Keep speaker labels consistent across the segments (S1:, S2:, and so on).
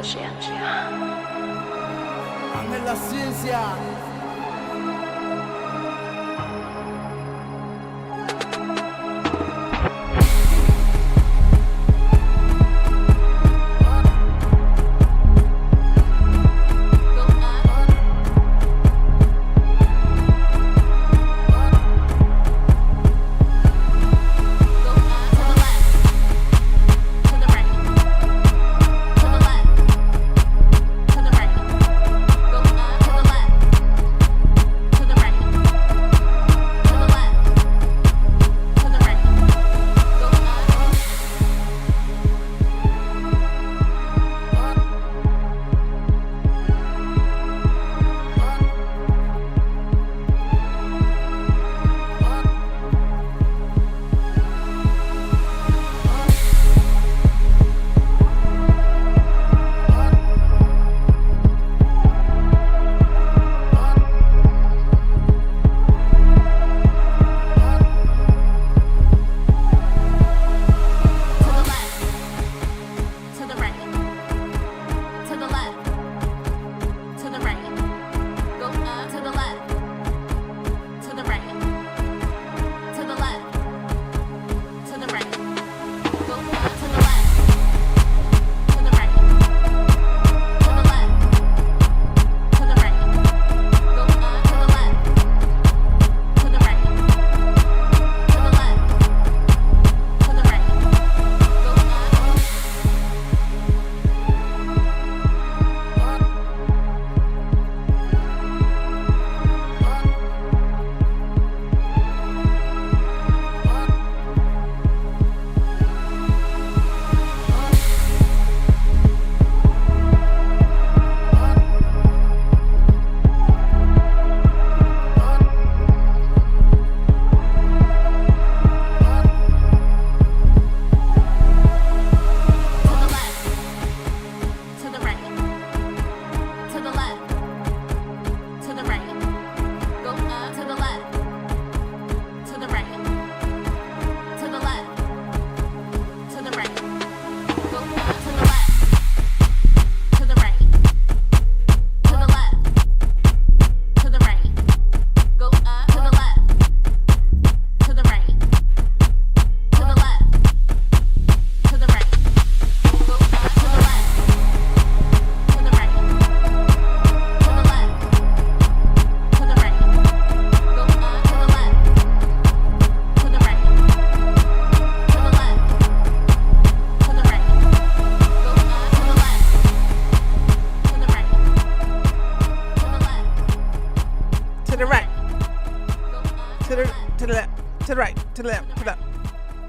S1: ciencia.
S2: Anda en la ciencia.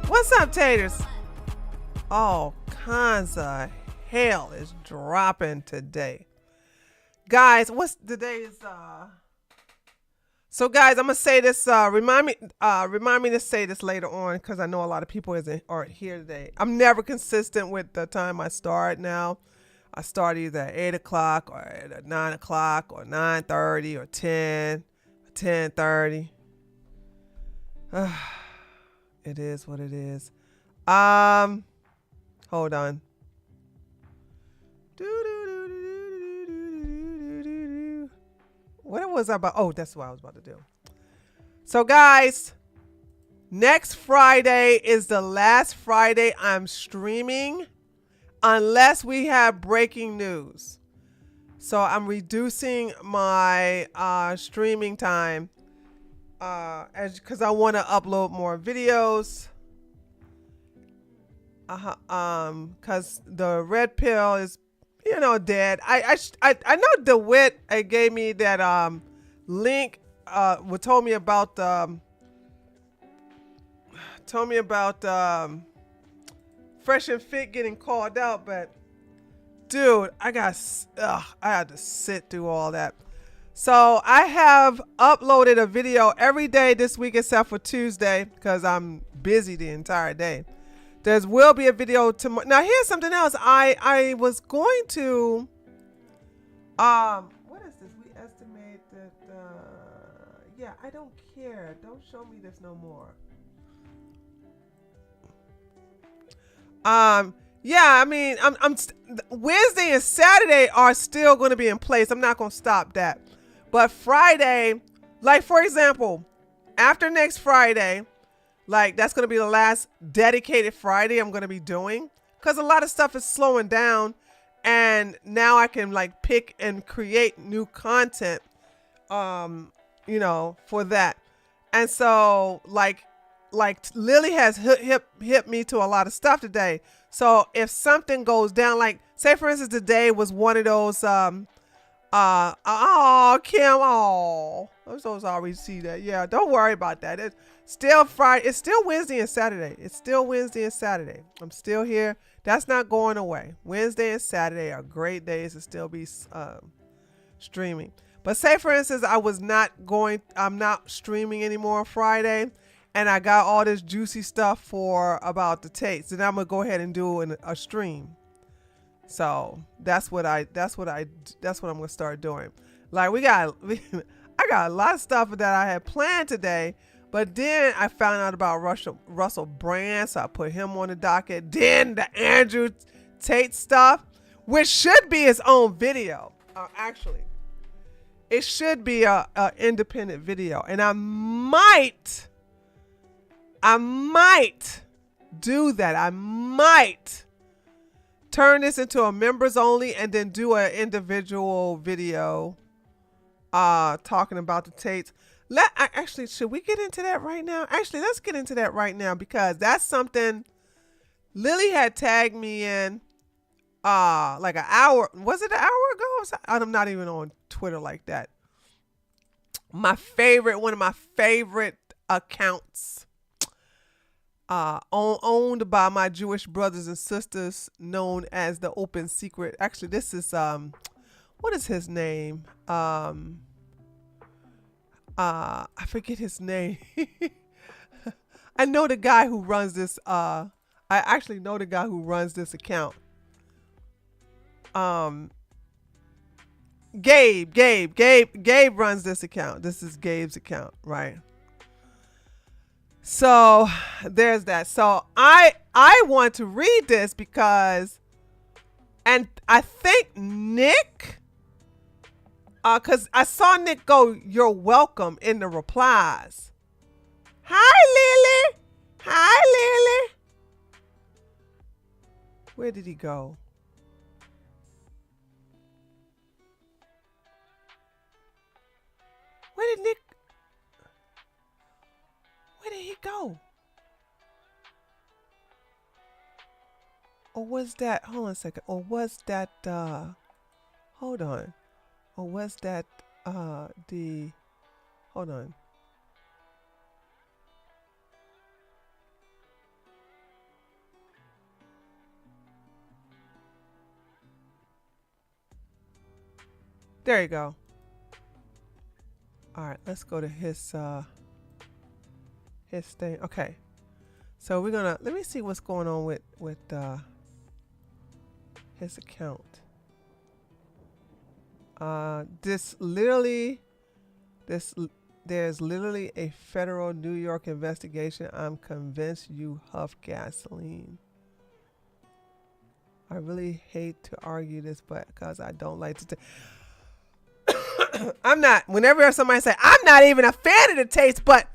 S3: What's up, taters? All kinds of hell is dropping today. Guys, what's today's so guys, I'm gonna say this, remind me to say this later on because I know a lot of people aren't here today. I'm never consistent with the time I start now. I start either at 8 o'clock or at 9 o'clock or 9:30 or 10 or 10:30. It is what it is. Hold on. What was I about? Oh, that's what I was about to do. So guys, next Friday is the last Friday I'm streaming unless we have breaking news. So I'm reducing my streaming time because I want to upload more videos. Because the red pill is, dead. I know DeWitt gave me that link. Told me about Fresh and Fit getting called out, but dude, I had to sit through all that. So I have uploaded a video every day this week except for Tuesday because I'm busy the entire day. There will be a video tomorrow. Now here's something else. I was going to what is this? We estimate that yeah, I don't care. Don't show me this no more. Yeah, I mean, Wednesday and Saturday are still going to be in place. I'm not going to stop that. But Friday, like for example, after next Friday, like that's going to be the last dedicated Friday I'm going to be doing, because a lot of stuff is slowing down, and now I can like pick and create new content, for that. And so like Lily has hit me to a lot of stuff today. So if something goes down, like say for instance today was one of those Kim, I'm so sorry to see that. Yeah, don't worry about that. It's still Friday. It's still Wednesday and Saturday. I'm still here. That's not going away. Wednesday and Saturday are great days to still be streaming. But say for instance, I'm not streaming anymore on Friday, and I got all this juicy stuff about the Tates, and I'm gonna go ahead and do a stream. So that's what I'm gonna start doing. Like I got a lot of stuff that I had planned today, but then I found out about Russell Brand, so I put him on the docket. Then the Andrew Tate stuff, which should be his own video, actually. It should be a independent video, and I might do that. I might turn this into a members only and then do an individual video talking about the Tates. Actually, should we get into that right now? Actually, let's get into that right now, because that's something Lily had tagged me in like an hour. Was it an hour ago? I'm not even on Twitter like that. One of my favorite accounts, owned by my Jewish brothers and sisters, known as the Open Secret. Actually, this is what is his name? I forget his name. I know the guy who runs this. I actually know the guy who runs this account. Gabe runs this account. This is Gabe's account, right? So there's that. So I want to read this because, and I think Nick, because I saw Nick go, "You're welcome," in the replies. Hi, Lily. Hi, Lily. Where did he go? Where did he go? Or was that, hold on a second, or was that, hold on. Or was that, hold on. There you go. All right, let's go to his thing. Okay, so let me see what's going on with his account. There's literally a federal New York investigation. I'm convinced you huff gasoline. I really hate to argue this, but because I don't like to. I'm not. Whenever somebody say I'm not even a fan of the Tates, but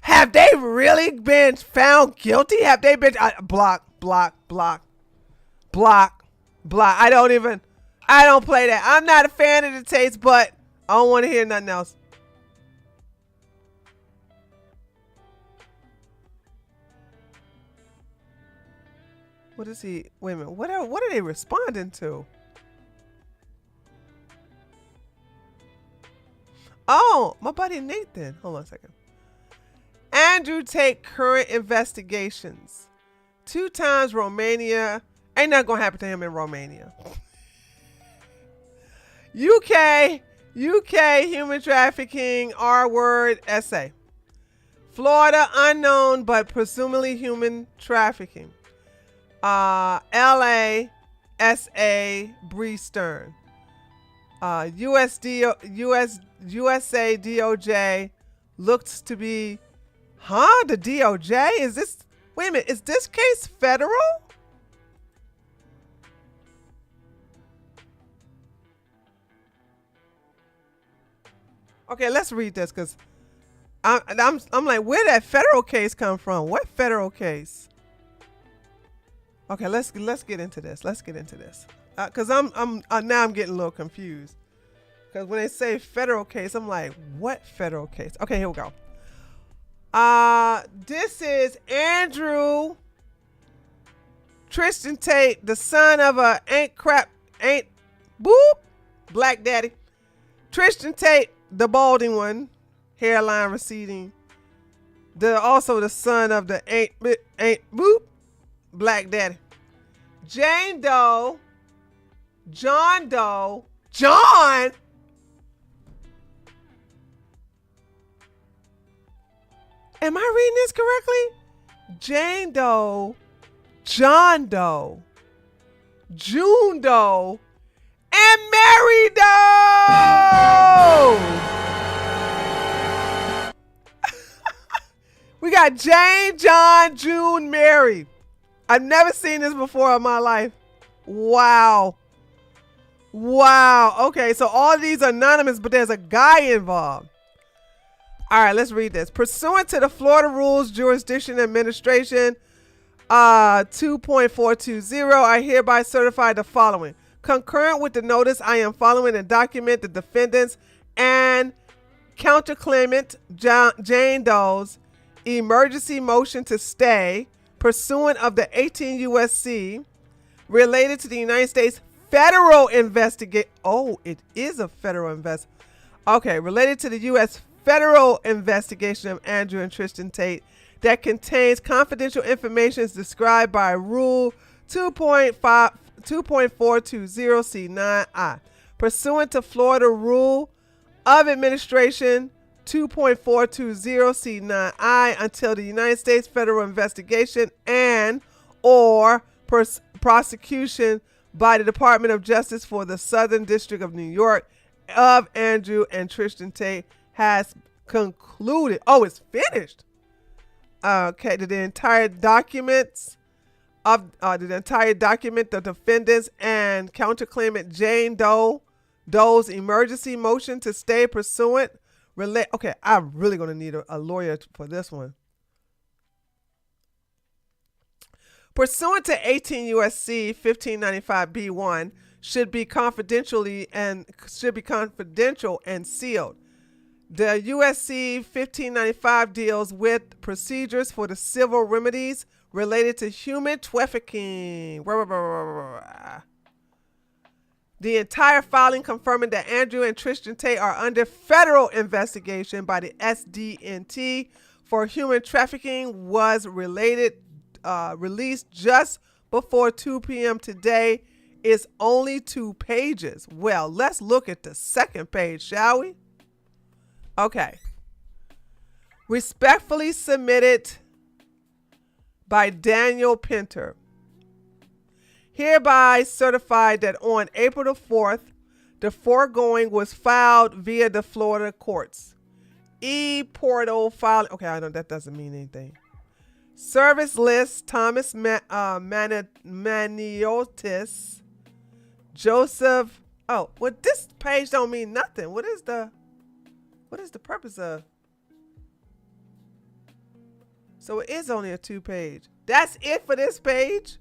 S3: have they really been found guilty? Have they been block? I don't play that. I'm not a fan of the Tates, but I don't want to hear nothing else. What is he? Wait a minute. What are they responding to? Oh, my buddy Nathan. Hold on a second. Andrew Tate current investigations. 2 times Romania. Ain't nothing gonna happen to him in Romania. UK human trafficking R-word essay. Florida unknown but presumably human trafficking. LA SA Bree Stern. USA DOJ looks to be, the DOJ? Wait a minute, is this case federal? Okay, let's read this because I'm like, where did that federal case come from? What federal case? Okay, let's get into this. Let's get into this because now I'm getting a little confused because when they say federal case, I'm like, what federal case? Okay, here we go. This is Andrew Tristan Tate, the son of a ain't black daddy. Tristan Tate, the balding one, hairline receding. Also the son of the ain't black daddy. Jane Doe, John Doe, John. Am I reading this correctly? Jane Doe, John Doe, June Doe, and Mary Doe. We got Jane, John, June, Mary. I've never seen this before in my life. Wow. Wow. Okay, so all of these are anonymous, but there's a guy involved. All right, let's read this. Pursuant to the Florida Rules Jurisdiction Administration 2.420, I hereby certify the following. Concurrent with the notice, I am following and document the defendants and counterclaimant Jane Doe's emergency motion to stay pursuant of the 18 U.S.C. related to the United States federal investigation. Oh, it is a federal Okay, related to the U.S. federal investigation of Andrew and Tristan Tate that contains confidential information as described by Rule 2.420C9I. Pursuant to Florida Rule of Administration 2.420C9I until the United States federal investigation and or prosecution by the Department of Justice for the Southern District of New York of Andrew and Tristan Tate has concluded. Oh, it's finished. Okay, the entire document, the defendants and counterclaimant Jane Doe's emergency motion to stay pursuant. Okay, I'm really going to need a lawyer for this one. Pursuant to 18 U.S.C. 1595B1 should be confidential and sealed. The U.S.C. 1595 deals with procedures for the civil remedies related to human trafficking. The entire filing confirming that Andrew and Tristan Tate are under federal investigation by the SDNT for human trafficking was released just before 2 p.m. today. Is only 2 pages. Well, let's look at the second page, shall we? Okay. Respectfully submitted by Daniel Pinter. Hereby certified that on April the 4th, the foregoing was filed via the Florida courts. E-portal filing. Okay, I know that doesn't mean anything. Service list, Thomas Maniotis, Joseph. Oh, well, this page don't mean nothing. What is the purpose of? So it is only a 2-page. That's it for this page?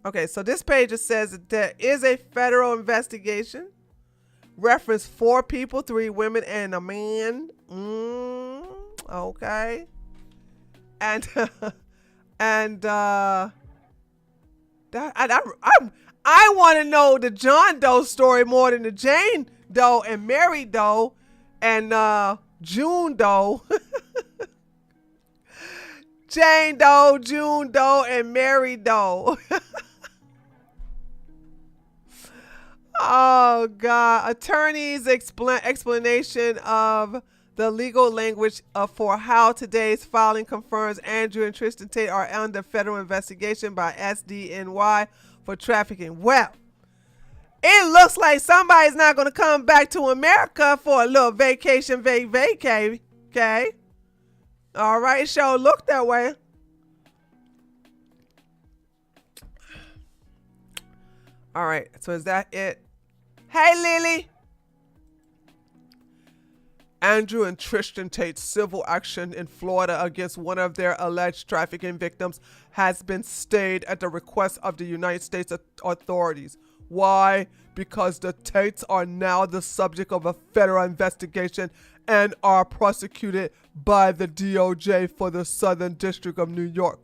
S3: Okay, so this page just says that there is a federal investigation. Reference 4 people, 3 women and a man. Okay. And I want to know the John Doe story more than the Jane Doe and Mary Doe and June Doe. Jane Doe, June Doe, and Mary Doe. Oh, God. Attorney's explanation of the legal language for how today's filing confirms Andrew and Tristan Tate are under federal investigation by SDNY for trafficking. Well, it looks like somebody's not going to come back to America for a little vacation, vacay. Okay? All right, sure look that way. All right, so is that it? Hey, Lily. Andrew and Tristan Tate's civil action in Florida against one of their alleged trafficking victims has been stayed at the request of the United States authorities. Why? Because the Tates are now the subject of a federal investigation and are prosecuted by the DOJ for the Southern District of New York.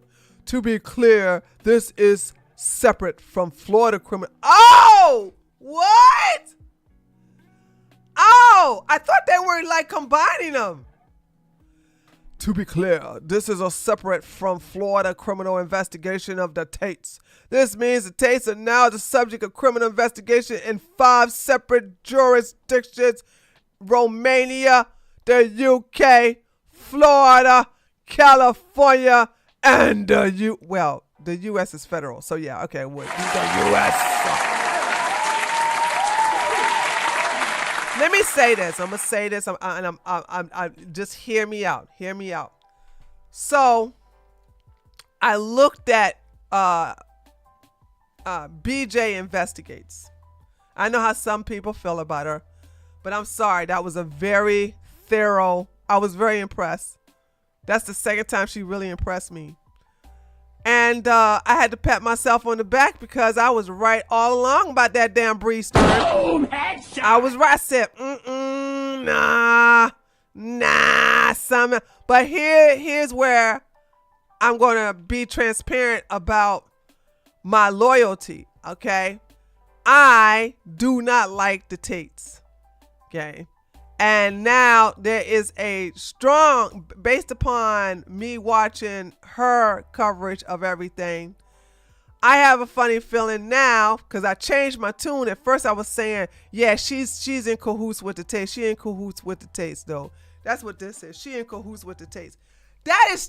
S3: To be clear, this is separate from Florida criminal. Oh! What? Oh! I thought they were like combining them. To be clear, this is a separate from Florida criminal investigation of the Tates. This means the Tates are now the subject of criminal investigation in 5 separate jurisdictions: Romania, the UK, Florida, California, and the US is federal. So yeah, okay, the US. Let me say this. I'm gonna say this. I'm just hear me out. Hear me out. So I looked at BJ Investigates. I know how some people feel about her, but I'm sorry. That was a very thorough. I was very impressed. That's the second time she really impressed me. And I had to pat myself on the back because I was right all along about that damn Bree story. I was right. I said, nah, But here's where I'm gonna be transparent about my loyalty. Okay, I do not like the Tates. Okay. And now there is a strong, based upon me watching her coverage of everything, I have a funny feeling now, because I changed my tune. At first I was saying, yeah, she's in cahoots with the Tates. She in cahoots with the Tates, though. That's what this is. She in cahoots with the Tates. That is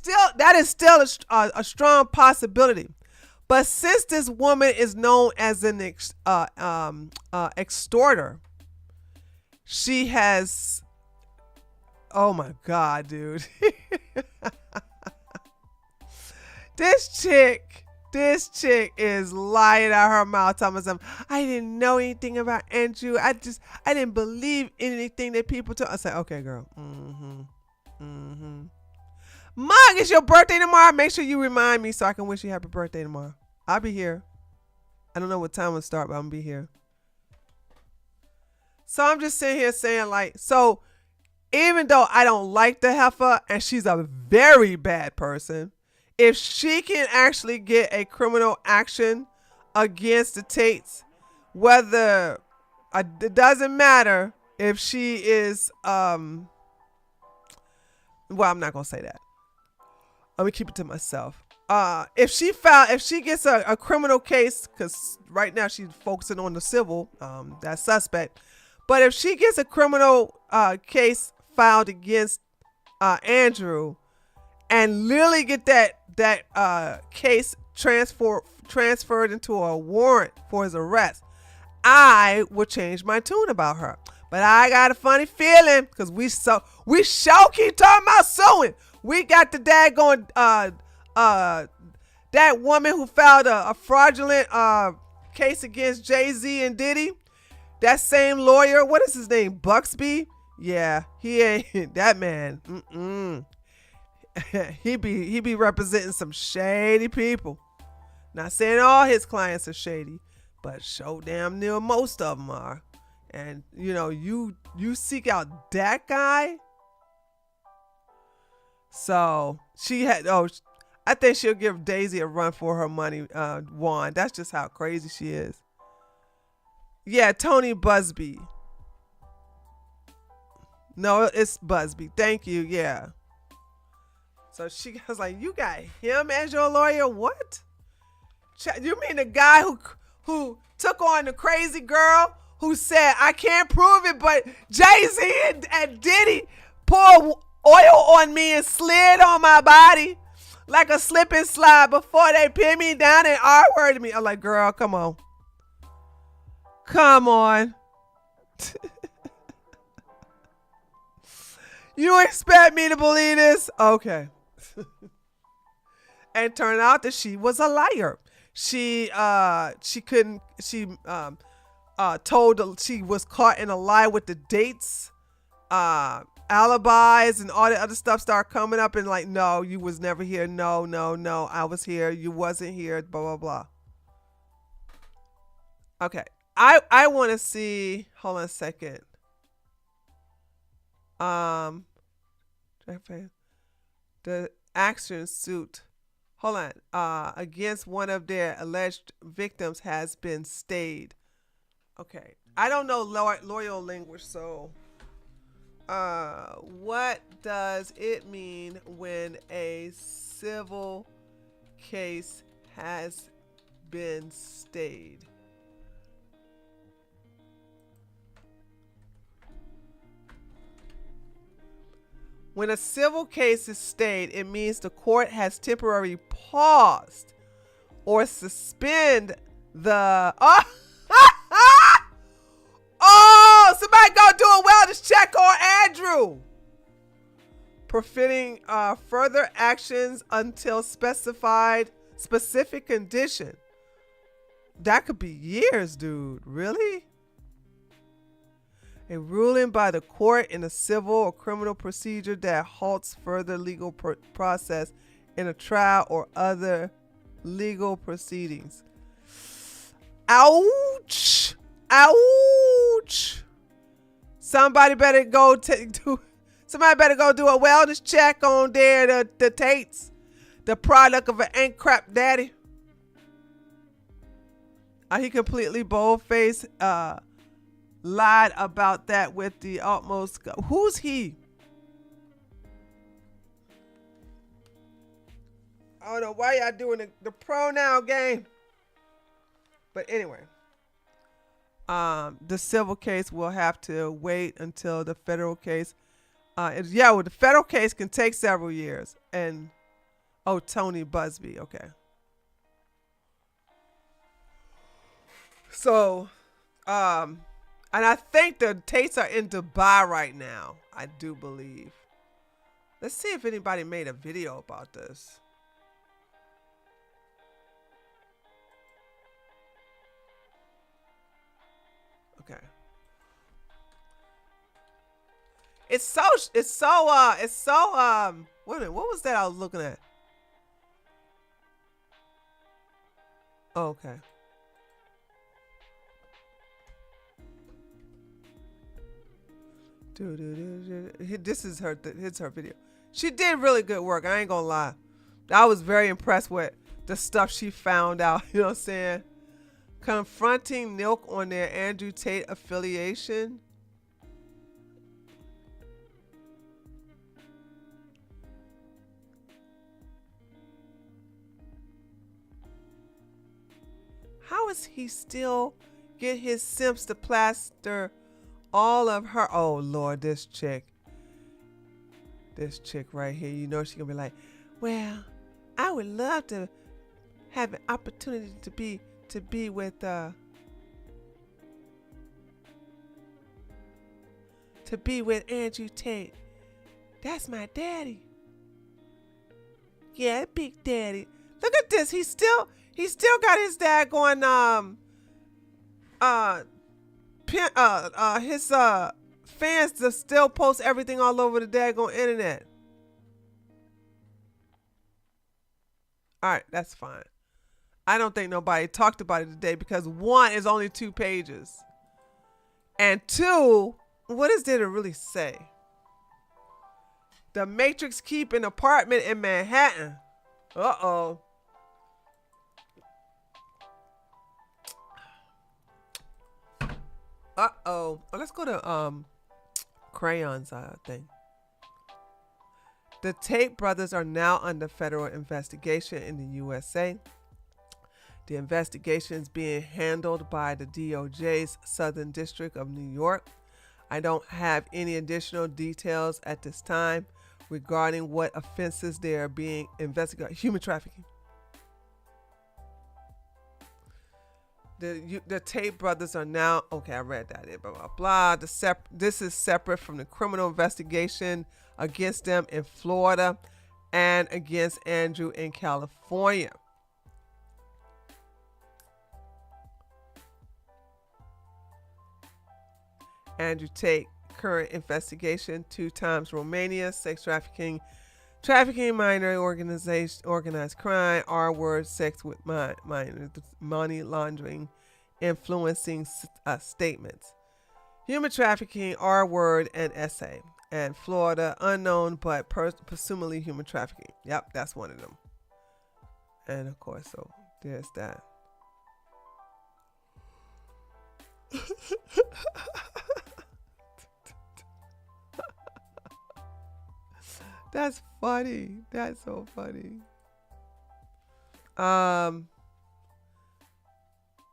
S3: still a strong possibility. But since this woman is known as an extorter, she has, oh my God, dude. This chick is lying out her mouth, telling something. I didn't know anything about Andrew. I didn't believe anything that people told. I said, okay, girl. Mug, it's your birthday tomorrow. Make sure you remind me so I can wish you happy birthday tomorrow. I'll be here. I don't know what time it'll start, but I'm gonna be here. So I'm just sitting here saying, like, so even though I don't like the heifer and she's a very bad person, if she can actually get a criminal action against the Tates, whether it doesn't matter if she is, well, I'm not going to say that. Let me keep it to myself. If she gets a criminal case, because right now she's focusing on the civil, that suspect. But if she gets a criminal case filed against Andrew and literally get that case transferred into a warrant for his arrest, I would change my tune about her. But I got a funny feeling because we sure keep talking about suing. We got the daggone that woman who filed a fraudulent case against Jay-Z and Diddy. That same lawyer, what is his name? Buxby? Yeah, he ain't that man. he be representing some shady people. Not saying all his clients are shady, but so damn near most of them are. And you know, you seek out that guy. So I think she'll give Daisy a run for her money, Juan. That's just how crazy she is. Yeah, Tony Busby. No, it's Busby. Thank you. Yeah. So she was like, you got him as your lawyer? What? You mean the guy who took on the crazy girl who said, I can't prove it, but Jay-Z and Diddy poured oil on me and slid on my body like a slip and slide before they pinned me down and R-worded me. I'm like, girl, come on. Come on. You expect me to believe this? Okay. And turned out that she was a liar. She told she was caught in a lie with the dates. alibis and all the other stuff start coming up and like, no, you was never here. No, no, no, I was here. You wasn't here. Blah, blah, blah. Okay. I want to see, hold on a second. The action suit, hold on, against one of their alleged victims has been stayed. Okay. I don't know loyal language, so what does it mean when a civil case has been stayed? When a civil case is stayed, it means the court has temporarily paused or suspend the oh, somebody go do a wellness check on Andrew. Preventing further actions until specific condition. That could be years, dude. Really? A ruling by the court in a civil or criminal procedure that halts further legal process in a trial or other legal proceedings. Ouch! Ouch! Somebody better go do a wellness check on there, the Tates, the product of an ain't crap daddy. He completely bold-faced lied about that with the utmost. Who's he? I don't know why y'all doing the pronoun game. But anyway, the civil case will have to wait until the federal case. The federal case can take several years. And Tony Busby, okay. So, and I think the Tates are in Dubai right now. I do believe. Let's see if anybody made a video about this. Okay. It's so wait a minute, what was that I was looking at? Oh, okay. This is her video. She did really good work. I ain't gonna lie. I was very impressed with the stuff she found out. You know what I'm saying? Confronting Milk on their Andrew Tate affiliation. How is he still get his simps to plaster all of her? Oh Lord, this chick right here, you know, she's gonna be like, well, I would love to have an opportunity to be with Andrew Tate. That's my daddy. Yeah, Big Daddy. Look at this. He still got his dad going his fans to still post everything all over the daggone internet. All right, that's fine. I don't think nobody talked about it today because one is only 2 pages. And 2, what is there to really say? The Matrix keep an apartment in Manhattan. Uh-oh. Uh-oh. Let's go to crayons thing. The Tate brothers are now under federal investigation in the USA. The investigation is being handled by the DOJ's Southern District of New York. I don't have any additional details at this time regarding what offenses they are being investigated. Human trafficking. The Tate brothers are now, okay, I read that, blah, blah, blah. This is separate from the criminal investigation against them in Florida and against Andrew in California. Andrew Tate current investigation. 2 times Romania, sex trafficking, minor organized crime, R-word, sex with minors, money laundering, influencing statements. Human trafficking, R-word, and essay. And Florida, unknown, but presumably human trafficking. Yep, that's one of them. And of course, so there's that. That's funny. That's so funny.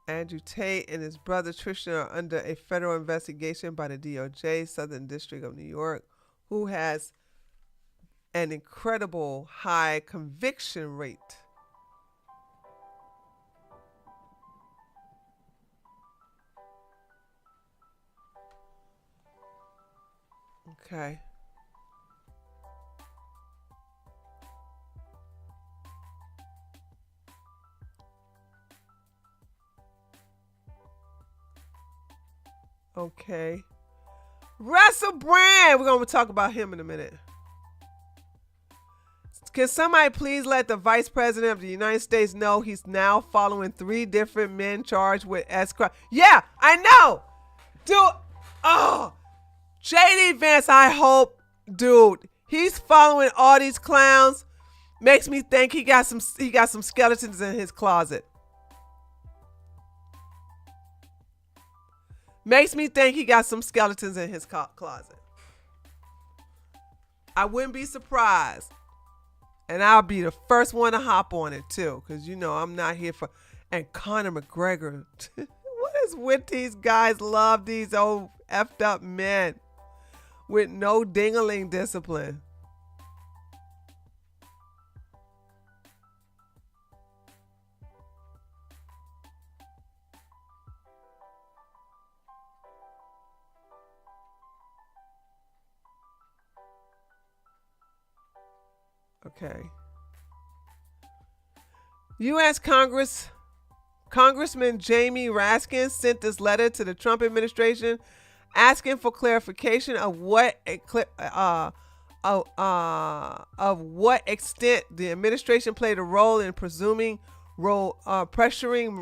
S3: Andrew Tate and his brother Tristan are under a federal investigation by the DOJ, Southern District of New York, who has an incredible high conviction rate. Okay. Okay. Russell Brand. We're going to talk about him in a minute. Can somebody please let the Vice President of the United States know he's now following 3 different men charged with crime? Yeah, I know. Dude. Oh. JD Vance, I hope, dude, he's following all these clowns. Makes me think he got some skeletons in his closet. Makes me think he got some skeletons in his closet. I wouldn't be surprised. And I'll be the first one to hop on it too. Because you know I'm not here for... And Conor McGregor. What is with these guys love these old effed up men with no ding-a-ling discipline? Okay. U.S. Congressman Jamie Raskin sent this letter to the Trump administration asking for clarification of what extent the administration played a role in pressuring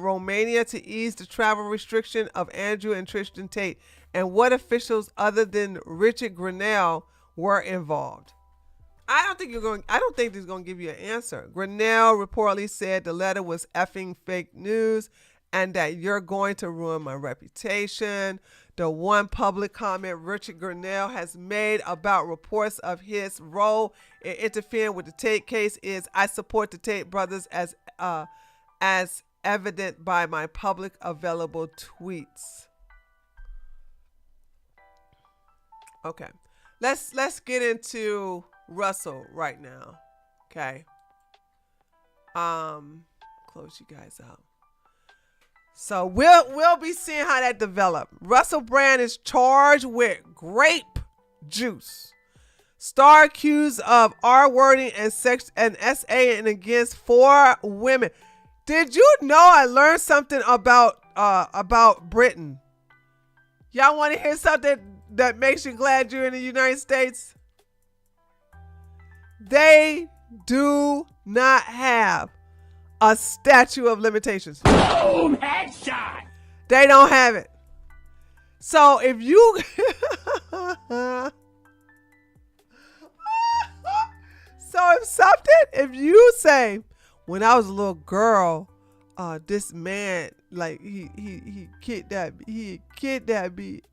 S3: Romania to ease the travel restriction of Andrew and Tristan Tate, and what officials other than Richard Grenell were involved. I don't think he's going to give you an answer. Grenell reportedly said the letter was effing fake news and that you're going to ruin my reputation. The one public comment Richard Grenell has made about reports of his role in interfering with the Tate case is, I support the Tate brothers as evident by my public available tweets. Okay. Let's get into Russell right now. Okay. Close you guys out. So we'll be seeing how that develops. Russell Brand is charged with grape juice. Star accused of R-wording and sex and SA against 4 women. Did you know I learned something about Britain? Y'all want to hear something that makes you glad you're in the United States? They do not have a statute of limitations.
S2: Boom! Headshot!
S3: They don't have it. So if you... if you say, when I was a little girl, this man, like, he kidnapped me,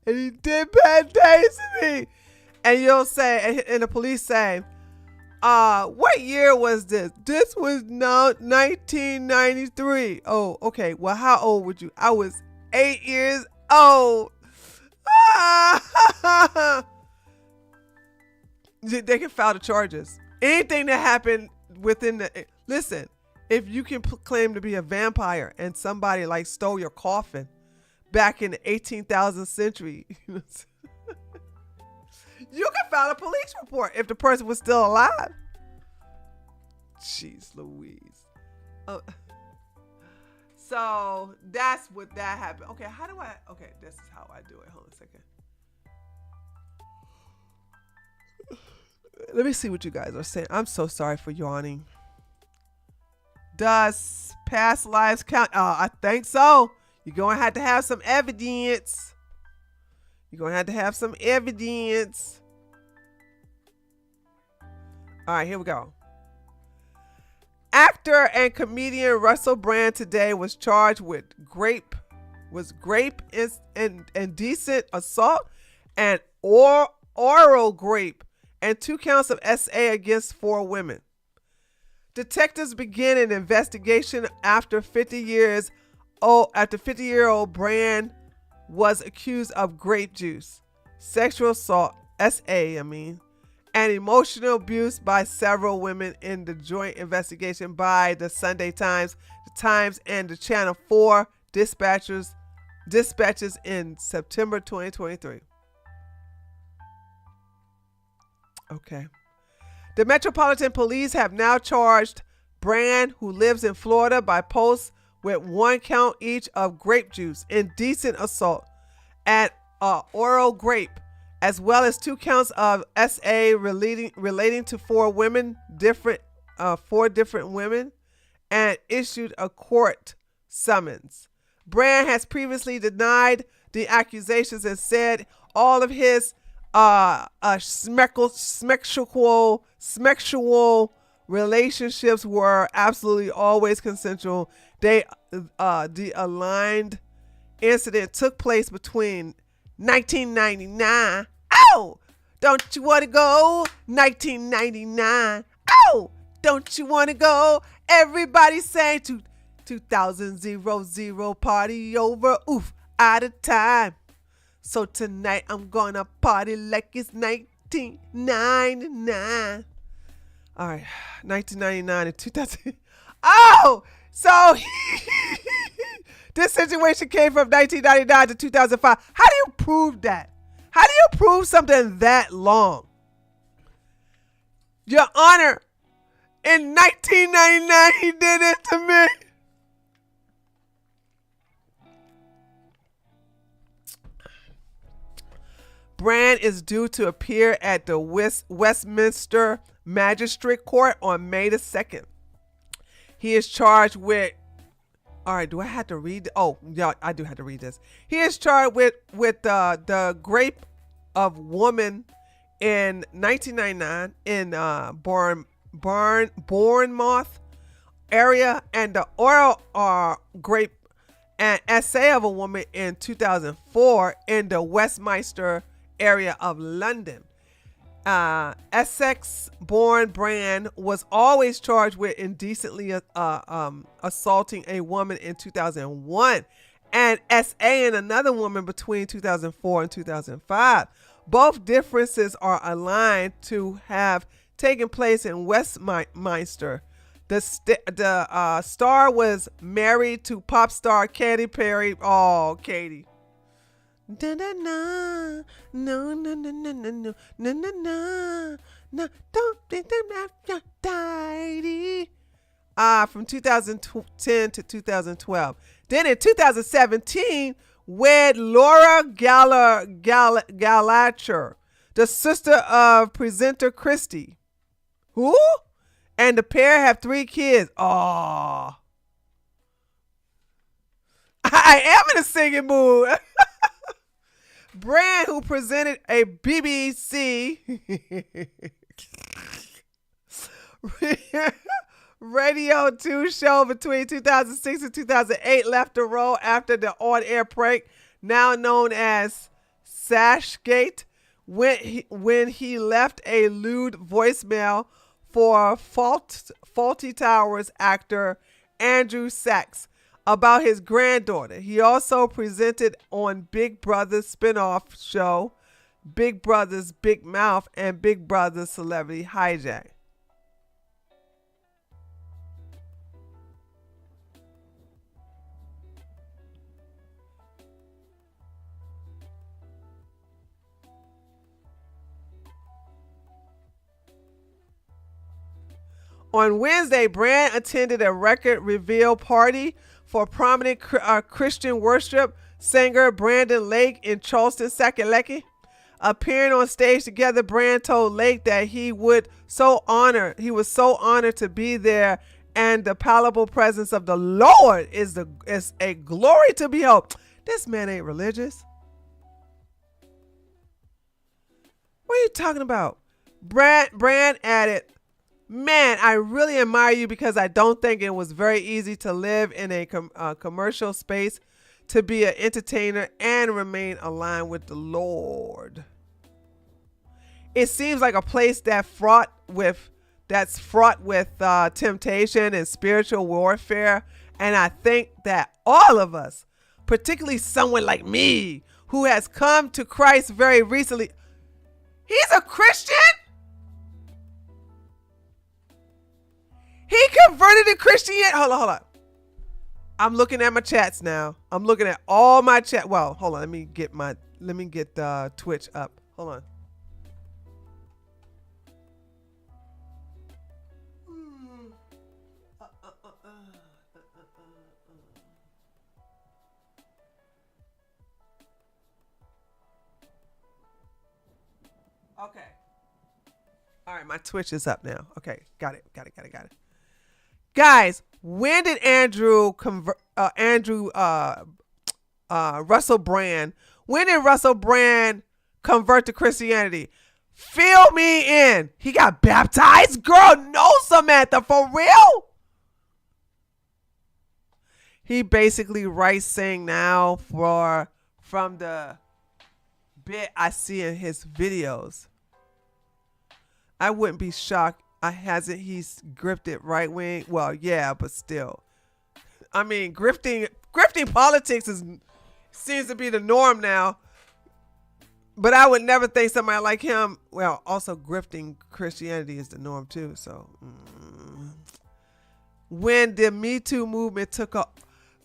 S3: and he did bad things to me. And you'll say, and the police say, what year was this? This was 1993. Oh, okay. Well, how old were you? I was 8 years old. They can file the charges. Anything that happened within the... Listen, if you can claim to be a vampire and somebody like stole your coffin back in the 18,000th century, you can file a police report if the person was still alive. Jeez Louise. So that's what that happened. Okay, this is how I do it. Hold on a second. Let me see what you guys are saying. I'm so sorry for yawning. Does past lives count? I think so. You're going to have some evidence. You're going to have some evidence. All right, here we go. Actor and comedian Russell Brand today was charged with Grape indecent assault and oral grape and 2 counts of SA against 4 women. Detectives began an investigation after 50-year-old Brand was accused of grape juice, sexual assault, and emotional abuse by several women in the joint investigation by the Sunday Times, the Times, and the Channel 4 dispatches in September 2023. Okay. The Metropolitan Police have now charged Brand, who lives in Florida, by posts with 1 count each of grape juice, indecent assault, and oral grape, as well as 2 counts of SA relating to 4 different women, and issued a court summons. Brand has previously denied the accusations and said all of his sexual relationships were absolutely always consensual. The aligned incident took place between 1999. Oh, don't you want to go? 1999. Oh, don't you want to go? Everybody saying 2000 party over. Oof, out of time. So tonight I'm gonna party like it's 1999. All right, 1999 and 2000. Oh, so this situation came from 1999 to 2005. How do you prove that? How do you prove something that long? Your Honor, in 1999 he did it to me. Brand is due to appear at the Westminster Magistrate Court on May the 2nd. He is charged with, all right, do I have to read? Oh, yeah, I do have to read this. He is charged with the grape of woman in 1999 in Bournemouth area, and the oral grape and SA of a woman in 2004 in the Westminster area of London. Essex-born Brand was always charged with indecently assaulting a woman in 2001 and SA and another woman between 2004 and 2005. Both differences are aligned to have taken place in Westminster. The star was married to pop star Katy Perry. Oh, Katy. Da, da, na, no, no, no, no, no, no, no, no, no, no, don't think that I'm from 2010 to 2012. Then in 2017, wed Laura Gallagher, the sister of presenter Christy. Who? And the pair have 3 kids. Oh, I am in a singing mood. Brand, who presented a BBC Radio 2 show between 2006 and 2008, left the role after the on-air prank, now known as Sashgate, when he left a lewd voicemail for Faulty Towers actor Andrew Sachs about his granddaughter. He also presented on Big Brother's spin-off show, Big Brother's Big Mouth, and Big Brother's Celebrity Hijack. On Wednesday, Brand attended a record reveal party for prominent Christian worship singer Brandon Lake in Charleston, Sakaleki. Appearing on stage together, Brand told Lake that he was so honored to be there, and the palpable presence of the Lord is a glory to behold. This man ain't religious. What are you talking about? Brand added, man, I really admire you because I don't think it was very easy to live in a commercial space, to be an entertainer and remain aligned with the Lord. It seems like a place that's fraught with temptation and spiritual warfare. And I think that all of us, particularly someone like me who has come to Christ very recently. He's a Christian? He converted to Christianity. Hold on. I'm looking at my chats now. I'm looking at all my chat. Well, hold on. Let me get Twitch up. Hold on. Okay. All right, my Twitch is up now. Okay, got it. Guys, when did Russell Brand convert to Christianity? Fill me in. He got baptized? Girl, no, Samantha, for real? He basically writes saying now from the bit I see in his videos. I wouldn't be shocked. He's grifted right wing. Well, yeah, but still. I mean, grifting politics seems to be the norm now. But I would never think somebody like him. Well, also grifting Christianity is the norm too. So, when the Me Too movement took off,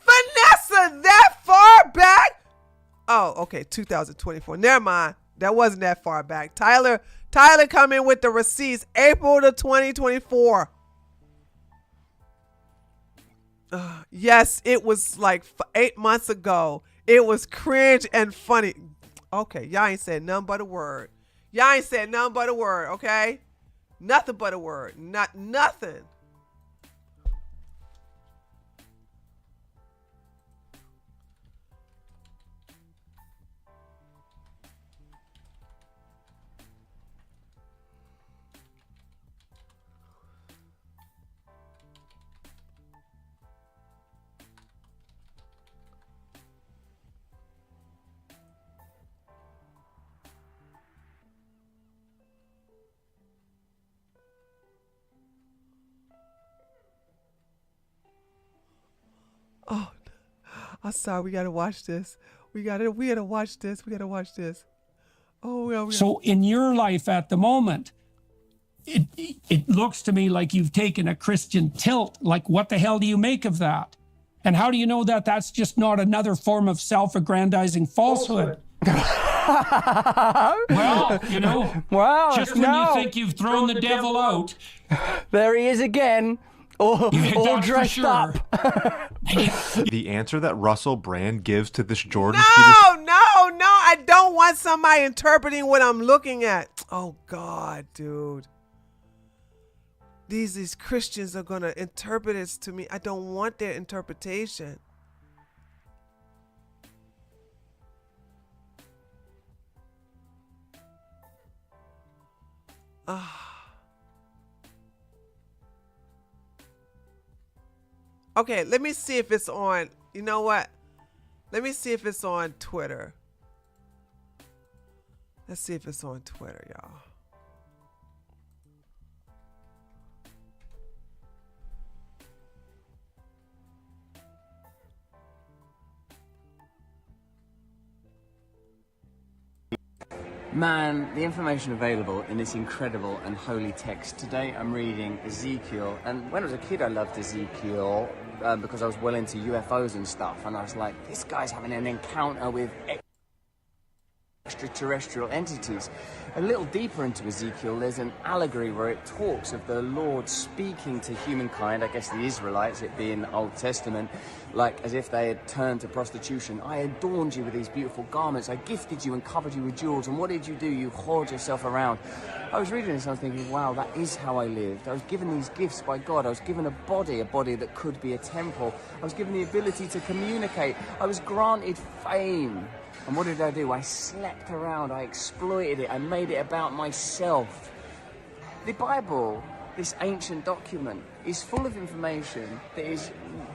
S3: Vanessa, that far back? Oh, okay, 2024. Never mind. That wasn't that far back. Tyler come in with the receipts, April of 2024. Yes, it was like 8 months ago. It was cringe and funny. Okay, y'all ain't said nothing but a word. Okay? Nothing but a word. Nothing. Oh, I'm sorry. We gotta watch this. We gotta watch this. Oh, yeah.
S1: So in your life at the moment, it looks to me like you've taken a Christian tilt. Like, what the hell do you make of that? And how do you know that that's just not another form of self-aggrandizing falsehood? Well, just when you think you've thrown the devil out,
S4: there he is again. All dressed up.
S5: The answer that Russell Brand gives to this Jordan
S3: No, I don't want somebody interpreting what I'm looking at. Oh God, dude. These Christians are gonna interpret this to me. I don't want their interpretation. Okay, let me see if it's on. You know what? Let me see if it's on Twitter. Let's see if it's on Twitter, y'all.
S6: Man, the information available in this incredible and holy text. Today I'm reading Ezekiel, and when I was a kid I loved Ezekiel because I was well into UFOs and stuff, and I was like, this guy's having an encounter with extraterrestrial entities. A little deeper into Ezekiel, there's an allegory where it talks of the Lord speaking to humankind, I guess the Israelites, it being Old Testament, like as if they had turned to prostitution. I adorned you with these beautiful garments. I gifted you and covered you with jewels. And what did you do? You whored yourself around. I was reading this and I was thinking, wow, that is how I lived. I was given these gifts by God. I was given a body that could be a temple. I was given the ability to communicate. I was granted fame. And what did I do? I slept around, I exploited it, I made it about myself. The Bible, this ancient document, is full of information that is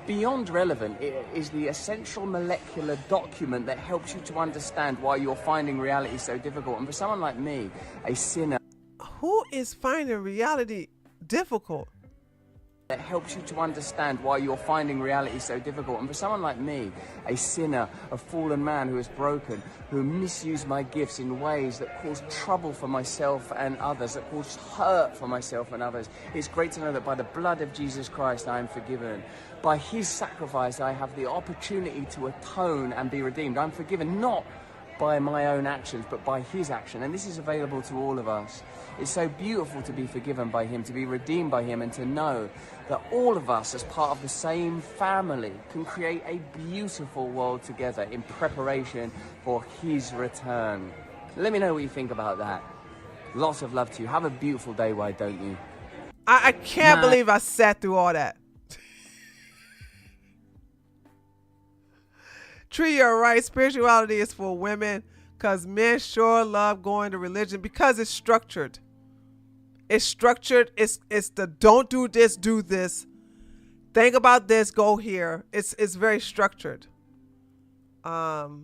S6: beyond relevant. It is the essential molecular document that helps you to understand why you're finding reality so difficult. And for someone like me, a sinner...
S3: Who is finding reality difficult?
S6: That helps you to understand why you're finding reality so difficult. And for someone like me, a sinner, a fallen man who is broken, who misused my gifts in ways that caused trouble for myself and others, that caused hurt for myself and others, it's great to know that by the blood of Jesus Christ I am forgiven. By his sacrifice I have the opportunity to atone and be redeemed. I'm forgiven not by my own actions, but by his action. And this is available to all of us. It's so beautiful to be forgiven by him, to be redeemed by him, and to know that all of us, as part of the same family, can create a beautiful world together in preparation for his return. Let me know what you think about that. Lots of love to you. Have a beautiful day, why don't you?
S3: I can't believe I sat through all that. Tree, you're right. Spirituality is for women because men sure love going to religion because it's structured. It's structured. It's the don't do this, do this. Think about this, go here. It's very structured. Wow!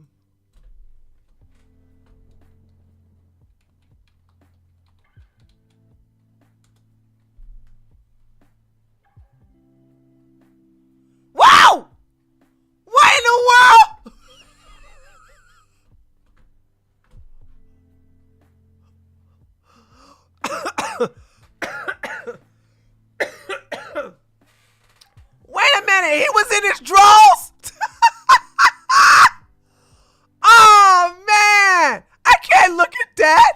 S3: What in the world? Wait a minute, he was in his drawers? Oh man, I can't look at that.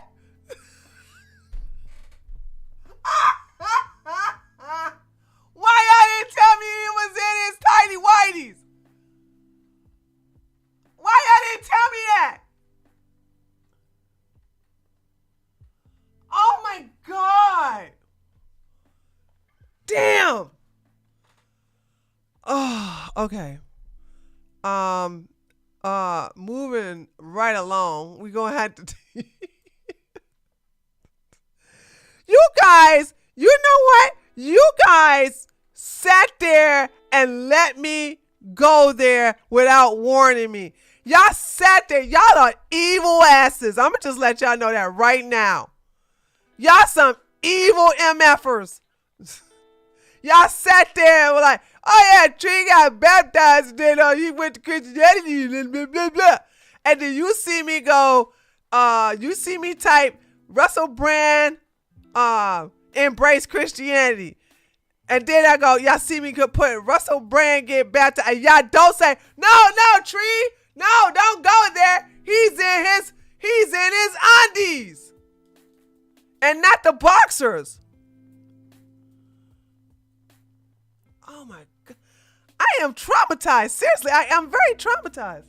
S3: Why y'all didn't tell me he was in his tidy whities? Why y'all didn't tell me that? Oh my God. Damn. Oh, okay. Moving right along. We're gonna have to you guys, you know what? You guys sat there and let me go there without warning me. Y'all sat there. Y'all are evil asses. I'm gonna just let y'all know that right now. Y'all some evil MFers. Y'all sat there and were like, oh yeah, Tree got baptized, and then he went to Christianity, blah, blah, blah, blah. And then you see me go, you see me type Russell Brand, embrace Christianity. And then I go, y'all see me could put Russell Brand get baptized. And y'all don't say, no, Tree, no, don't go there. He's in his undies. And not the boxers. Oh my God. I am traumatized. Seriously, I am very traumatized.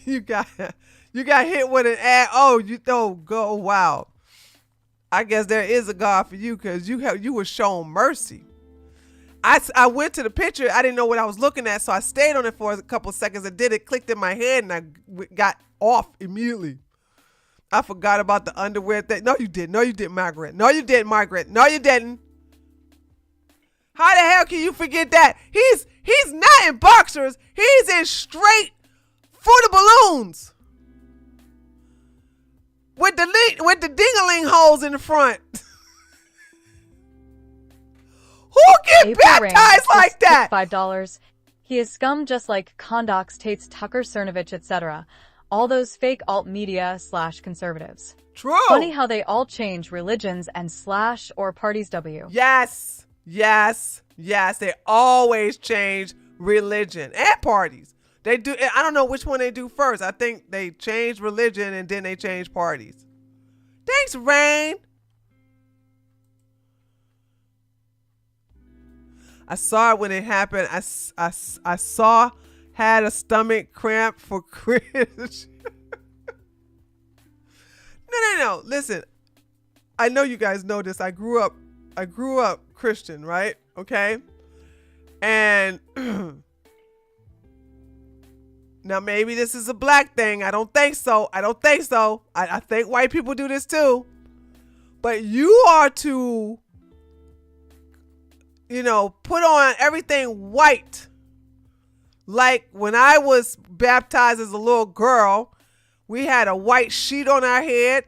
S3: You got hit with an ad. Oh, you don't go. Wow. I guess there is a God for you because you were shown mercy. I went to the picture. I didn't know what I was looking at, so I stayed on it for a couple of seconds and then it clicked in my head and I got off immediately. I forgot about the underwear thing. No, you didn't. No, you didn't, Margaret. No, you didn't, Margaret. No, you didn't. How the hell can you forget that? He's not in boxers. He's in straight Fruit Balloons with the ding-a-ling holes in the front. Who get
S7: April
S3: baptized like that?
S7: $5. He is scum just like Kondox, Tate's, Tucker, Cernovich, etc. All those fake alt media / conservatives.
S3: True.
S7: Funny how they all change religions and / or parties W.
S3: Yes. They always change religion and parties. They do. I don't know which one they do first. I think they change religion and then they change parties. Thanks, Rain. I saw it when it happened. I saw, had a stomach cramp for Chris. No. Listen, I know you guys know this. I grew up Christian, right? Okay. And now maybe this is a black thing. I don't think so. I think white people do this too. But you are to, put on everything white. Like when I was baptized as a little girl, we had a white sheet on our head,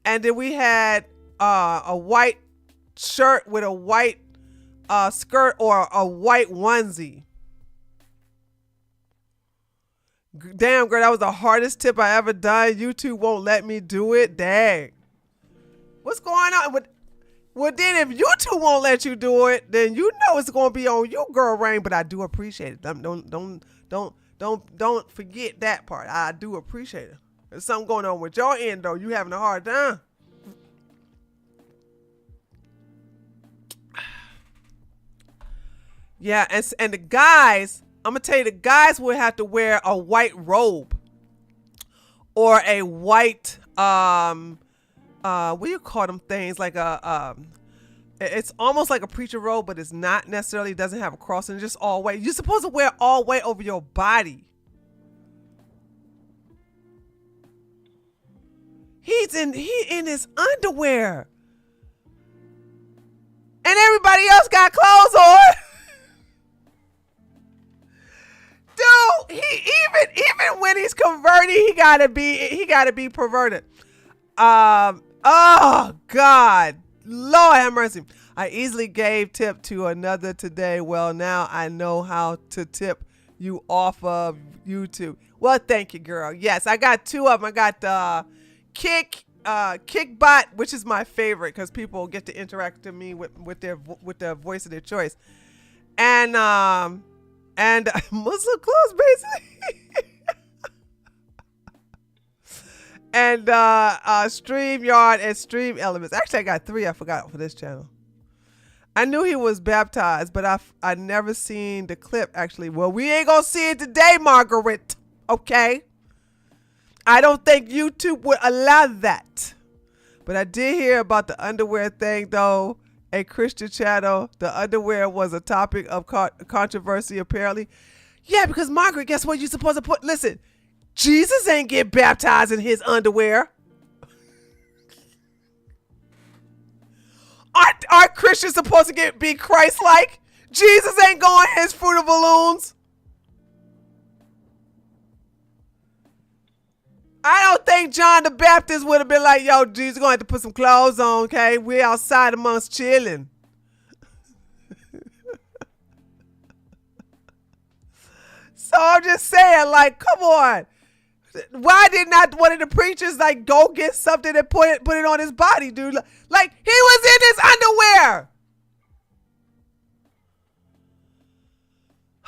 S3: and then we had a white shirt with a white skirt or a white onesie. Damn, girl, that was the hardest tip I ever done. YouTube won't let me do it. Dang. What's going on? Well, then if YouTube won't let you do it, then you know it's gonna be on you, girl, Rain. But I do appreciate it. Don't forget that part. I do appreciate it. There's something going on with your end, though. You having a hard time. Yeah, and the guys, I'm gonna tell you, the guys will have to wear a white robe or a white what do you call them things, like it's almost like a preacher robe, but it's not necessarily, doesn't have a cross, and just all white. You're supposed to wear all white over your body. He in his underwear, and everybody else got clothes on. Dude, even when he's converting, he gotta be perverted. Oh God, Lord have mercy. I easily gave tip to another today. Well, now I know how to tip you off of YouTube. Well, thank you, girl. Yes, I got two of them. I got Kickbot, which is my favorite because people get to interact with me with their voice of their choice, and Muslim clothes, basically. And StreamYard and Stream Elements. Actually, I got 3. I forgot for this channel. I knew he was baptized, but I never seen the clip, actually. Well, we ain't gonna see it today, Margaret. Okay? I don't think YouTube would allow that. But I did hear about the underwear thing, though. A Christian channel. The underwear was a topic of controversy, apparently. Yeah, because Margaret, guess what you're supposed to put? Listen. Jesus ain't get baptized in his underwear. Aren't Christians supposed to be Christ-like? Jesus ain't going his fruit of balloons. I don't think John the Baptist would have been like, yo, Jesus gonna have to put some clothes on, okay? We're outside amongst chilling. So I'm just saying, like, come on. Why did not one of the preachers like go get something and put it on his body, dude? Like he was in his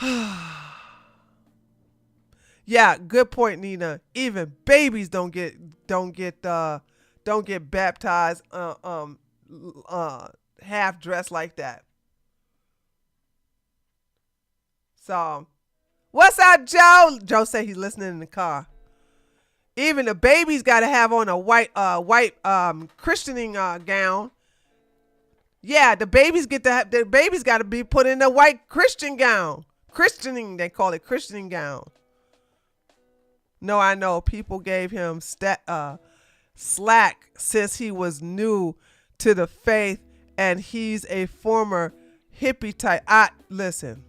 S3: underwear. Yeah, good point, Nina. Even babies don't get baptized half dressed like that. So, what's up, Joe? Joe said he's listening in the car. Even the baby's got to have on a white christening gown. Yeah, the babies got to be put in a white Christian gown. Christening, they call it christening gown. No, I know people gave him slack since he was new to the faith, and he's a former hippie type. Listen,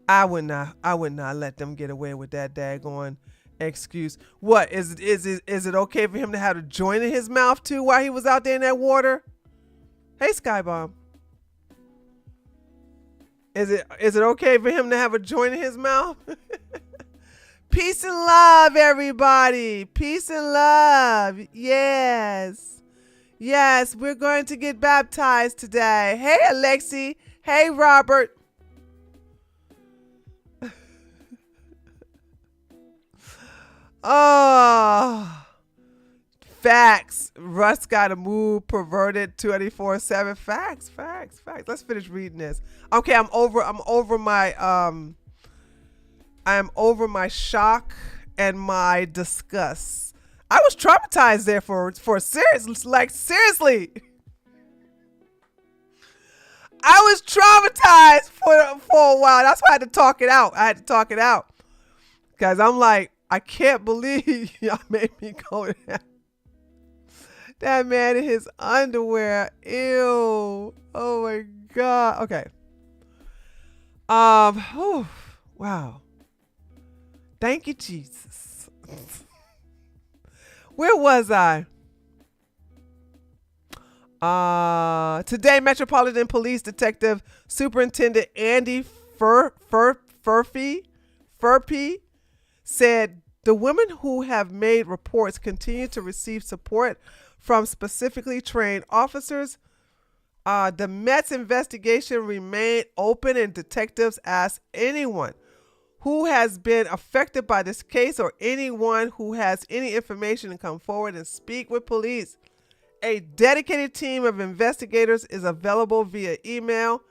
S3: I would not let them get away with that daggone excuse. What is it okay for him to have a joint in his mouth too while he was out there in that water? Hey, Skybomb. Is it okay for him to have a joint in his mouth? Peace and love, everybody. Peace and love. Yes. Yes, we're going to get baptized today. Hey, Alexi. Hey, Robert. Oh, facts. Russ got to move perverted 24/7. Facts. Let's finish reading this. Okay, I'm over my shock and my disgust. I was traumatized there for seriously. I was traumatized for a while. That's why I had to talk it out. Because I'm like, I can't believe y'all made me go there. That man in his underwear. Ew. Oh my God. Okay. Wow. Thank you, Jesus. Where was I? Today, Metropolitan Police Detective Superintendent Andy Furphy said the women who have made reports continue to receive support from specifically trained officers. The Met's investigation remained open, and detectives ask anyone who has been affected by this case or anyone who has any information to come forward and speak with police. A dedicated team of investigators is available via email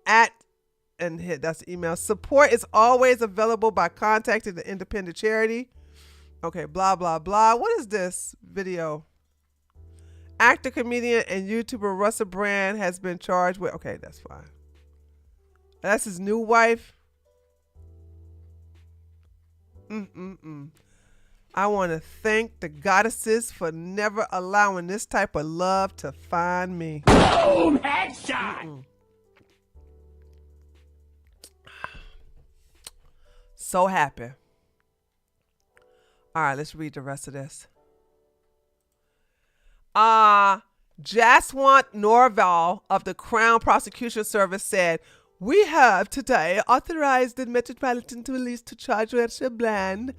S3: that's the email. Support is always available by contacting the independent charity. Okay, blah, blah, blah. What is this video? Actor, comedian, and YouTuber Russell Brand has been charged with... Okay, that's fine. That's his new wife. I want to thank the goddesses for never allowing this type of love to find me.
S2: Boom! Headshot!
S3: So happy. All right, let's read the rest of this. Jaswant Norval of the Crown Prosecution Service said, "We have today authorized the Metropolitan Police to charge Russell Brand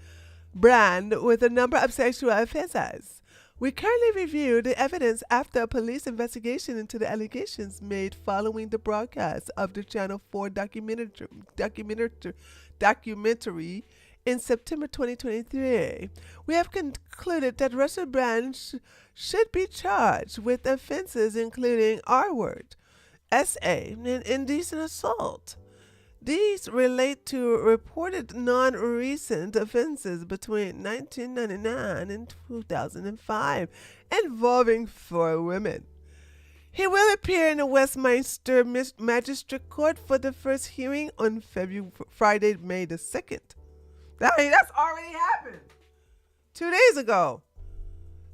S3: with a number of sexual offenses. We currently review the evidence after a police investigation into the allegations made following the broadcast of the Channel 4 documentary in September 2023. We have concluded that Russell Brand should be charged with offenses including R-word, SA, and indecent assault. These relate to reported non-recent offenses between 1999 and 2005 involving 4 women. He will appear in the Westminster Magistrate Court for the first hearing on Friday, May the 2nd. That's already happened. 2 days ago.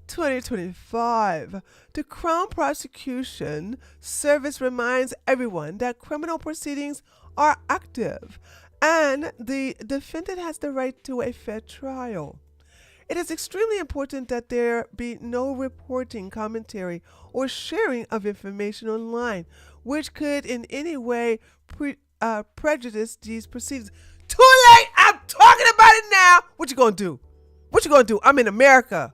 S3: 2025. The Crown Prosecution Service reminds everyone that criminal proceedings are active and the defendant has the right to a fair trial. It is extremely important that there be no reporting, commentary, or sharing of information online which could in any way prejudice these proceedings." Too late! I'm talking about it now! What you gonna do? I'm in America.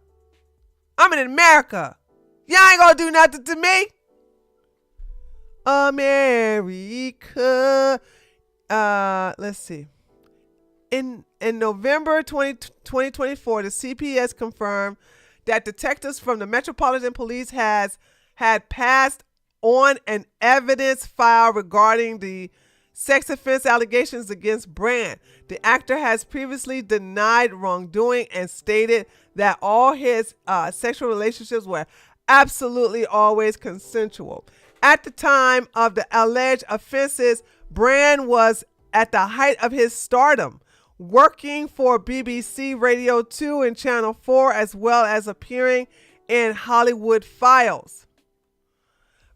S3: Y'all ain't gonna do nothing to me. America. Let's see. In November 2024, the CPS confirmed that detectives from the Metropolitan Police had passed on an evidence file regarding the sex offense allegations against Brand. The actor has previously denied wrongdoing and stated that all his sexual relationships were absolutely always consensual. At the time of the alleged offenses, Brand was at the height of his stardom, working for BBC Radio 2 and Channel 4, as well as appearing in Hollywood Files.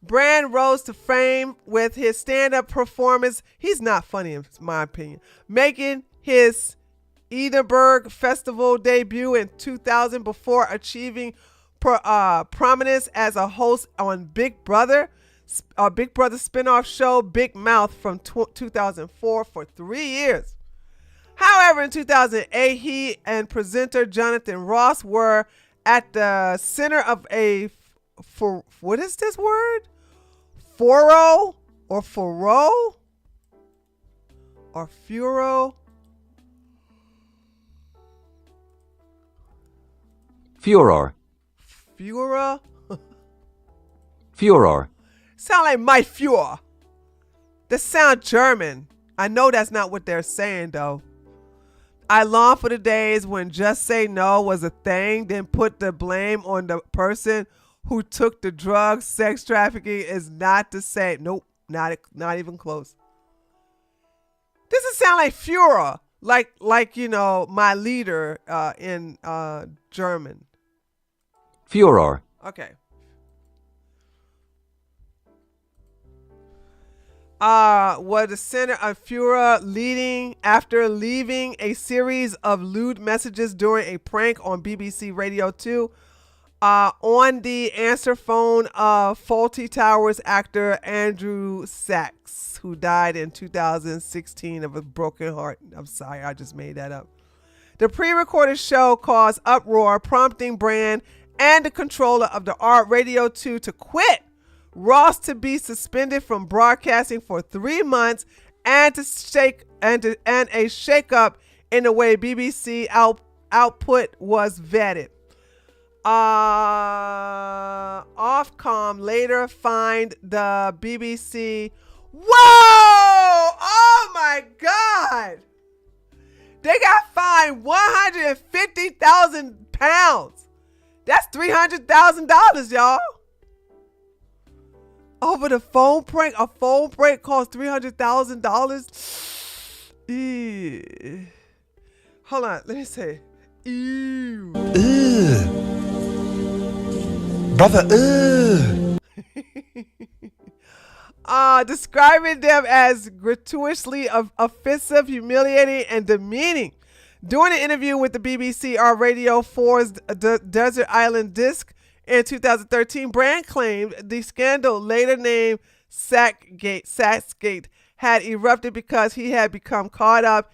S3: Brand rose to fame with his stand-up performance. He's not funny, in my opinion. Making his Edinburgh Festival debut in 2000 before achieving prominence as a host on Big Brother spinoff show Big Mouth from 2004 for 3 years. However, in 2008, he and presenter Jonathan Ross were at the center of what is this word? Furor or
S4: Furor.
S3: Führer?
S4: Furor.
S3: Sound like my Führer. That sound German. I know that's not what they're saying though. I long for the days when just say no was a thing, then put the blame on the person who took the drugs. Sex trafficking is not the same. Nope, not even close. This is sound like Führer, like you know, my leader in German.
S4: Furor.
S3: Okay. Was the center of Führer after leaving a series of lewd messages during a prank on BBC Radio 2 on the answer phone of Fawlty Towers actor Andrew Sachs, who died in 2016 of a broken heart. I'm sorry, I just made that up. The pre-recorded show caused uproar, prompting Brand and the controller of the art Radio 2 to quit, Ross to be suspended from broadcasting for 3 months, and a shakeup in the way BBC output was vetted. Ofcom later fined the BBC. Whoa! Oh my God! They got fined £150,000. That's $300,000, y'all. Over the phone prank. A phone prank cost $300,000. Hold on, let me say. Ew.
S8: Brother,
S3: Describing them as gratuitously offensive, humiliating, and demeaning. During an interview with the BBC Radio 4's Desert Island Disc in 2013, Brand claimed the scandal, later named Saxgate, had erupted because he had become caught up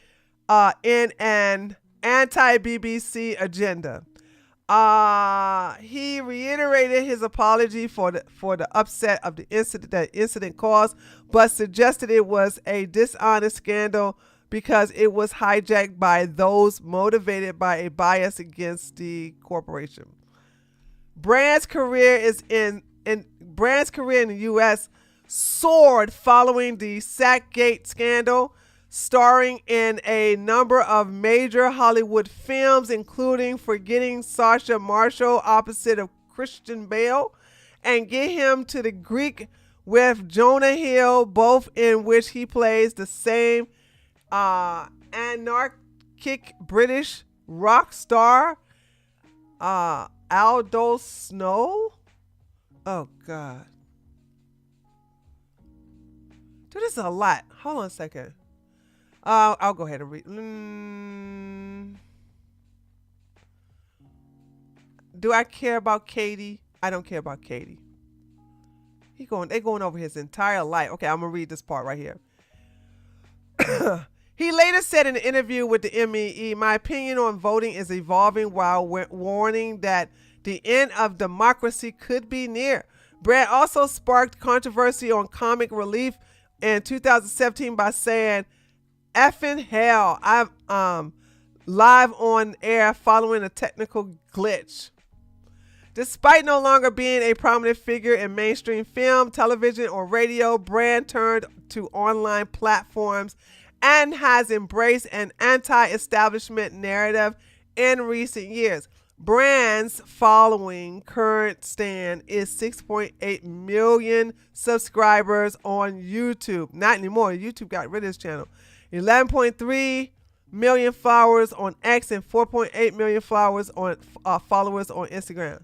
S3: in an anti-BBC agenda. He reiterated his apology for the upset of the incident caused, but suggested it was a dishonest scandal because it was hijacked by those motivated by a bias against the corporation. Brand's career in the U.S. soared following the Sackgate scandal, starring in a number of major Hollywood films, including Forgetting Sarah Marshall opposite of Christian Bale, and Get Him to the Greek with Jonah Hill, both in which he plays the same anarchic British rock star Aldo Snow. Oh God, dude, this is a lot. Hold on a second. I'll go ahead and read. Do I care about Katie? I don't care about Katie. They going over his entire life. Okay, I'm gonna read this part right here. He later said in an interview with the MEE, "My opinion on voting is evolving," while warning that the end of democracy could be near. Brad also sparked controversy on comic relief in 2017 by saying, "Effing hell, I'm live on air following a technical glitch." Despite no longer being a prominent figure in mainstream film, television, or radio, Brand turned to online platforms and has embraced an anti-establishment narrative in recent years. Brand's following current stand is 6.8 million subscribers on YouTube. Not anymore. YouTube got rid of his channel. 11.3 million followers on X and 4.8 million followers on Instagram.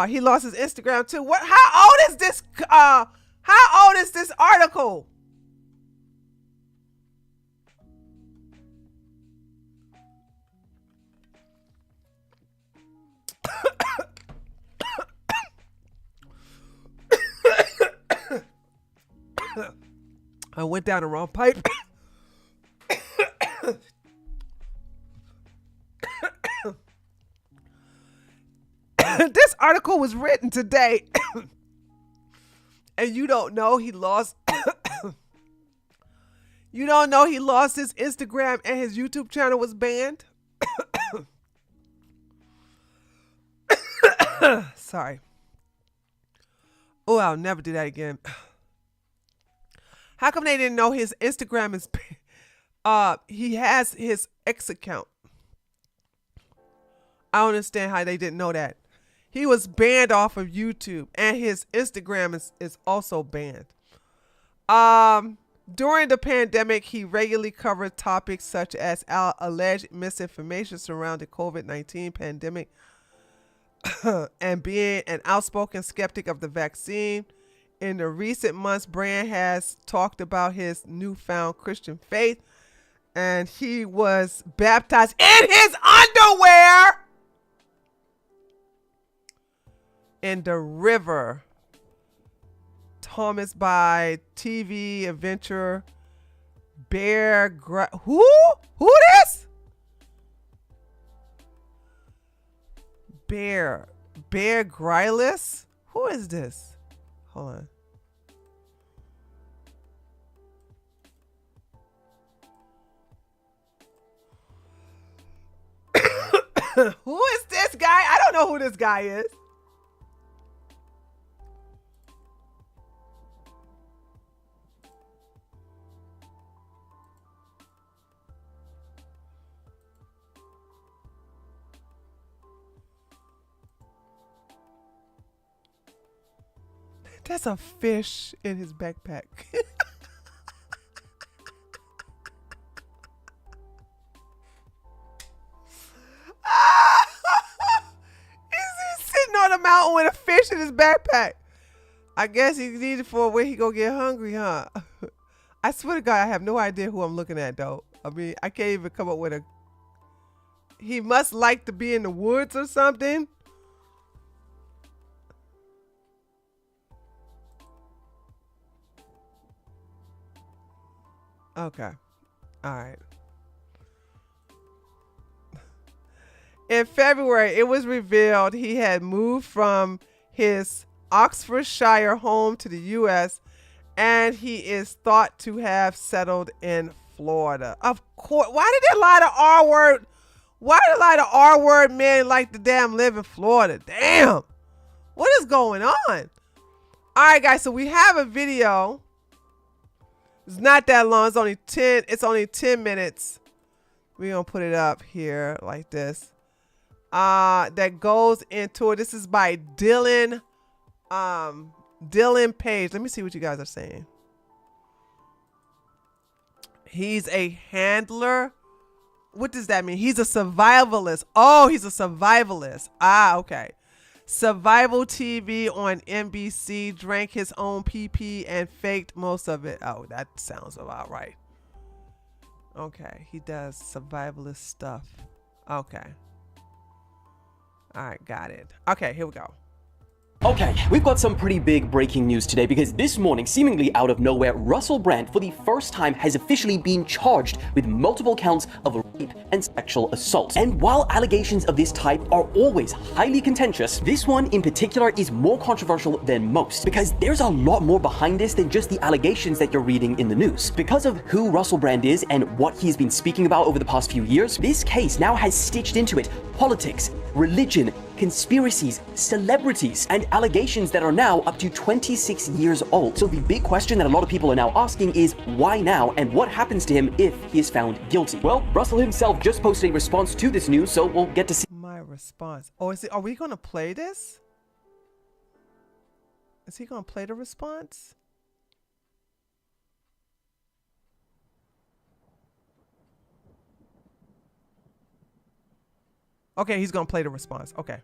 S3: He lost his Instagram too. How old is this? How old is this article? I went down the wrong pipe. This article was written today. And you don't know he lost you don't know he lost his Instagram and his YouTube channel was banned? Sorry. Oh, I'll never do that again. How come they didn't know his Instagram is he has his X account? I don't understand how they didn't know that. He was banned off of YouTube and his Instagram is also banned. During the pandemic, he regularly covered topics such as alleged misinformation surrounding COVID-19 pandemic and being an outspoken skeptic of the vaccine. In the recent months, Brand has talked about his newfound Christian faith, and he was baptized in his underwear in the river. Thomas by TV adventure who this? Bear Grylls? Who is this? Hold on. Who is this guy? I don't know who this guy is. That's a fish in his backpack. He's sitting on a mountain with a fish in his backpack. I guess he needed for where he go get hungry, huh? I swear to God, I have no idea who I'm looking at, though. I mean, I can't even come up with a... He must like to be in the woods or something. Okay. All right. In February, it was revealed he had moved from his Oxfordshire home to the U.S. and he is thought to have settled in Florida. Of course. Why did a lot of R-word? Why did a lot of R-word men like to damn live in Florida? Damn. What is going on? All right, guys. So we have a video. It's not that long. It's only 10 minutes. We're going to put it up here like this. That goes into it. This is by Dylan Page. Let me see what you guys are saying. He's a handler. What does that mean? He's a survivalist. Oh, he's a survivalist. Ah, okay. Survival TV on NBC, drank his own pee and faked most of it. Oh, that sounds about right. Okay, he does survivalist stuff. Okay. All right, got it. Okay, here we go.
S8: Okay, we've got some pretty big breaking news today because this morning, seemingly out of nowhere, Russell Brand for the first time has officially been charged with multiple counts of rape and sexual assault. And while allegations of this type are always highly contentious, this one in particular is more controversial than most because there's a lot more behind this than just the allegations that you're reading in the news. Because of who Russell Brand is and what he's been speaking about over the past few years, this case now has stitched into it politics, religion, conspiracies, celebrities, and allegations that are now up to 26 years old. So the big question that a lot of people are now asking is why now and what happens to him if he is found guilty? Well, Russell himself just posted a response to this news, so we'll get to see.
S3: My response. Oh, are we going to play this? Is he going to play the response? Okay, he's going to play the response. Okay.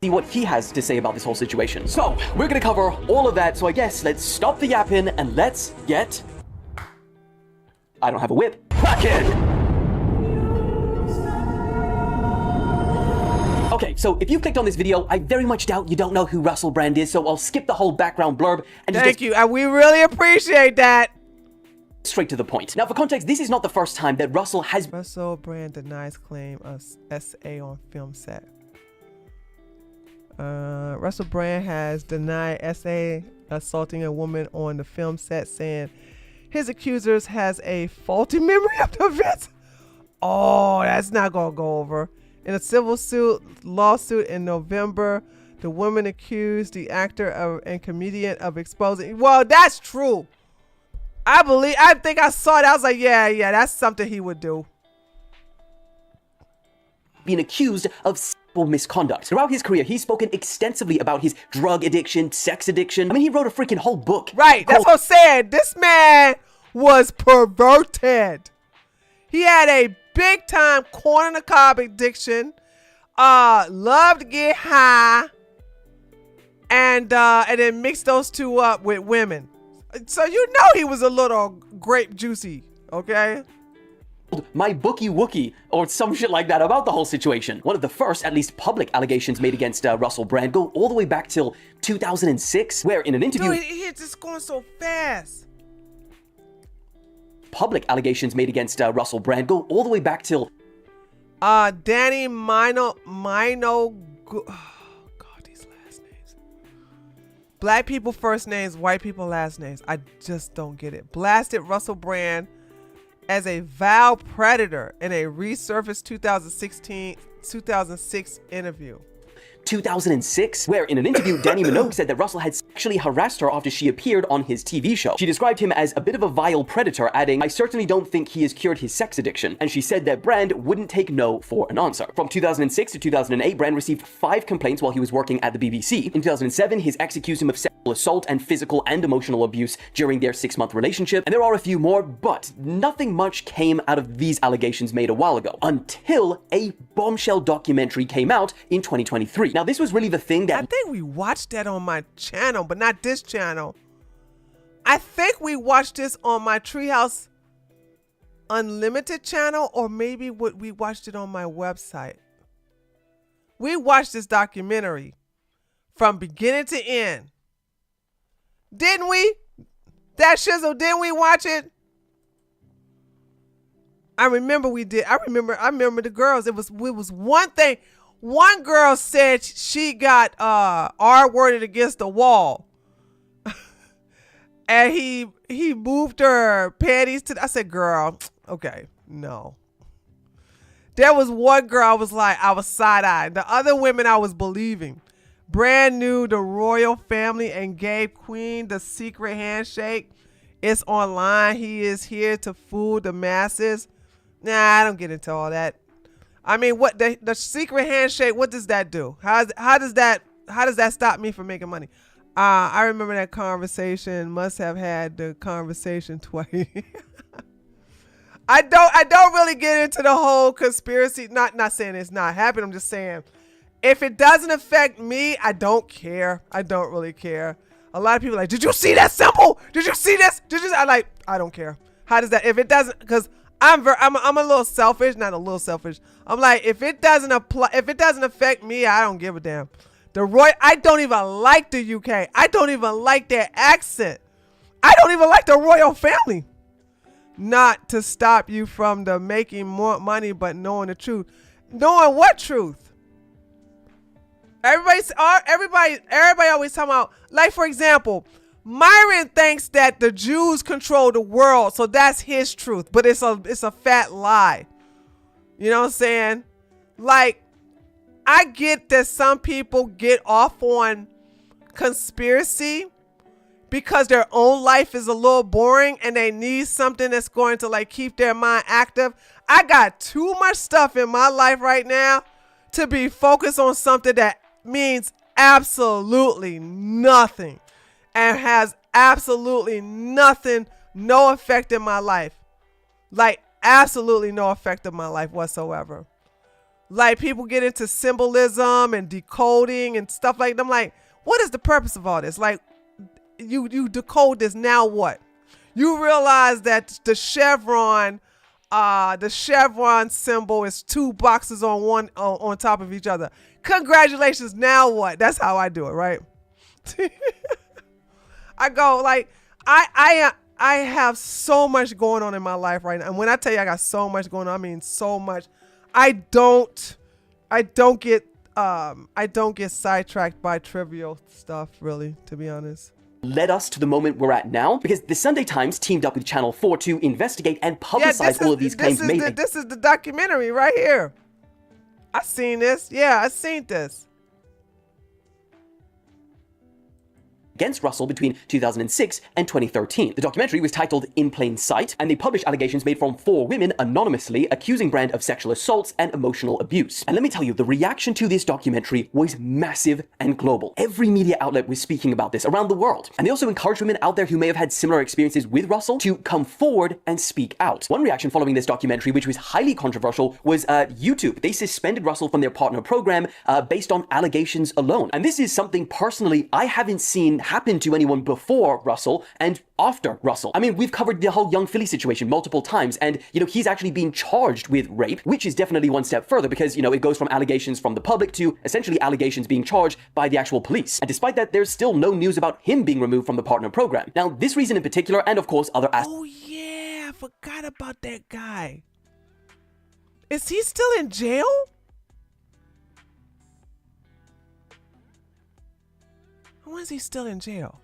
S8: See what he has to say about this whole situation. So, we're going to cover all of that, so I guess let's stop the yapping and let's get... I don't have a whip. Crackin'! Okay, so if you clicked on this video, I very much doubt you don't know who Russell Brand is, so I'll skip the whole background blurb and just...
S3: Thank you, and we really appreciate that.
S8: Straight to the point. Now, for context, this is not the first time that Russell has...
S3: Russell Brand denies claim of SA on film set. Russell Brand has denied SA assaulting a woman on the film set, saying his accusers has a faulty memory of the events. Oh, that's not going to go over. In a civil lawsuit in November, The woman accused the actor and comedian of exposing. Well, that's true. I think I saw it. I was like, yeah, that's something he would do.
S8: Being accused of sexual misconduct. Throughout his career, he's spoken extensively about his drug addiction, sex addiction. I mean, he wrote a freaking whole book.
S3: Right, that's what I'm saying. This man was perverted. He had a big time corn on the cob addiction. Loved to get high, and then mix those two up with women. So you know he was a little grape juicy, okay?
S8: My bookie Wookie, or some shit like that about the whole situation. One of the first, at least public, allegations made against Russell Brand go all the way back till 2006, where in an interview...
S3: Dude, he's just going so fast.
S8: Public allegations made against Russell Brand go all the way back till...
S3: Danny Mino... Oh, God, these last names. Black people first names, white people last names. I just don't get it. Blasted Russell Brand as a vile predator in a resurfaced 2006 interview.
S8: 2006, where in an interview, Danny Minogue said that Russell had sexually harassed her after she appeared on his TV show. She described him as a bit of a vile predator, adding, "I certainly don't think he has cured his sex addiction." And she said that Brand wouldn't take no for an answer. From 2006 to 2008, Brand received 5 complaints while he was working at the BBC. In 2007, his ex accused him of sexual assault and physical and emotional abuse during their 6-month relationship. And there are a few more, but nothing much came out of these allegations made a while ago, until a bombshell documentary came out in 2023. Now, this was really the thing that...
S3: I think we watched that on my channel, but not this channel. I think we watched this on my Treehouse Unlimited channel, or maybe we watched it on my website. We watched this documentary from beginning to end. Didn't we? That shizzle, didn't we watch it? I remember we did. I remember the girls. It was one thing. One girl said she got R-worded against the wall. And he moved her panties to... I said, girl, okay, no. There was one girl I was side-eyed. The other women I was believing. Brand new, the royal family and gave Queen the secret handshake. It's online. He is here to fool the masses. Nah, I don't get into all that. I mean, what the secret handshake? What does that do? How does that stop me from making money? I remember that conversation. Must have had the conversation twice. I don't really get into the whole conspiracy. Not saying it's not happening. I'm just saying, if it doesn't affect me, I don't care. I don't really care. A lot of people are like, did you see that symbol? Did you see this? I don't care. How does that? If it doesn't, because I'm a little selfish, not a little selfish. I'm like, if it doesn't affect me, I don't give a damn. I don't even like the UK. I don't even like their accent. I don't even like the royal family. Not to stop you from the making more money, but knowing the truth. Knowing what truth? Everybody always talking about, like, for example, Myron thinks that the Jews control the world, so that's his truth, but it's a fat lie. You know what I'm saying? Like, I get that some people get off on conspiracy because their own life is a little boring and they need something that's going to like keep their mind active. I got too much stuff in my life right now to be focused on something that means absolutely nothing and has absolutely nothing, no effect in my life. Like, absolutely no effect in my life whatsoever. Like, people get into symbolism and decoding and stuff like that. I'm like, what is the purpose of all this? Like, you decode this, now what? You realize that the chevron symbol is 2 boxes on top of each other. Congratulations, now what? That's how I do it, right? I go like, I have so much going on in my life right now. And when I tell you I got so much going on, I mean so much. I don't get sidetracked by trivial stuff, really, to be honest.
S8: Led us to the moment we're at now, because the Sunday Times teamed up with Channel 4 to investigate and publicize all of these claims made.
S3: This is the documentary right here. I seen this. Yeah, I seen this.
S8: against Russell between 2006 and 2013. The documentary was titled In Plain Sight, and they published allegations made from 4 women anonymously accusing Brand of sexual assaults and emotional abuse. And let me tell you, the reaction to this documentary was massive and global. Every media outlet was speaking about this around the world. And they also encouraged women out there who may have had similar experiences with Russell to come forward and speak out. One reaction following this documentary, which was highly controversial, was YouTube. They suspended Russell from their partner program based on allegations alone. And this is something personally I haven't seen happen to anyone before Russell and after Russell. I mean, we've covered the whole Young Philly situation multiple times, and, you know, he's actually being charged with rape, which is definitely one step further because, you know, it goes from allegations from the public to essentially allegations being charged by the actual police. And despite that, there's still no news about him being removed from the partner program. Now, this reason in particular, and of course other aspects.
S3: Oh yeah, I forgot about that guy. Is he still in jail? Why is he still in jail?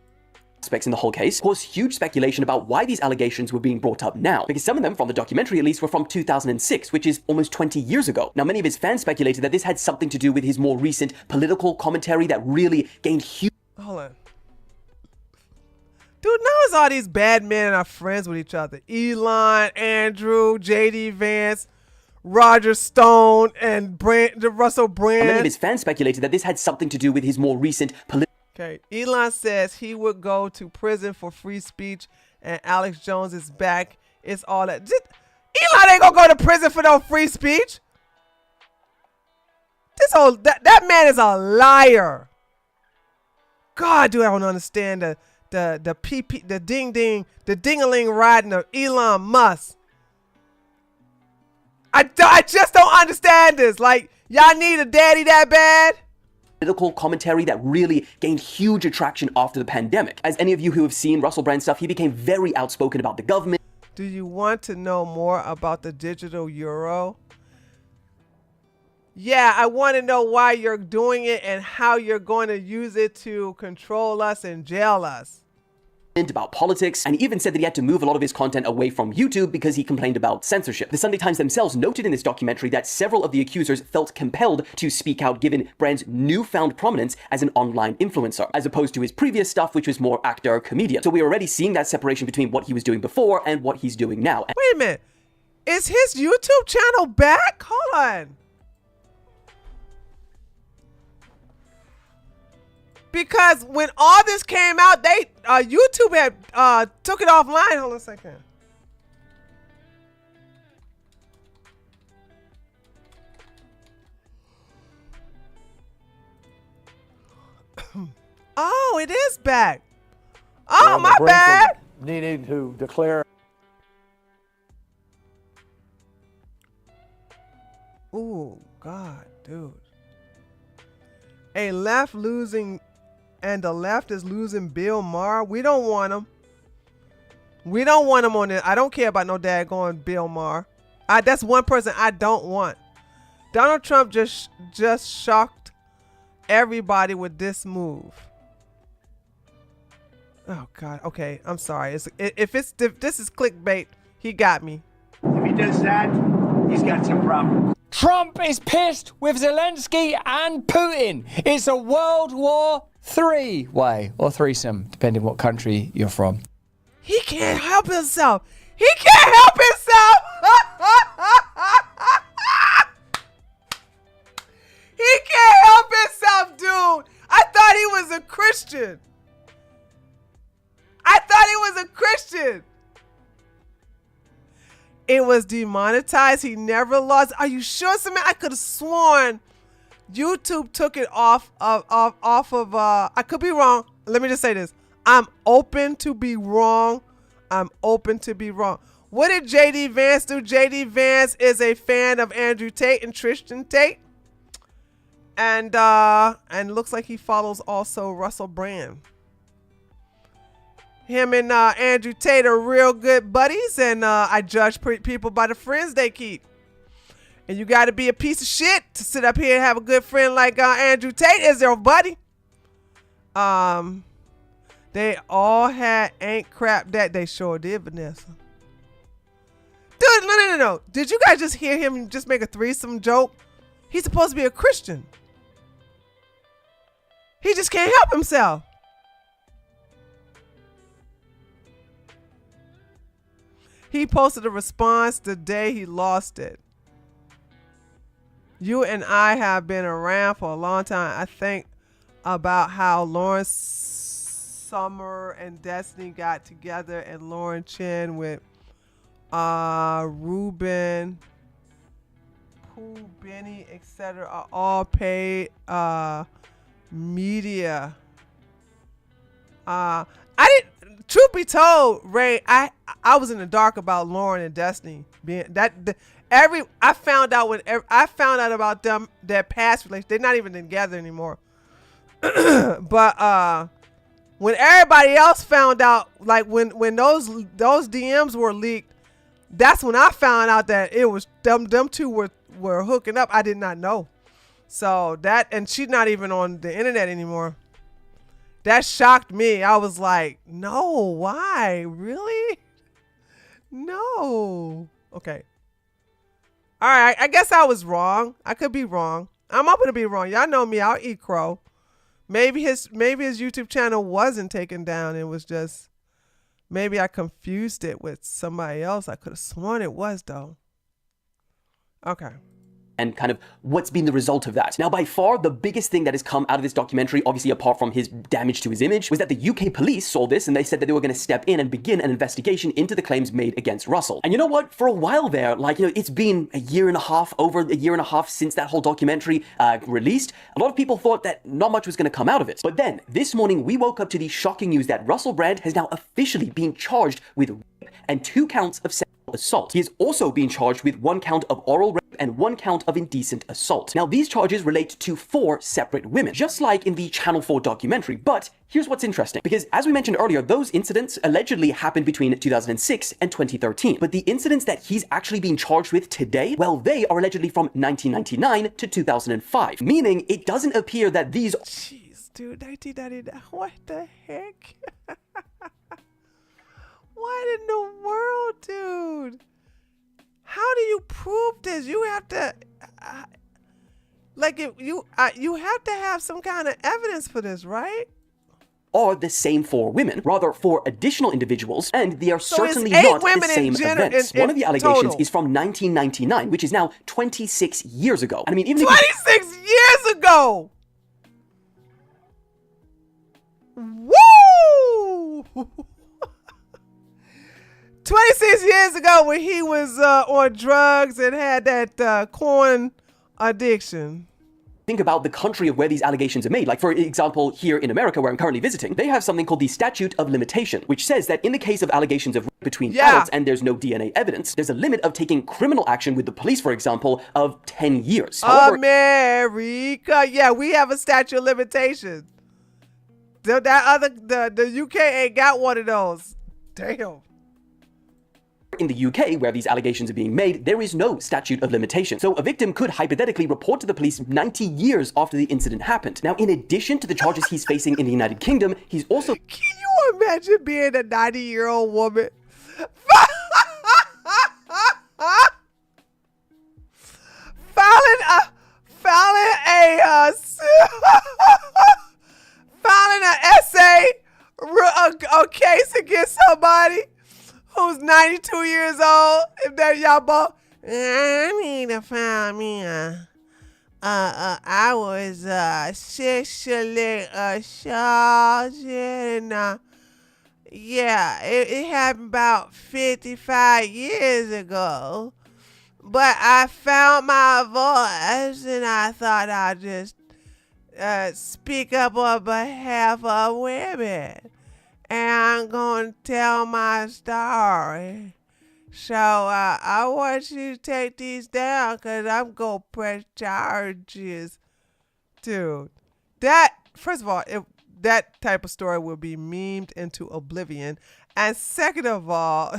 S8: Aspects in the whole case caused huge speculation about why these allegations were being brought up now, because some of them from the documentary at least were from 2006, which is almost 20 years ago. Now, many of his fans speculated that this had something to do with his more recent political commentary that really gained huge...
S3: Hold on. Dude, now it's all these bad men are friends with each other. Elon, Andrew, JD Vance, Roger Stone, and Russell Brand.
S8: Many of his fans speculated that this had something to do with his more recent political...
S3: Okay, Elon says he would go to prison for free speech, and Alex Jones is back. It's all that. Elon ain't gonna go to prison for no free speech. That man is a liar. God, do I don't understand the ding-a-ling riding of Elon Musk. I just don't understand this. Like, y'all need a daddy that bad?
S8: Political commentary that really gained huge attraction after the pandemic. As any of you who have seen Russell Brand stuff, he became very outspoken about the government.
S3: Do you want to know more about the digital euro? Yeah, I want to know why you're doing it and how you're going to use it to control us and jail us.
S8: About politics, and he even said that he had to move a lot of his content away from YouTube because he complained about censorship. The Sunday Times themselves noted in this documentary that several of the accusers felt compelled to speak out given Brand's newfound prominence as an online influencer, as opposed to his previous stuff, which was more actor, comedian. So we're already seeing that separation between what he was doing before and what he's doing now.
S3: Wait a minute. Is his YouTube channel back? Hold on. Because when all this came out, they YouTube had took it offline. Hold on a second. Oh, it is back. Oh, my bad.
S2: Needing to declare.
S3: Oh, God, dude. A left losing... And the left is losing Bill Maher. We don't want him. We don't want him on it. I don't care about no daggone Bill Maher. That's one person I don't want. Donald Trump just shocked everybody with this move. Oh God. Okay, I'm sorry. If this is clickbait, he got me.
S2: If he does that, he's got some problems.
S4: Trump is pissed with Zelensky and Putin. It's a World War III way, or threesome, depending what country you're from.
S3: He can't help himself. He can't help himself. He can't help himself, dude. I thought he was a Christian. It was demonetized. He never lost. Are you sure, Samantha? I could have sworn YouTube took it off of I could be wrong. Let me just say this. I'm open to be wrong. What did JD Vance do? JD Vance is a fan of Andrew Tate and Tristan Tate. And looks like he follows also Russell Brand. Him and Andrew Tate are real good buddies, and I judge people by the friends they keep. And you got to be a piece of shit to sit up here and have a good friend like Andrew Tate is their buddy. They all had ain't crap that they sure did, Vanessa. Dude, no. Did you guys just hear him just make a threesome joke? He's supposed to be a Christian. He just can't help himself. He posted a response the day he lost it. You and I have been around for a long time. I think about how Lauren Summer and Destiny got together, and Lauren Chen with Ruben, Pooh, Benny, etc. are all paid media. I didn't. Truth be told, Ray, I was in the dark about Lauren and Destiny being I found out about them, their past relationship. They're not even together anymore. But when everybody else found out, like when those DMs were leaked, that's when I found out that it was them two were hooking up. I did not know. So that, and she's not even on the internet anymore. That shocked me. I was like, no, why? Really? No. Okay. All right. I guess I was wrong. I could be wrong. I'm open to be wrong. Y'all know me. I'll eat crow. Maybe his YouTube channel wasn't taken down. It was just, maybe I confused it with somebody else. I could have sworn it was, though. Okay.
S8: And kind of what's been the result of that. Now, by far, the biggest thing that has come out of this documentary, obviously apart from his damage to his image, was that the UK police saw this and they said that they were going to step in and begin an investigation into the claims made against Russell. And you know what? For a while there, like, you know, it's been over a year and a half since that whole documentary released. A lot of people thought that not much was going to come out of it. But then, this morning, we woke up to the shocking news that Russell Brand has now officially been charged with rape and 2 counts of sexual assault. He is also being charged with 1 count of oral rape and 1 count of indecent assault. Now, these charges relate to 4 separate women, just like in the Channel 4 documentary. But here's what's interesting, because as we mentioned earlier, those incidents allegedly happened between 2006 and 2013. But the incidents that he's actually being charged with today, well, they are allegedly from 1999 to 2005, meaning it doesn't appear that these...
S3: Jeez, dude, 1999, what the heck? What in the world, dude? How do you prove this? You have to, like, if you have to have some kind of evidence for this, right?
S8: Are the same 4 women, rather 4 additional individuals, and they are
S3: So
S8: certainly
S3: it's 8
S8: not
S3: women
S8: the same
S3: in
S8: events.
S3: in
S8: One of the allegations
S3: total.
S8: is from 1999, which is now 26 years ago. And I mean, even if
S3: 26 years ago! Woo! 26 years ago when he was on drugs and had that corn addiction.
S8: think about the country of where these allegations are made. Like, for example, here in America, where I'm currently visiting, they have something called the Statute of Limitation, which says that in the case of allegations of rape between adults and there's no DNA evidence, there's a limit of taking criminal action with the police, for example, of 10 years. However,
S3: America, yeah, we have a statute of limitations. The UK ain't got one of those. Damn.
S8: in the UK, where these allegations are being made, there is no statute of limitation. So a victim could hypothetically report to the police 90 years after the incident happened. Now, in addition to the charges he's facing in the United Kingdom, he's also...
S3: Can you imagine being a 90-year-old woman? filing an essay, a case against somebody who's 92 years old. If they're y'all both, I need to find me I was sexually assaulted and yeah, it happened about 55 years ago. But I found my voice and I thought I'd just speak up on behalf of women. And I'm going to tell my story. So I want you to take these down because I'm going to press charges. Dude, first of all, that type of story will be memed into oblivion. And second of all,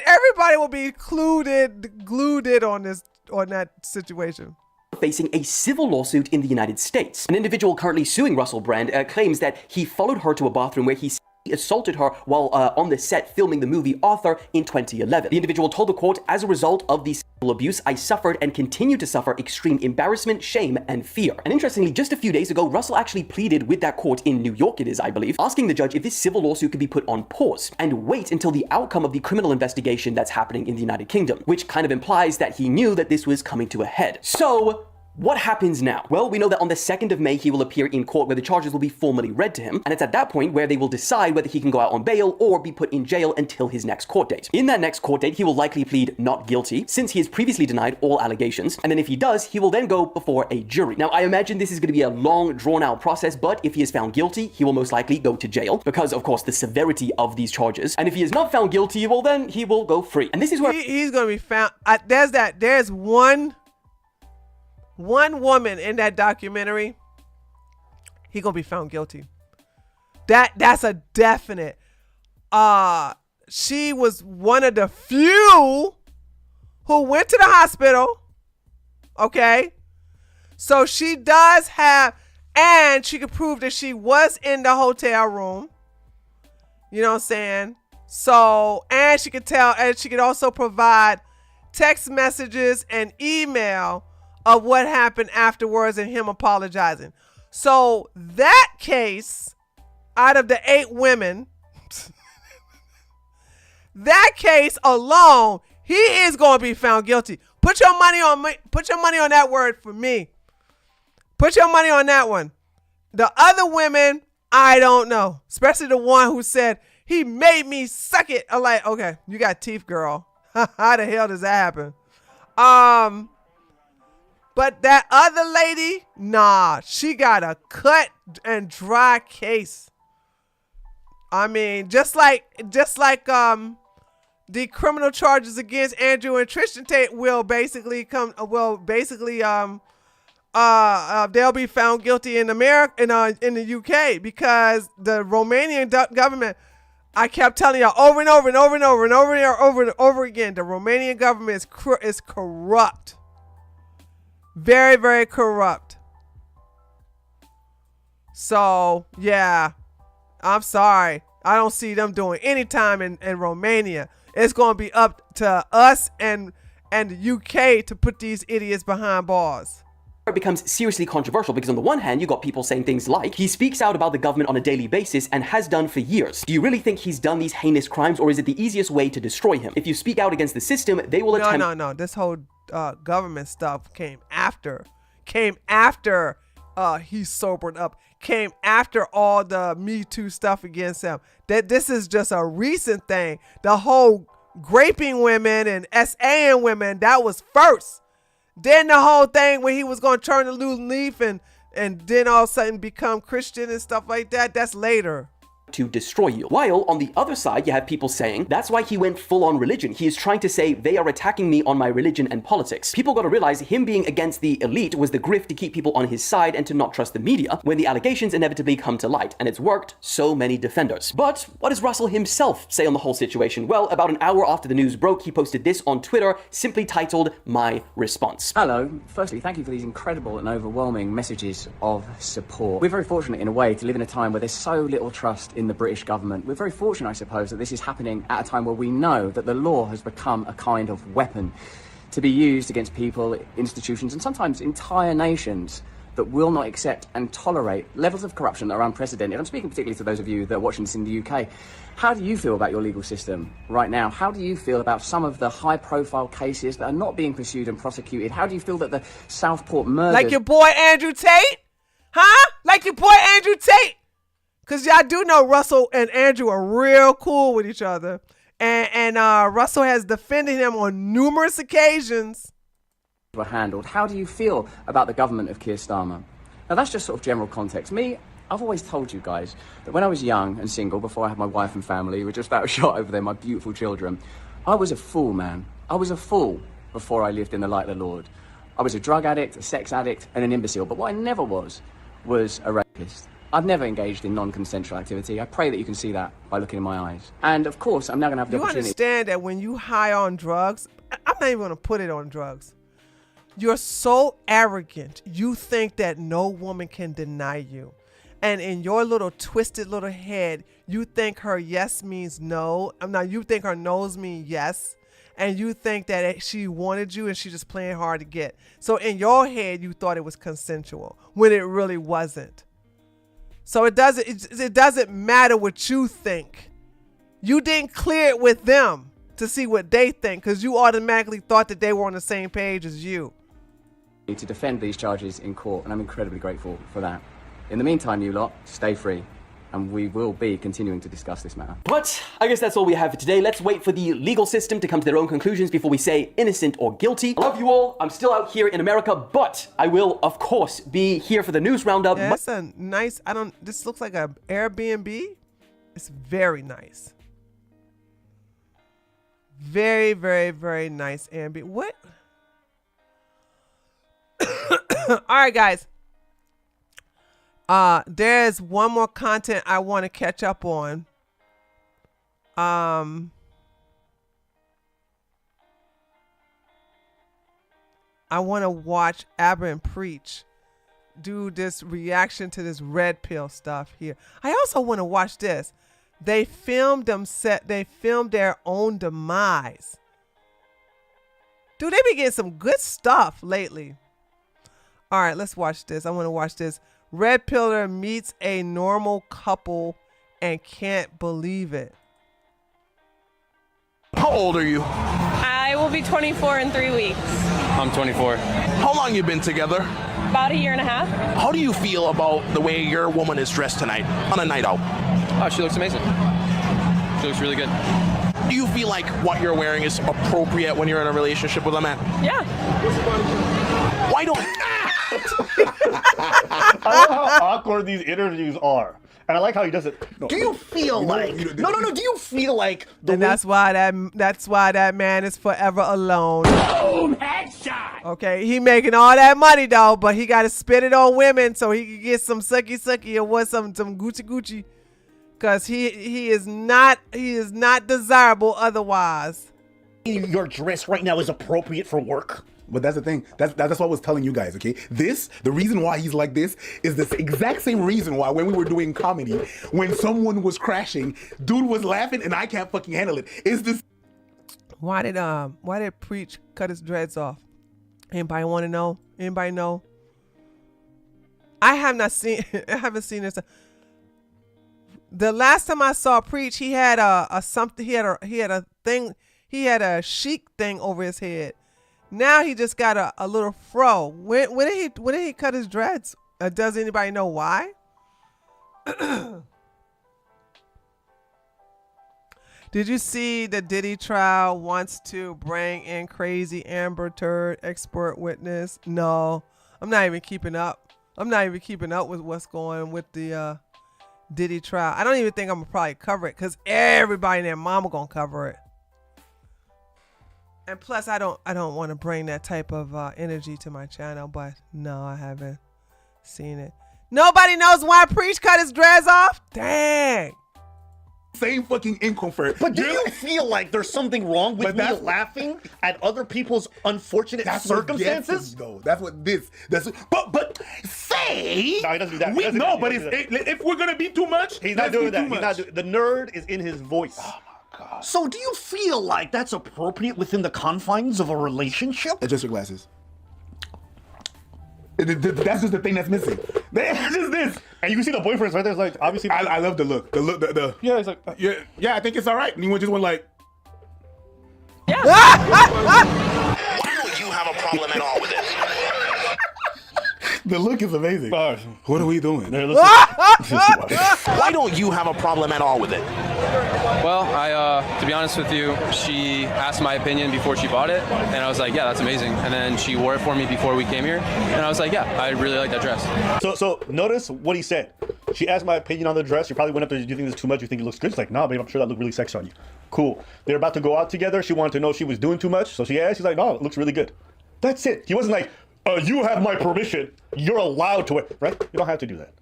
S3: everybody will be glued in on that situation.
S8: Facing a civil lawsuit in the United States. An individual currently suing Russell Brand claims that he followed her to a bathroom where he assaulted her while on the set filming the movie Arthur in 2011. The individual told the court, as a result of the abuse, I suffered and continue to suffer extreme embarrassment, shame, and fear. And interestingly, just a few days ago, Russell actually pleaded with that court in New York, it is, I believe, asking the judge if this civil lawsuit could be put on pause and wait until the outcome of the criminal investigation that's happening in the United Kingdom, which kind of implies that he knew that this was coming to a head. So, what happens now? Well, we know that on the 2nd of May, he will appear in court where the charges will be formally read to him, and it's at that point where they will decide whether he can go out on bail or be put in jail until his next court date. In that next court date, he will likely plead not guilty, since he has previously denied all allegations, and then if he does, he will then go before a jury. Now, I imagine this is going to be a long, drawn-out process, but if he is found guilty, he will most likely go to jail, because, of course, the severity of these charges, and if he is not found guilty, well, then he will go free. And this is where
S3: he's going to be found. There's one woman in that documentary, he gonna be found guilty. That's a definite. She was one of the few who went to the hospital. Okay, so she does have, and she could prove that she was in the hotel room. You know what I'm saying? So, and she could tell, and she could also provide text messages and email of what happened afterwards and him apologizing. So that case, out of the 8 women, that case alone, he is going to be found guilty. Put your money on me. Put your money on that word for me. Put your money on that one. The other women, I don't know. Especially the one who said, he made me suck it. I'm like, okay, you got teeth, girl. How the hell does that happen? But that other lady, nah, she got a cut and dry case. I mean, just like the criminal charges against Andrew and Tristan Tate will basically they'll be found guilty in America, in the UK, because the Romanian government, I kept telling y'all over and over and over and over and over and over again, the Romanian government is corrupt. Very, very corrupt. So, yeah, I'm sorry. I don't see them doing any time in Romania. It's going to be up to us and the UK to put these idiots behind bars.
S8: It becomes seriously controversial because on the one hand, you got people saying things like, he speaks out about the government on a daily basis and has done for years. Do you really think he's done these heinous crimes, or is it the easiest way to destroy him? If you speak out against the system, they will attempt—
S3: No. This whole government stuff came after he sobered up, came after all the Me Too stuff against him. That this is just a recent thing. The whole graping women and SAing women, that was first. Then the whole thing when he was going to turn a new leaf and then all of a sudden become Christian and stuff like that, that's later.
S8: To destroy you. While on the other side, you have people saying, that's why he went full on religion. He is trying to say they are attacking me on my religion and politics. People got to realize him being against the elite was the grift to keep people on his side and to not trust the media when the allegations inevitably come to light. And it's worked so many defenders. But what does Russell himself say on the whole situation? Well, about an hour after the news broke, he posted this on Twitter, simply titled, "My Response."
S6: Hello. Firstly, thank you for these incredible and overwhelming messages of support. We're very fortunate in a way to live in a time where there's so little trust in the British government. We're very fortunate, I suppose, that this is happening at a time where we know that the law has become a kind of weapon to be used against people, institutions, and sometimes entire nations that will not accept and tolerate levels of corruption that are unprecedented. I'm speaking particularly to those of you that are watching this in the UK. How do you feel about your legal system right now? How do you feel about some of the high-profile cases that are not being pursued and prosecuted? How do you feel that the Southport murder—
S3: Like your boy Andrew Tate? Huh? Like your boy Andrew Tate? Because y'all do know Russell and Andrew are real cool with each other. And Russell has defended him on numerous occasions.
S6: Were handled. How do you feel about the government of Keir Starmer? Now that's just sort of general context. Me, I've always told you guys that when I was young and single, before I had my wife and family, we're just about shot over there, my beautiful children, I was a fool, man. I was a fool before I lived in the light of the Lord. I was a drug addict, a sex addict, and an imbecile. But what I never was a rapist. I've never engaged in non-consensual activity. I pray that you can see that by looking in my eyes. And of course, I'm now going to have the opportunity—
S3: You understand that when you high on drugs, I'm not even going to put it on drugs. You're so arrogant. You think that no woman can deny you. And in your little twisted little head, you think her yes means no. You think her no's mean yes. and you think that she wanted you and she just playing hard to get. So in your head, you thought it was consensual when it really wasn't. So it doesn't matter what you think. You didn't clear it with them to see what they think because you automatically thought that they were on the same page as you.
S6: To defend these charges in court, and I'm incredibly grateful for that. In the meantime, you lot, stay free, and we will be continuing to discuss this matter.
S8: But I guess that's all we have for today. Let's wait for the legal system to come to their own conclusions before we say innocent or guilty. I love you all. I'm still out here in America, but I will, of course, be here for the news roundup.
S3: Yeah, that's a nice, this looks like an Airbnb. It's very nice. Very, very, very nice Airbnb. What? All right, guys. There's one more content I want to catch up on. I want to watch Aber and Preach do this reaction to this red pill stuff here. I also want to watch this. They filmed their own demise. Dude, they be getting some good stuff lately. All right, let's watch this. I want to watch this. Red Pillar meets a normal couple and can't believe it.
S9: How old are you?
S10: I will be 24 in 3 weeks.
S9: I'm 24. How long you been together?
S10: About a year and a half.
S9: How do you feel about the way your woman is dressed tonight on a night out?
S11: Oh, she looks amazing. She looks really good.
S9: Do you feel like what you're wearing is appropriate when you're in a relationship with a man?
S10: Yeah.
S9: Why don't...
S12: I love how awkward these interviews are. And I like how he does it.
S13: Do you feel like... No. Do you feel like...
S3: That's why that man is forever alone.
S2: Boom! Headshot!
S3: Okay, he making all that money though, but he got to spend it on women so he can get some sucky or what, some Gucci. Cause he is not desirable otherwise.
S13: Your dress right now is appropriate for work.
S14: But that's the thing. That's what I was telling you guys, okay? The reason why he's like this is the exact same reason why when we were doing comedy, when someone was crashing, dude was laughing and I can't fucking handle it. Is this...
S3: Why did Preach cut his dreads off? Anybody want to know? Anybody know? I haven't seen this. The last time I saw Preach, he had he had a chic thing over his head. Now he just got a little fro. When did he cut his dreads? Does anybody know why? Did you see the Diddy trial wants to bring in crazy Amber Turd expert witness? No, I'm not even keeping up. I'm not even keeping up with what's going on with the Diddy trial. I don't even think I'm gonna probably cover it because everybody and their mama gonna cover it. And plus, I don't want to bring that type of energy to my channel. But no, I haven't seen it. Nobody knows why Preach cut his dreads off. Dang.
S14: Same fucking incomfort.
S13: But do you feel like there's something wrong with me laughing at other people's unfortunate circumstances?
S14: That's what this. But say.
S12: No, he doesn't do that.
S14: No, but if we're gonna be too much,
S12: he's not doing that. He's not doing. The nerd is in his voice.
S14: Oh my god.
S13: So do you feel like that's appropriate within the confines of a relationship?
S14: Adjust your glasses. That's just the thing that's missing. That's just this.
S12: And you can see the boyfriend's right there. It's like, obviously.
S14: I love the look.
S12: Yeah, it's like.
S14: Yeah, I think it's all right. And he just went like.
S10: Yeah.
S9: Why don't you have a problem at all with this?
S14: The look is amazing. What are we doing?
S9: Why don't you have a problem at all with it?
S11: Well, to be honest with you, she asked my opinion before she bought it, and I was like, yeah, that's amazing. And then she wore it for me before we came here, and I was like, yeah, I really like that dress.
S12: So notice what he said. She asked my opinion on the dress. You probably went up there, do you think this is too much? You think it looks good? She's like, nah, babe, I'm sure that looked really sexy on you. Cool. They're about to go out together. She wanted to know if she was doing too much. So she asked, she's like, no, it looks really good. That's it. He wasn't like, you have my permission. You're allowed to it, right? You don't have to do that.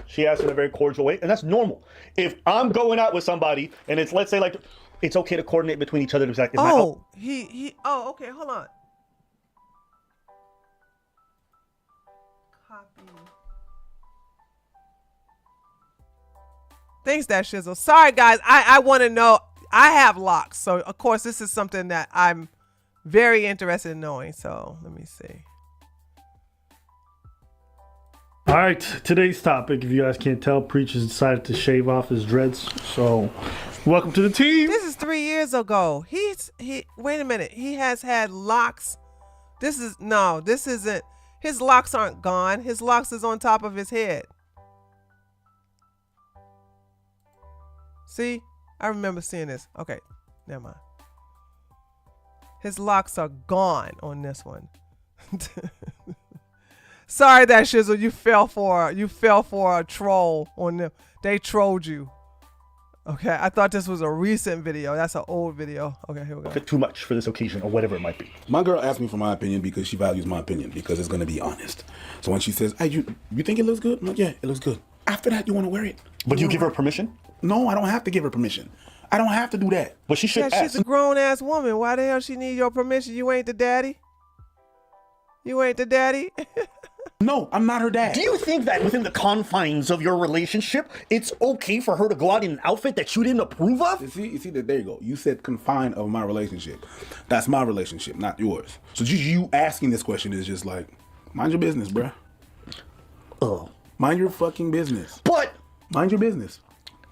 S12: She asked in a very cordial way, and that's normal. If I'm going out with somebody, and it's, let's say, like, it's okay to coordinate between each other. To be like,
S3: okay, hold on. Copy. Thanks, that shizzle. Sorry, guys. I want to know. I have locks, so of course this is something that I'm very interested in knowing. So let me see.
S12: All right, today's topic, if you guys can't tell, Preach has decided to shave off his dreads. So, welcome to the team.
S3: This is 3 years ago. He wait a minute. He has had locks. This isn't. His locks aren't gone. His locks is on top of his head. See? I remember seeing this. Okay, never mind. His locks are gone on this one. Sorry that Shizzle, you fell for a troll on them. They trolled you. Okay, I thought this was a recent video. That's an old video. Okay, here we go.
S12: Too much for this occasion or whatever it might be.
S14: My girl asked me for my opinion because she values my opinion because it's going to be honest. So when she says, hey, you think it looks good? I'm like, yeah, it looks good. After that, you want to wear it.
S12: But you give her permission?
S14: No, I don't have to give her permission. I don't have to do that.
S12: But she should ask.
S3: She's a grown-ass woman. Why the hell she need your permission? You ain't the daddy? You ain't the daddy?
S14: No, I'm not her dad.
S13: Do you think that within the confines of your relationship, it's okay for her to go out in an outfit that you didn't approve of?
S14: You see that there you go. You said confine of my relationship. That's my relationship, not yours. So you asking this question is just like, mind your business, bruh.
S13: Oh.
S14: Mind your fucking business.
S13: But
S14: mind your business.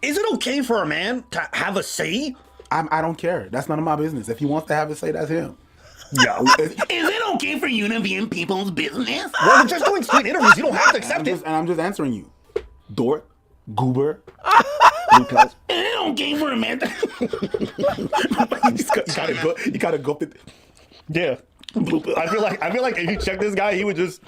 S13: Is it okay for a man to have a say?
S14: I don't care. That's none of my business. If he wants to have a say, that's him.
S13: Yeah. Is it okay for you to be in people's business? Well, we're just doing straight interviews. You don't have to accept it.
S14: And I'm just answering you. Dork, goober,
S13: Lucas. Is it okay for a man to...
S14: you gotta go.
S12: Yeah. I feel like if you check this guy, he would just...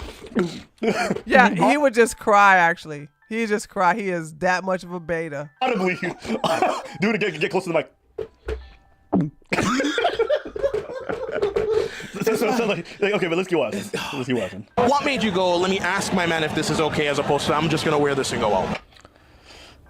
S3: Yeah, he would just cry, actually. He just cry. He is that much of a beta.
S12: Audibly. Do it again. Get close to the mic. Okay, but let's keep watching.
S9: What made you go, let me ask my man if this is okay, as opposed to I'm just going to wear this and go out?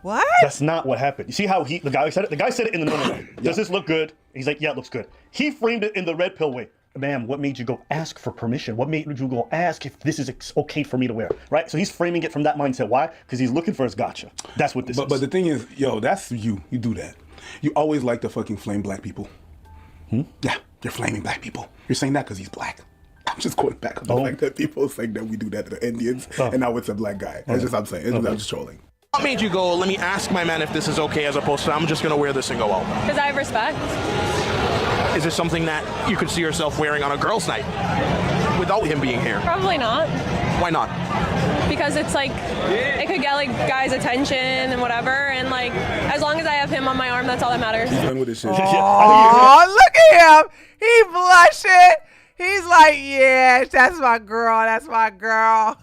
S3: What?
S12: That's not what happened. You see how the guy said it? The guy said it in the normal way. Does this look good? He's like, yeah, it looks good. He framed it in the red pill way. Ma'am, what made you go ask for permission? What made you go ask if this is okay for me to wear? Right? So he's framing it from that mindset. Why? Because he's looking for his gotcha. That's what this is.
S14: But the thing is, yo, that's you. You do that. You always like to fucking flame black people. Yeah, you're flaming black people. You're saying that because he's black. I'm just going back on the fact that people saying that we do that to the Indians, and now it's a black guy. That's just what I'm saying. I'm just trolling.
S9: What made you go, let me ask my man if this is okay, as opposed to I'm just going to wear this and go out?
S10: Because I have respect.
S9: Is this something that you could see yourself wearing on a girls' night without him being here?
S10: Probably not.
S9: Why not?
S10: Because it's like, it could get like guys' attention and whatever, and like, as long as I have him on my arm, that's all that matters.
S14: He's done with this shit.
S3: Oh, look at him. He blushing. He's like, yeah, that's my girl. That's my girl.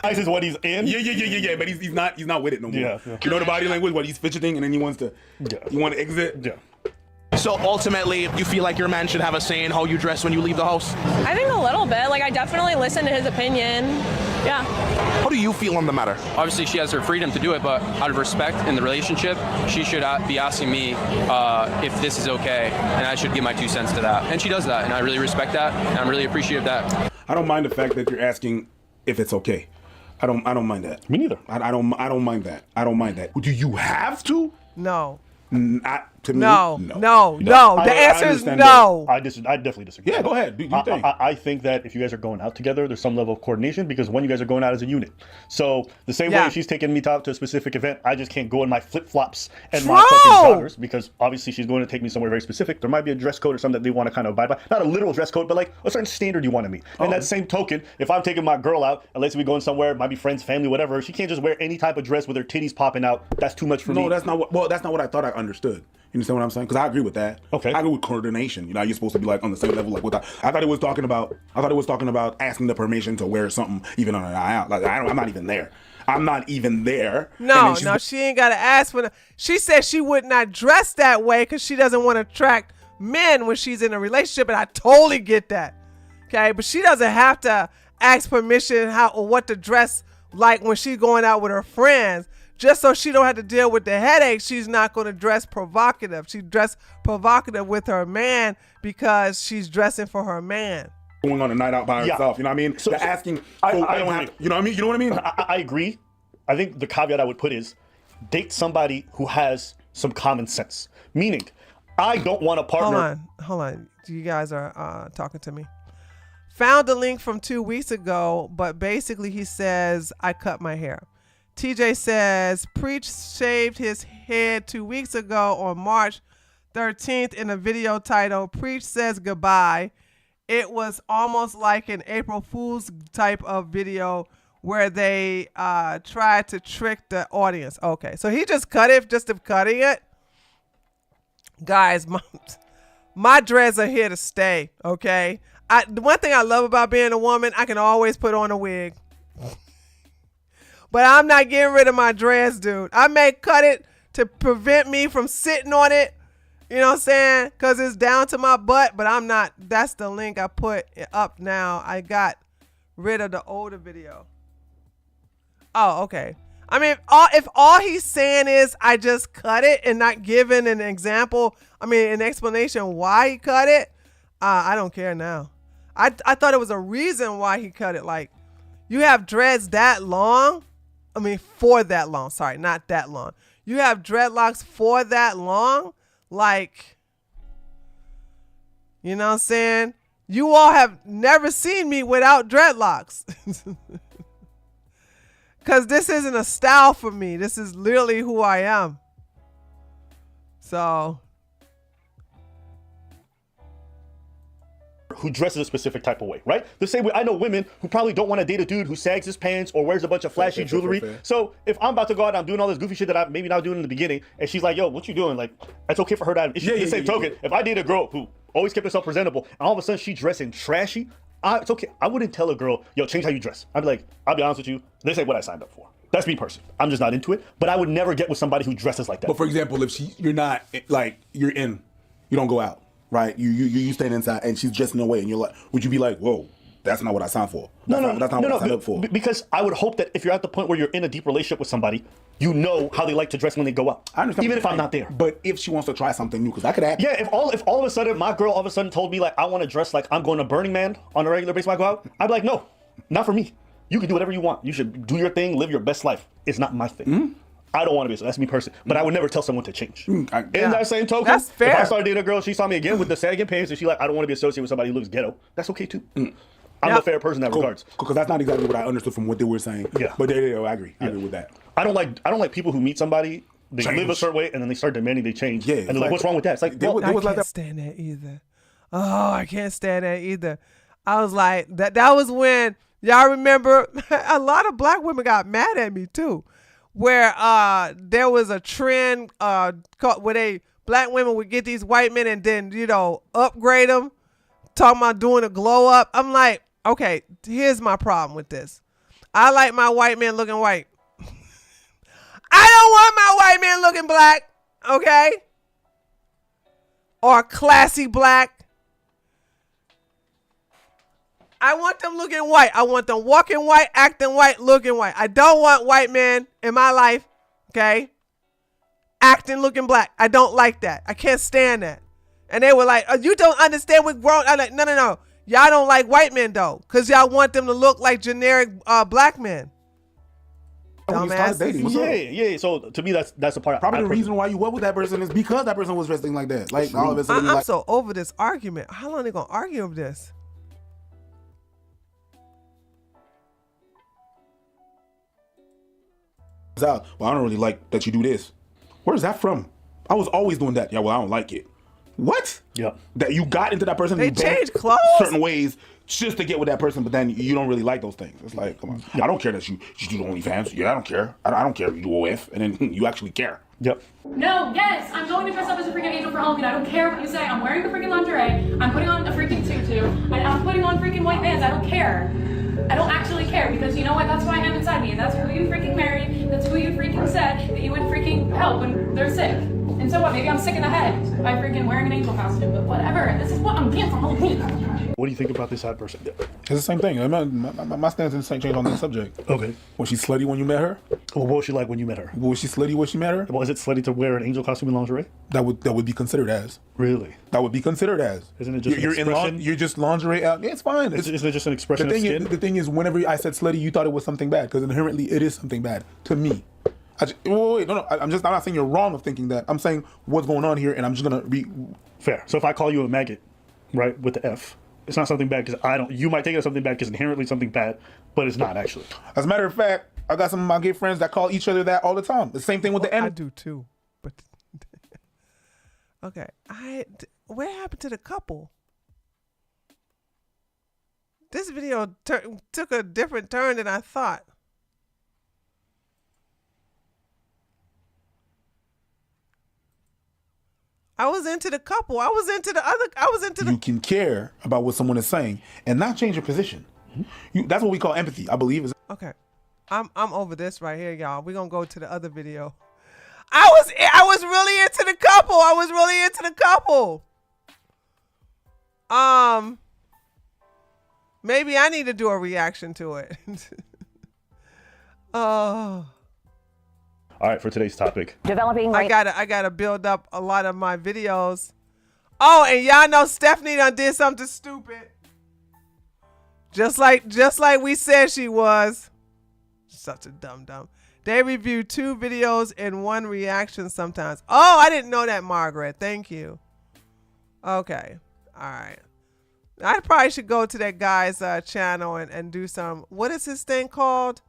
S12: This is what he's in.
S14: Yeah. But he's not with it no more.
S12: Yeah.
S14: You know the body language, what he's fidgeting, and then he wants to. You want to exit.
S12: Yeah.
S9: So ultimately, you feel like your man should have a say in how you dress when you leave the house?
S10: I think a little bit. Like, I definitely listen to his opinion. Yeah.
S9: How do you feel on the matter?
S11: Obviously, she has her freedom to do it, but out of respect in the relationship, she should be asking me if this is okay, and I should give my 2 cents to that. And she does that, and I really respect that, and I'm really appreciative of that.
S14: I don't mind the fact that you're asking if it's okay. I don't mind that.
S12: Me neither.
S14: I don't mind that. I don't mind that. Do you have to?
S3: No.
S14: Not to me.
S3: No. The answer is no.
S12: I definitely disagree.
S14: Yeah, go ahead. Do you think?
S12: I think that if you guys are going out together, there's some level of coordination because when you guys are going out as a unit. So the same way if she's taking me out to a specific event, I just can't go in my flip-flops and my fucking joggers because obviously she's going to take me somewhere very specific. There might be a dress code or something that they want to kind of abide by. Not a literal dress code, but like a certain standard you want to meet. And that same token, if I'm taking my girl out, unless we going somewhere, might be friends, family, whatever, she can't just wear any type of dress with her titties popping out. That's too much for me.
S14: No, that's not what I thought I understood. You understand what I'm saying? Because I agree with that.
S12: Okay.
S14: I agree with coordination. You know, you're supposed to be like on the same level. Like I thought it was talking about asking the permission to wear something even on an eye out. Like I'm not even there. I'm not even there.
S3: No, she ain't got to ask for. She said she would not dress that way because she doesn't want to attract men when she's in a relationship, and I totally get that. Okay, but she doesn't have to ask permission or what to dress like when she's going out with her friends. Just so she don't have to deal with the headache, she's not going to dress provocative. She dressed provocative with her man because she's dressing for her man.
S14: Going on a night out by herself, you know what I mean? So asking, I don't have to, you know what I mean? You know what I mean?
S12: I agree. I think the caveat I would put is date somebody who has some common sense. Meaning, I don't want a partner.
S3: Hold on. You guys are talking to me. Found a link from 2 weeks ago, but basically he says, I cut my hair. TJ says, Preach shaved his head 2 weeks ago on March 13th in a video titled, Preach Says Goodbye. It was almost like an April Fool's type of video where they tried to trick the audience. Okay, so he just cut it just of cutting it. Guys, my dreads are here to stay, okay? The one thing I love about being a woman, I can always put on a wig. But I'm not getting rid of my dreads, dude. I may cut it to prevent me from sitting on it, you know what I'm saying? Because it's down to my butt, but I'm not. That's the link I put up now. I got rid of the older video. Oh, okay. I mean, if all he's saying is I just cut it and not giving an example, an explanation why he cut it, I don't care now. I thought it was a reason why he cut it. Like, you have dreads that long? For that long. Sorry, not that long. You have dreadlocks for that long? Like, you know what I'm saying? You all have never seen me without dreadlocks. Because this isn't a style for me. This is literally who I am. So.
S12: Who dresses a specific type of way, right? The same way I know women who probably don't want to date a dude who sags his pants or wears a bunch of flashy jewelry. So if I'm about to go out and I'm doing all this goofy shit that I'm maybe not doing in the beginning, and she's like, yo, what you doing? Like, that's okay for her to have. The same token, if I date a girl who always kept herself presentable, and all of a sudden she dressing trashy, it's okay. I wouldn't tell a girl, yo, change how you dress. I'd be like, I'll be honest with you, this ain't what I signed up for. That's me personally. I'm just not into it. But I would never get with somebody who dresses like that.
S14: But for example, if you're not, like, you don't go out, right? You stand inside and she's dressed in a way and you're like, would you be like, whoa, that's not what I signed for. That's not what I signed up for.
S12: Because I would hope that if you're at the point where you're in a deep relationship with somebody, you know how they like to dress when they go out.
S14: I understand.
S12: Even if I'm not there.
S14: But if she wants to try something new, because I could act.
S12: Yeah, if all of a sudden my girl all of a sudden told me like I want to dress like I'm going to Burning Man on a regular basis when I go out, I'd be like, no, not for me. You can do whatever you want. You should do your thing, live your best life. It's not my thing. Mm-hmm. I don't want to be so. That's me personally. But I would never tell someone to change. In that same token,
S3: that's fair.
S12: If I started dating a girl, she saw me again with the sagging pants, and she like, I don't want to be associated with somebody who looks ghetto. That's okay too. I'm a fair person in that regards.
S14: Because that's not exactly what I understood from what they were saying.
S12: Yeah.
S14: But I agree. I agree with that.
S12: I don't like people who meet somebody, they live a certain way, and then they start demanding they change. Yeah. And they're like, what's wrong with that? It's like,
S3: I can't stand that either. Oh, I can't stand that either. I was like, that was when, y'all remember, a lot of black women got mad at me too, where there was a trend where black women would get these white men and then, upgrade them, talking about doing a glow up. I'm like, okay, here's my problem with this. I like my white men looking white. I don't want my white man looking black, okay? Or classy black. I want them looking white. I want them walking white, acting white, looking white. I don't want white men in my life, okay? Acting looking black. I don't like that. I can't stand that. And they were like, oh, you don't understand what's wrong. I'm like, no. Y'all don't like white men though, because y'all want them to look like generic black men.
S12: Yeah. So to me, that's the part.
S14: Probably the reason why you went with that person is because that person was dressing like that. Like all of a sudden,
S3: I'm so over this argument. How long are they gonna argue over this?
S14: Well, I don't really like that you do this. Where's that from? I was always doing that. Yeah, well, I don't like it. What?
S12: Yeah.
S14: That you got into that person.
S3: They changed clothes
S14: certain ways just to get with that person, but then you don't really like those things. It's like, come on. Yeah, I don't care that you do OnlyFans. Yeah, I don't care. I don't care if you do OF, and then you actually care.
S12: Yep.
S15: No, yes, I'm going to dress up as a freaking angel for Halloween. I don't care what you say. I'm wearing the freaking lingerie. I'm putting on a freaking tutu. I'm putting on freaking white Vans. I don't care. I don't actually care because you know what? That's who I am inside me, and that's who you freaking married. That's who you freaking said that you would freaking help when they're sick. And so what? Maybe I'm sick in the head by freaking wearing an angel costume, but whatever. This is what I'm getting for Halloween.
S12: What do you think about this side person?
S14: It's the same thing. My stance is the same on that subject.
S12: Okay.
S14: Was she slutty when you met her?
S12: Well, what was she like when you met her?
S14: Was she slutty when she met her?
S12: Well, is it slutty to wear an angel costume and lingerie?
S14: That would be considered as.
S12: Really?
S14: That would be considered as.
S12: Isn't it just an expression?
S14: You're just lingerie out. Yeah, it's fine.
S12: Isn't it just an expression of skin?
S14: The thing is, whenever I said slutty, you thought it was something bad because inherently it is something bad to me. Wait, no. I'm not saying you're wrong of thinking that. I'm saying what's going on here, and I'm just gonna be
S12: fair. So if I call you a maggot, right, with the F, it's not something bad because I don't. You might take it as something bad because inherently something bad, but it's not actually.
S14: As a matter of fact, I got some of my gay friends that call each other that all the time. The same thing with the N.
S3: I do too, but okay. What happened to the couple? This video took a different turn than I thought. I was into the couple. I was into the other. I was into the.
S14: You can care about what someone is saying and not change your position. That's what we call empathy, I believe.
S3: Okay, I'm over this right here, y'all. We're gonna go to the other video. I was really into the couple. I was really into the couple. Maybe I need to do a reaction to it. Oh.
S12: All right, for today's topic.
S3: Developing. I gotta build up a lot of my videos. Oh, and y'all know Stephanie done did something stupid. Just like we said she was. Such a dumb. They review 2 videos in 1 reaction sometimes. Oh, I didn't know that, Margaret. Thank you. Okay. All right. I probably should go to that guy's channel and do some. What is his thing called?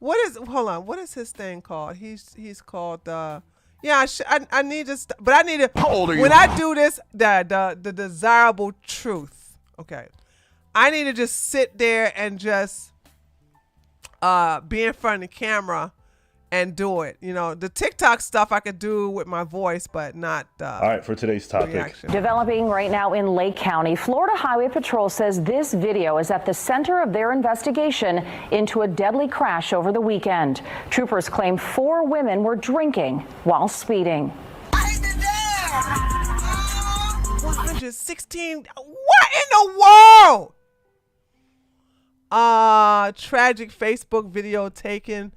S3: Hold on. What is his thing called? He's called. Yeah. I need to. But I need to.
S9: How old are you?
S3: When I do this, the desirable truth. Okay. I need to just sit there and just be in front of the camera and do it. You know, the TikTok stuff I could do with my voice, but not.
S12: All right, for today's topic.
S3: Reaction.
S16: Developing right now in Lake County, Florida Highway Patrol says this video is at the center of their investigation into a deadly crash over the weekend. Troopers claim 4 women were drinking while speeding.
S3: 116. What in the world? Tragic Facebook video taken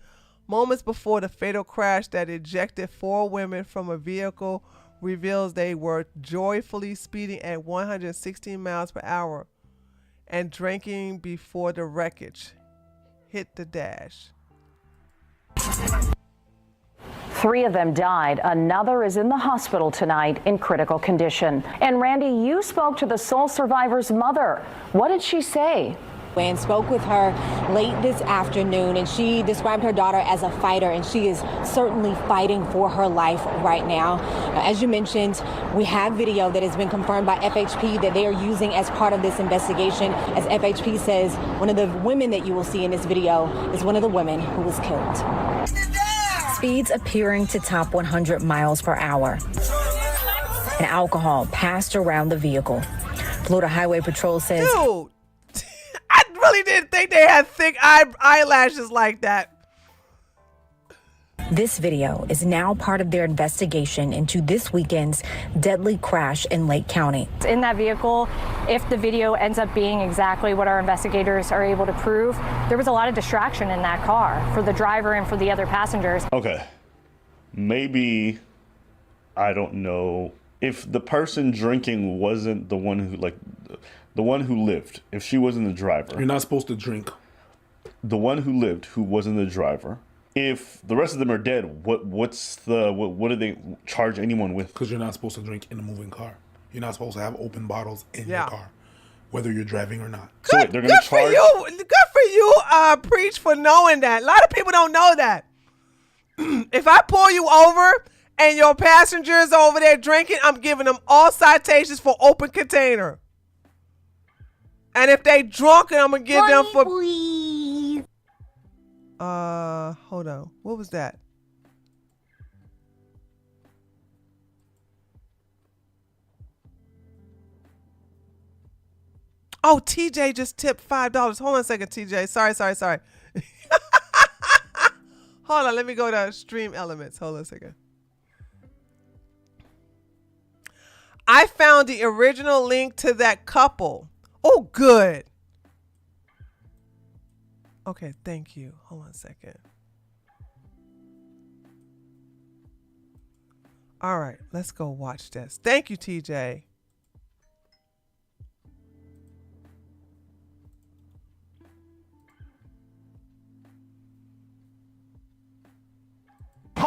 S3: moments before the fatal crash that ejected 4 women from a vehicle reveals they were joyfully speeding at 116 miles per hour and drinking before the wreckage hit the dash.
S16: 3 of them died. Another is in the hospital tonight in critical condition. And Randy, you spoke to the sole survivor's mother. What did she say?
S17: And spoke with her late this afternoon, and she described her daughter as a fighter, and she is certainly fighting for her life right now. As you mentioned, we have video that has been confirmed by FHP that they are using as part of this investigation. As FHP says, one of the women that you will see in this video is one of the women who was killed.
S18: Speeds appearing to top 100 miles per hour. And alcohol passed around the vehicle. Florida Highway Patrol says...
S3: Dude, I really didn't think they had thick eyelashes like that.
S18: This video is now part of their investigation into this weekend's deadly crash in Lake County.
S19: In that vehicle, if the video ends up being exactly what our investigators are able to prove, there was a lot of distraction in that car for the driver and for the other passengers.
S12: Okay. Maybe, I don't know, if the person drinking wasn't the one who, like, the one who lived, if she wasn't the driver.
S14: You're not supposed to drink.
S12: The one who lived, who wasn't the driver. If the rest of them are dead, what do they charge anyone with?
S14: Because you're not supposed to drink in a moving car. You're not supposed to have open bottles in your car, whether you're driving or not.
S12: So wait, they're going to charge.
S3: Good for you, Preach, for knowing that. A lot of people don't know that. If I pull you over and your passenger's over there drinking, I'm giving them all citations for open container. And if they drunk, I'm gonna give them for. Please. Hold on. What was that? Oh, TJ just tipped $5. Hold on a second, TJ. Sorry. Hold on. Let me go to Stream Elements. Hold on a second. I found the original link to that couple. Oh, good. Okay, thank you. Hold on a second. All right, let's go watch this. Thank you, TJ.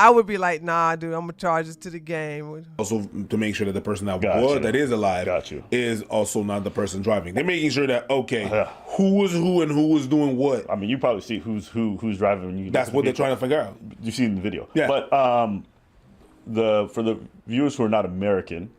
S3: I would be like, nah, dude, I'm gonna charge this to the game.
S20: Also, to make sure that the person that
S12: Gotcha.
S20: that is alive is also not the person driving. They're making sure that who was who and who was doing what.
S12: I mean, you probably see who's driving. When you
S20: That's what they're trying to figure out.
S12: You see in the video.
S20: Yeah.
S12: But for the viewers who are not American,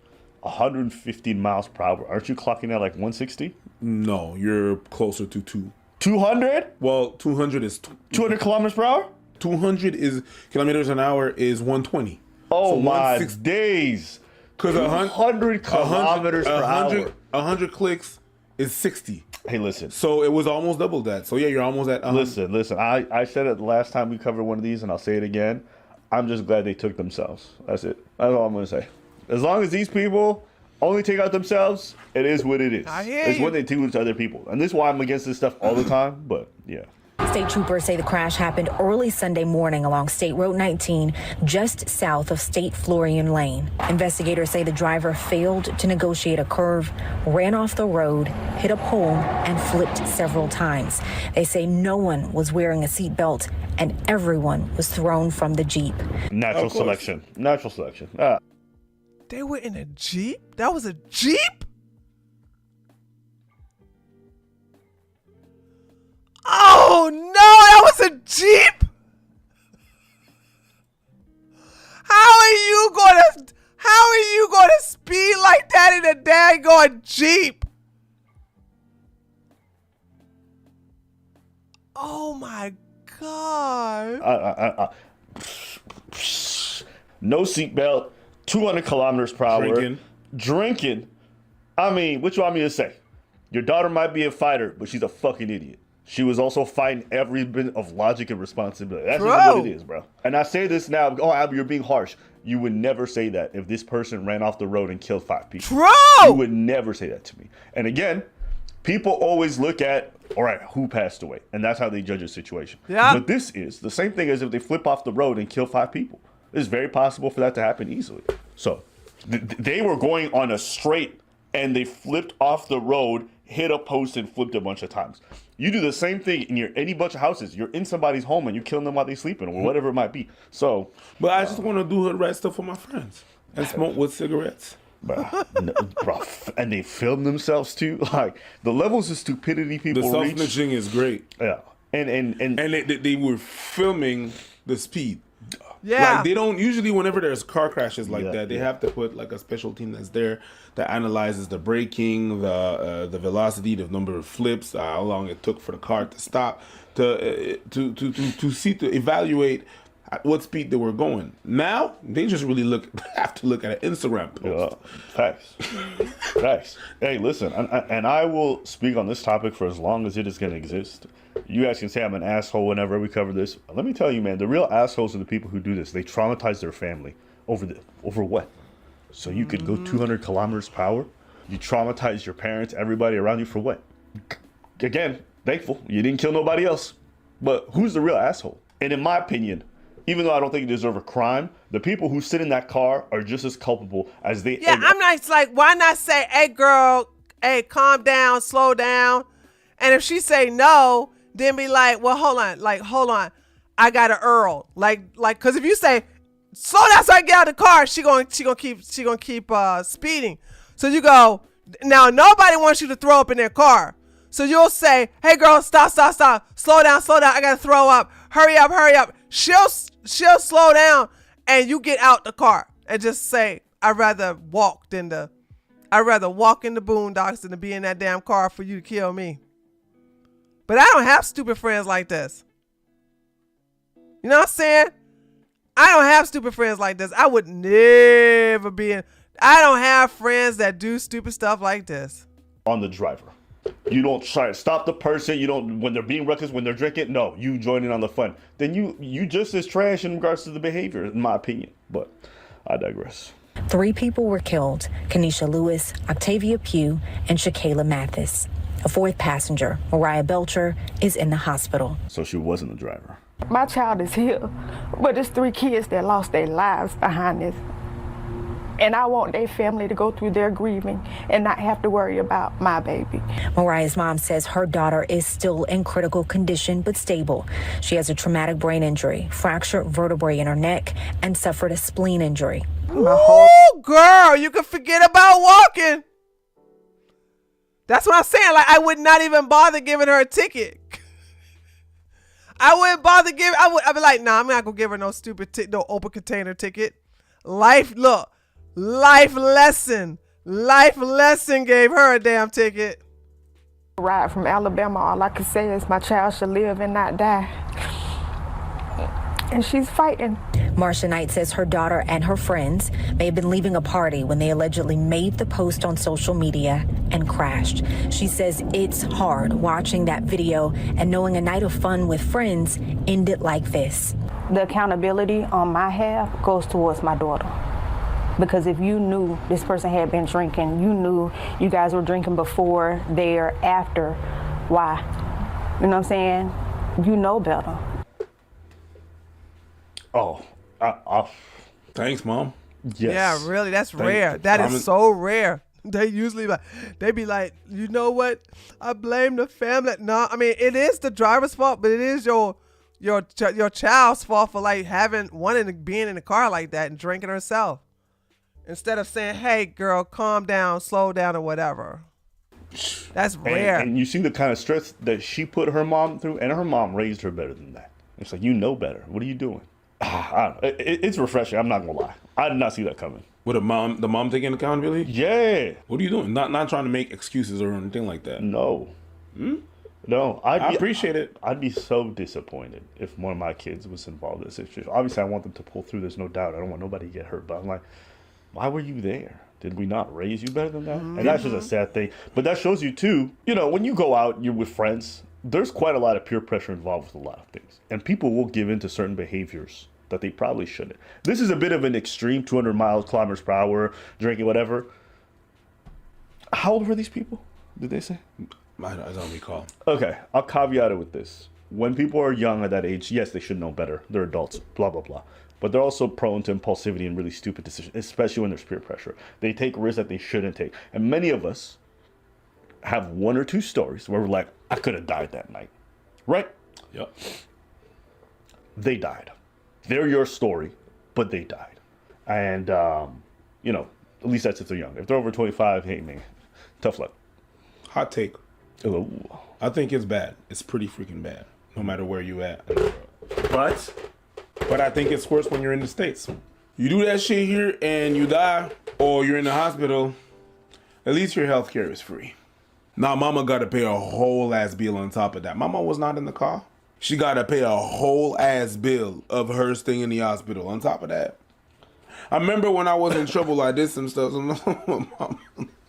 S12: 115 miles per hour. Aren't you clocking at like 160?
S20: No, you're closer to
S12: 200?
S20: Well, 200 is
S12: 200 kilometers per hour.
S20: 200 is kilometers an hour is 120.
S12: Oh
S20: So
S12: my
S20: 160
S12: days!
S20: Because
S12: 100 kilometers per hour.
S20: 100 clicks is 60.
S12: Hey, listen.
S20: So it was almost double that. So yeah, you're almost at.
S12: Listen. I said it the last time we covered one of these, and I'll say it again. I'm just glad they took themselves. That's it. That's all I'm gonna say. As long as these people only take out themselves, it is what it is.
S3: I hear
S12: it's
S3: you.
S12: what they do to other people, and this is why I'm against this stuff all the time. But yeah.
S18: State troopers say the crash happened early Sunday morning along State Road 19, just south of State Florian Lane. Investigators say the driver failed to negotiate a curve, ran off the road, hit a pole, and flipped several times. They say no one was wearing a seatbelt and everyone was thrown from the Jeep.
S12: Natural selection.
S3: They were in a Jeep? That was a Jeep? Oh no, that was a Jeep? How are you gonna speed like that in a daggone Jeep? Oh my God.
S12: No seatbelt, 200 kilometers per hour. Drinking. I mean, what you want me to say? Your daughter might be a fighter, but she's a fucking idiot. She was also fighting every bit of logic and responsibility. That's just what it is, bro. And I say this now, Abby, you're being harsh. You would never say that if this person ran off the road and killed 5 people.
S3: True!
S12: You would never say that to me. And again, people always look at, all right, who passed away? And that's how they judge a situation.
S3: Yeah.
S12: But this is the same thing as if they flip off the road and kill 5 people. It's very possible for that to happen easily. So they were going on a straight and they flipped off the road, hit a post and flipped a bunch of times. You do the same thing in any bunch of houses. You're in somebody's home and you're killing them while they're sleeping or whatever it might be. So,
S20: but I just want to do hood rat stuff for my friends and smoke with cigarettes.
S12: Bro, and they film themselves too. Like the levels of stupidity people
S20: The
S12: reach.
S20: self-snitching is great.
S12: Yeah, and
S20: they were filming the speed.
S3: Yeah.
S20: Like they don't usually whenever there's car crashes like that, they have to put like a special team that's there that analyzes the braking, the velocity, the number of flips, how long it took for the car to stop, to evaluate at what speed they were going. Now they just really have to look at an Instagram post.
S12: Facts. Hey, listen, and I will speak on this topic for as long as it is going to exist. You guys can say I'm an asshole whenever we cover this. Let me tell you, man, the real assholes are the people who do this. They traumatize their family over what? So you could go 200 kilometers per hour? You traumatize your parents, everybody around you for what? Again, thankful you didn't kill nobody else. But who's the real asshole? And in my opinion, even though I don't think you deserve a crime, the people who sit in that car are just as culpable as they.
S3: Yeah, I'm not like, why not say, hey girl, hey, calm down, slow down. And if she say no, then be like, well, hold on. I got an Earl. Like, cause if you say, slow down so I get out of the car, she gonna keep speeding. So you go, now nobody wants you to throw up in their car. So you'll say, hey girl, stop. Slow down. I gotta throw up. Hurry up. She'll slow down and you get out the car and just say, I'd rather walk in the boondocks than to be in that damn car for you to kill me. But I don't have stupid friends like this. You know what I'm saying? I don't have stupid friends like this. I would never be in. I don't have friends that do stupid stuff like this.
S12: On the driver. You don't try to stop the person. You don't, when they're being reckless, when they're drinking, no, you join in on the fun. Then you just as trash in regards to the behavior, in my opinion. But I digress.
S18: 3 people were killed: Kenesha Lewis, Octavia Pugh, and Shakayla Mathis. A 4th passenger, Mariah Belcher, is in the hospital.
S12: So she wasn't the driver.
S21: My child is here, but it's 3 kids that lost their lives behind this. And I want their family to go through their grieving and not have to worry about my baby.
S18: Mariah's mom says her daughter is still in critical condition but stable. She has a traumatic brain injury, fractured vertebrae in her neck, and suffered a spleen injury.
S3: Oh, girl, you can forget about walking. That's what I'm saying. Like, I would not even bother giving her a ticket. I wouldn't bother giving. I'd be like, nah, I'm not gonna give her no stupid, no open container ticket. Life lesson gave her a damn ticket.
S21: Ride from Alabama, all I can say is my child should live and not die. And she's fighting.
S18: Marcia Knight says her daughter and her friends may have been leaving a party when they allegedly made the post on social media and crashed. She says it's hard watching that video and knowing a night of fun with friends ended like this.
S21: The accountability on my half goes towards my daughter. Because if you knew this person had been drinking, you knew you guys were drinking before, there, after, why? You know what I'm saying? You know better.
S12: Oh,
S20: thanks, Mom.
S12: Yes.
S3: Yeah, really, that's rare. That is so rare. They usually they be like, you know what? I blame the family. No, I mean it is the driver's fault, but it is your child's fault for like being in the car like that and drinking herself. Instead of saying, hey girl, calm down, slow down, or whatever. That's rare.
S12: And you see the kind of stress that she put her mom through, and her mom raised her better than that. It's like, you know better. What are you doing? It's refreshing. I'm not gonna lie. I did not see that coming.
S20: With the mom taking accountability?
S12: Yeah.
S20: What are you doing? Not trying to make excuses or anything like that.
S12: No. No. I
S20: appreciate it.
S12: I'd be so disappointed if one of my kids was involved in this situation. Obviously, I want them to pull through. There's no doubt. I don't want nobody to get hurt. But I'm like, why were you there? Did we not raise you better than that? And that's just a sad thing. But that shows you too, when you go out, you're with friends, there's quite a lot of peer pressure involved with a lot of things. And people will give in to certain behaviors that they probably shouldn't. This is a bit of an extreme 200 kilometers per hour, drinking, whatever. How old were these people? Did they say?
S20: I don't recall.
S12: Okay, I'll caveat it with this. When people are young at that age, yes, they should know better. They're adults, blah, blah, blah. But they're also prone to impulsivity and really stupid decisions, especially when there's peer pressure. They take risks that they shouldn't take. And many of us have one or two stories where we're like, I could have died that night. Right?
S20: Yep.
S12: They died. They're your story, but they died. And, at least that's if they're young. If they're over 25, hey, man, tough luck.
S20: Hot take.
S12: Ooh.
S20: I think it's bad. It's pretty freaking bad, no matter where you at. But I think it's worse when you're in the States. You do that shit here and you die, or you're in the hospital, at least your health care is free. Now, mama got to pay a whole ass bill on top of that. Mama was not in the car. She got to pay a whole ass bill of her staying in the hospital on top of that. I remember when I was in trouble, I did some stuff.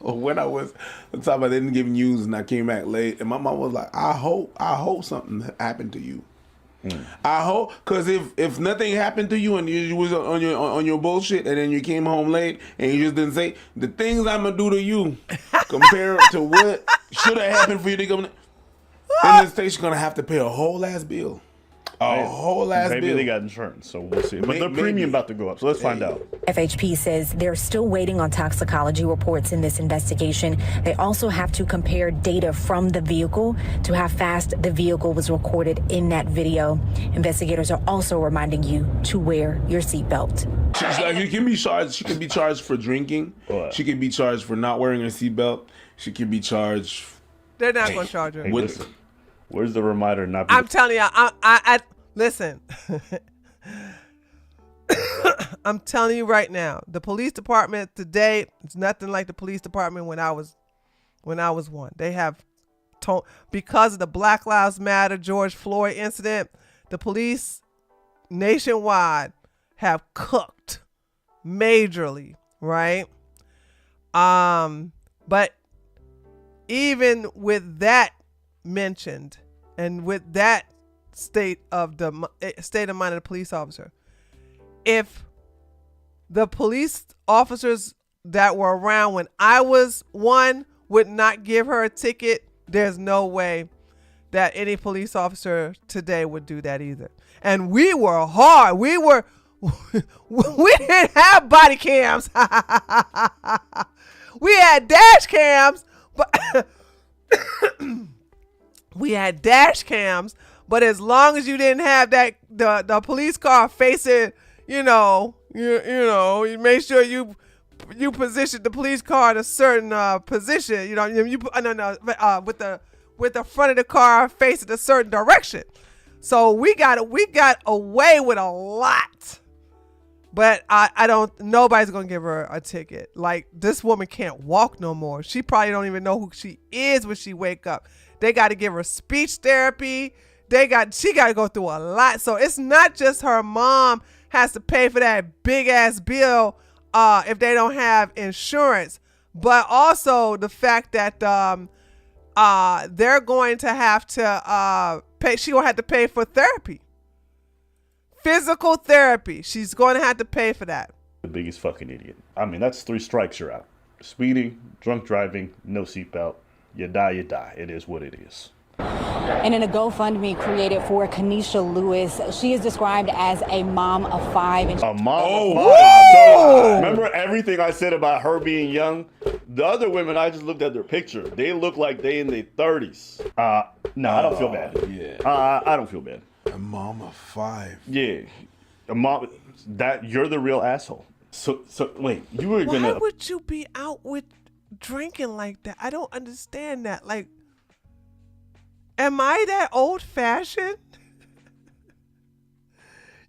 S20: When I was on top, I didn't give news and I came back late. And my mom was like, I hope something happened to you. I hope, because if nothing happened to you and you was on your bullshit and then you came home late and you just didn't say the things I'm gonna do to you compared to what should have happened for you to come in the States, you're gonna have to pay a whole ass bill.
S12: Maybe they got insurance, so we'll see. But their premium about to go up, so let's find out.
S18: FHP says they're still waiting on toxicology reports in this investigation. They also have to compare data from the vehicle to how fast the vehicle was recorded in that video. Investigators are also reminding you to wear your seatbelt.
S20: She can be charged for drinking. She can be charged for not wearing her seatbelt. She can be charged.
S3: They're not going to charge her.
S12: Hey, listen, where's the reminder?
S3: I'm telling you, I listen. I'm telling you right now, the police department today is nothing like the police department when I was one. They have because of the Black Lives Matter George Floyd incident, the police nationwide have cooked majorly, right? But even with that mentioned and with that state of mind of the police officer, if the police officers that were around when I was one would not give her a ticket, there's no way that any police officer today would do that either. And we were hard. We We didn't have body cams. We had dash cams, but but as long as you didn't have that the police car facing, you make sure you position the police car in a certain position. With the front of the car facing a certain direction. So we got away with a lot. But I don't, nobody's going to give her a ticket. Like, this woman can't walk no more. She probably don't even know who she is when she wake up. They got to give her speech therapy. She got to go through a lot. So it's not just her mom has to pay for that big ass bill if they don't have insurance, but also the fact that they're going to have to pay. She gonna have to pay for therapy. Physical therapy. She's going to have to pay for that.
S12: The biggest fucking idiot. I mean, that's 3 strikes, you're out. Speeding, drunk driving, no seatbelt. You die, you die. It is what it is.
S17: And in a GoFundMe created for Kanisha Lewis, she is described as a mom of 5. And
S12: a mom of 5. So, remember everything I said about her being young? The other women, I just looked at their picture. They look like they in their 30s. No, I don't feel bad.
S20: Yeah.
S12: I don't feel bad.
S20: A mom of 5.
S12: Yeah. A mom, that you're the real asshole. So wait, you were gonna.
S3: Why would you be out with drinking like that? I don't understand that. Like, am I that old fashioned?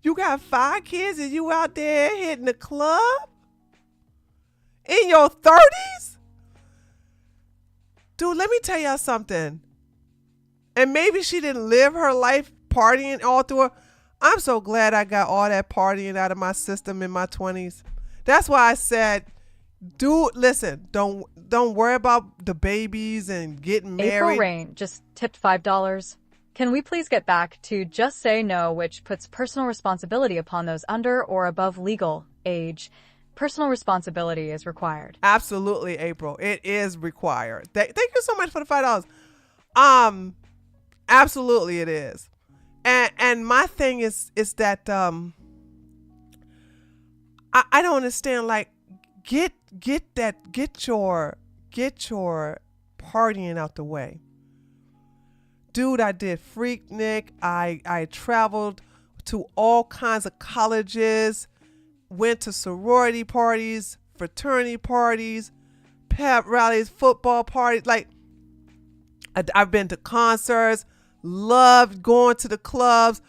S3: You got 5 kids and you out there hitting the club? In your 30s? Dude, let me tell y'all something. And maybe she didn't live her life partying all through her. I'm so glad I got all that partying out of my system in my 20s. That's why I said, dude, listen, don't worry about the babies and getting married.
S7: April Rain just tipped $5. Can we please get back to just say no, which puts personal responsibility upon those under or above legal age. Personal responsibility is required.
S3: Absolutely, April. It is required. Thank you so much for the $5. Absolutely it is. And my thing is that I don't understand, like, get your partying out the way. Dude, I did Freaknik. I traveled to all kinds of colleges, went to sorority parties, fraternity parties, pep rallies, football parties. Like, I've been to concerts, loved going to the clubs.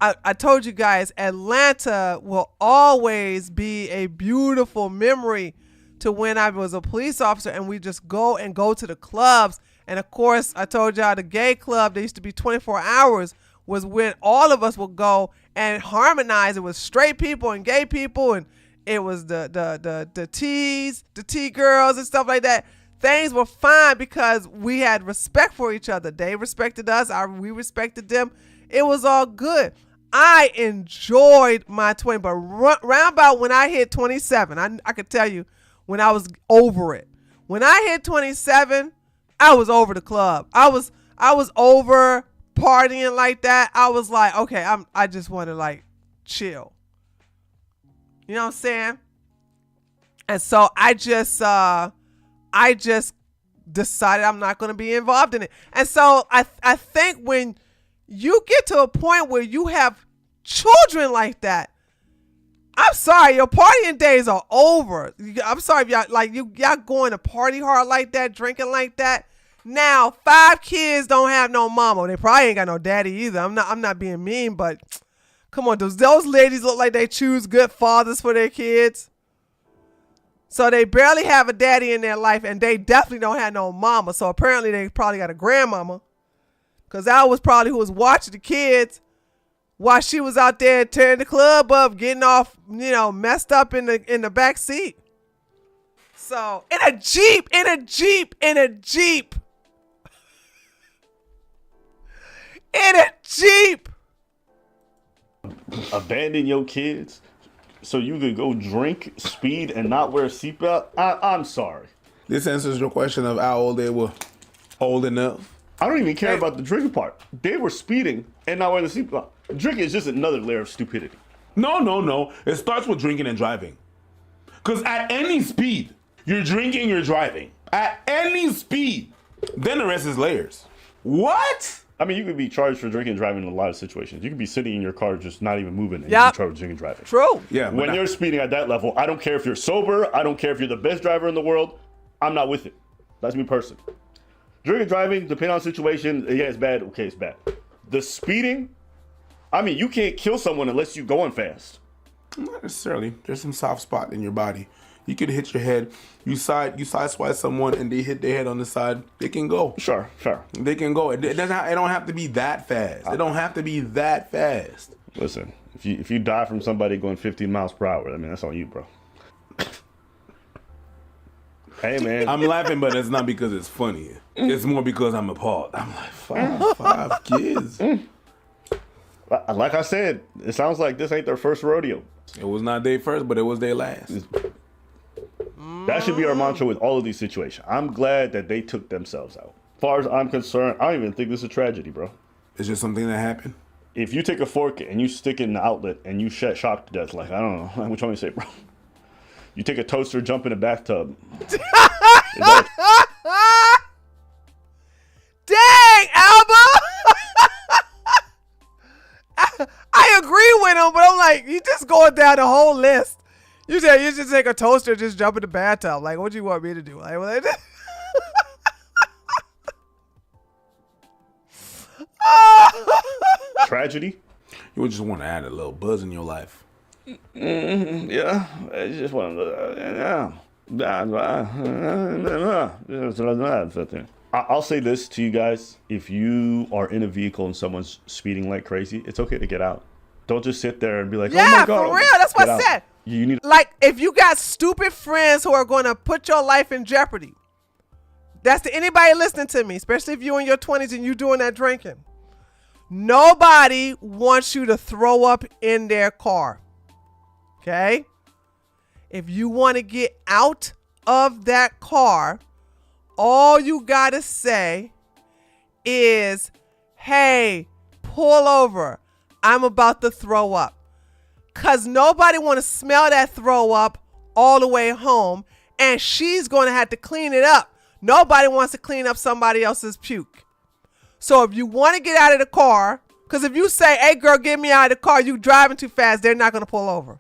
S3: I told you guys, Atlanta will always be a beautiful memory to when I was a police officer and we just go to the clubs. And of course, I told y'all the gay club, they used to be 24 hours, was when all of us would go and harmonize. It was straight people and gay people, and it was the T's, the T girls and stuff like that. Things were fine because we had respect for each other. They respected us, we respected them. It was all good. I enjoyed my 20, but round about when I hit 27, I could tell you when I was over it. When I hit 27, I was over the club. I was over partying like that. I was like, okay, I just want to like chill. You know what I'm saying? And so I just decided I'm not going to be involved in it. And so I think when you get to a point where you have children like that, I'm sorry, your partying days are over. I'm sorry if y'all going to party hard like that, drinking like that. Now 5 kids don't have no mama. They probably ain't got no daddy either. I'm not being mean, but come on, those ladies look like they choose good fathers for their kids. So they barely have a daddy in their life, and they definitely don't have no mama. So apparently they probably got a grandmama, because that was probably who was watching the kids while she was out there tearing the club up, getting off, messed up in the back seat. So in a Jeep.
S12: Abandon your kids so you could go drink, speed, and not wear a seatbelt? I'm sorry.
S20: This answers your question of how old they were old enough.
S12: I don't even care about the drinking part. They were speeding and not wearing the seatbelt. Drinking is just another layer of stupidity.
S20: No. It starts with drinking and driving. Because at any speed, you're drinking, you're driving. At any speed. Then the rest is layers. What?
S12: I mean, you could be charged for drinking and driving in a lot of situations. You could be sitting in your car just not even moving and you be charged with drinking and driving.
S3: True.
S20: Yeah.
S12: When you're speeding at that level, I don't care if you're sober. I don't care if you're the best driver in the world. I'm not with it. That's me personally. Drinking and driving, depending on the situation, yeah, it's bad. Okay, it's bad. The speeding, I mean, you can't kill someone unless you're going fast.
S20: Not necessarily. There's some soft spot in your body. You could hit your head. You sideswipe someone and they hit their head on the side. They can go.
S12: Sure.
S20: They can go. It don't have to be that fast. It don't have to be that fast.
S12: Listen, if you die from somebody going 15 miles per hour, I mean, that's on you, bro. Hey, man.
S20: I'm laughing, but it's not because it's funny. It's more because I'm appalled. I'm like, five kids.
S12: Like I said, it sounds like this ain't their first rodeo.
S20: It was not their first, but it was their last.
S12: That should be our mantra with all of these situations. I'm glad that they took themselves out. As far as I'm concerned, I don't even think this is a tragedy, bro.
S20: It's just something that happened.
S12: If you take a fork and you stick it in the outlet and you shocked to death, like, I don't know, which one you say, bro? You take a toaster, jump in a bathtub.
S3: Dang, Alba! I agree with him, but I'm like, you just going down the whole list. You said you just take a toaster, just jump in the bathtub. Like, what do you want me to do? Like, what?
S12: Tragedy?
S20: You would just want to add a little buzz in your life.
S12: Yeah, it's just one of the. I'll say this to you guys: if you are in a vehicle and someone's speeding like crazy, it's okay to get out. Don't just sit there and be like, "Oh my God!"
S3: For real. That's what I said.
S12: You need,
S3: like, if you got stupid friends who are going to put your life in jeopardy. That's to anybody listening to me, especially if you're in your 20s and you doing that drinking. Nobody wants you to throw up in their car. Okay? If you want to get out of that car, all you got to say is, hey, pull over. I'm about to throw up. Because nobody want to smell that throw up all the way home, and she's going to have to clean it up. Nobody wants to clean up somebody else's puke. So if you want to get out of the car, because if you say, hey, girl, get me out of the car, you driving too fast, they're not going to pull over.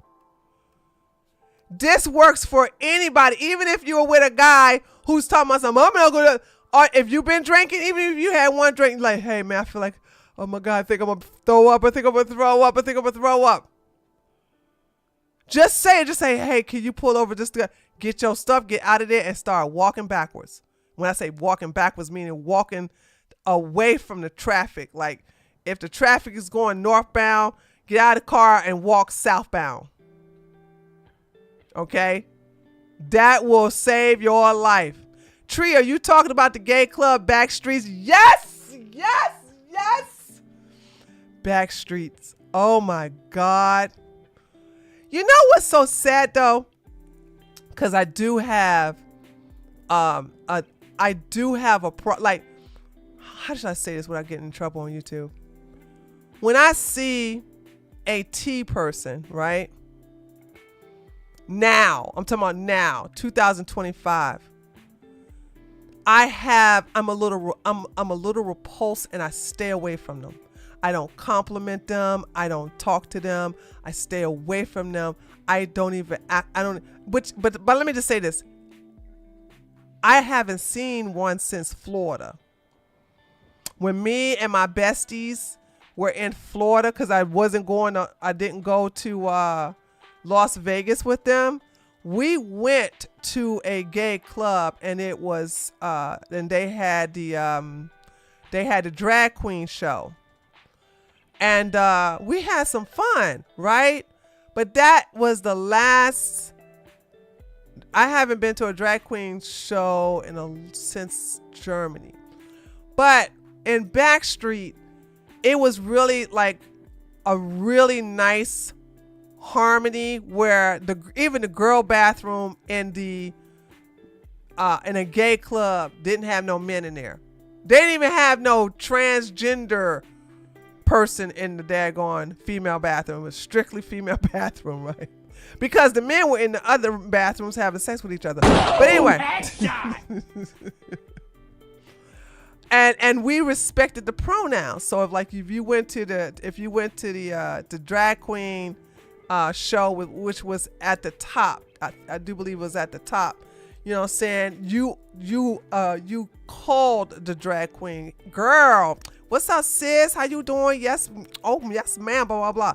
S3: This works for anybody, even if you're with a guy who's talking about something. I'm not going to, or if you've been drinking, even if you had one drink, like, hey, man, I feel like, oh, my God, I think I'm going to throw up. I think I'm going to throw up. I think I'm going to throw up. Just say, hey, can you pull over just to get your stuff, get out of there, and start walking backwards. When I say walking backwards, meaning walking away from the traffic. Like, if the traffic is going northbound, get out of the car and walk southbound. Okay? That will save your life. Tree, are you talking about the gay club Backstreets? Yes! Yes! Yes! Backstreets. Oh, my God. You know what's so sad though? Because I do have, how should I say this without getting in trouble on YouTube? When I see a T person, right? Now, I'm talking about now, 2025. I'm a little repulsed and I stay away from them. I don't compliment them. I don't talk to them. I stay away from them. I don't even act. But let me just say this. I haven't seen one since Florida. When me and my besties were in Florida, because I didn't go to Las Vegas with them. We went to a gay club and it was, and they had the drag queen show. And we had some fun, right? But that was the last. I haven't been to a drag queen show since Germany. But in Backstreet, it was really like a really nice harmony where even the girl bathroom in a gay club didn't have no men in there. They didn't even have no transgender person in the daggone female bathroom. It was strictly female bathroom, right? Because the men were in the other bathrooms having sex with each other. But anyway. And we respected the pronouns. So if you went to the drag queen show which was at the top, I do believe it was at the top. You know what I'm saying? You called the drag queen, girl, what's up, sis? How you doing? Yes. Oh, yes, ma'am, blah, blah, blah.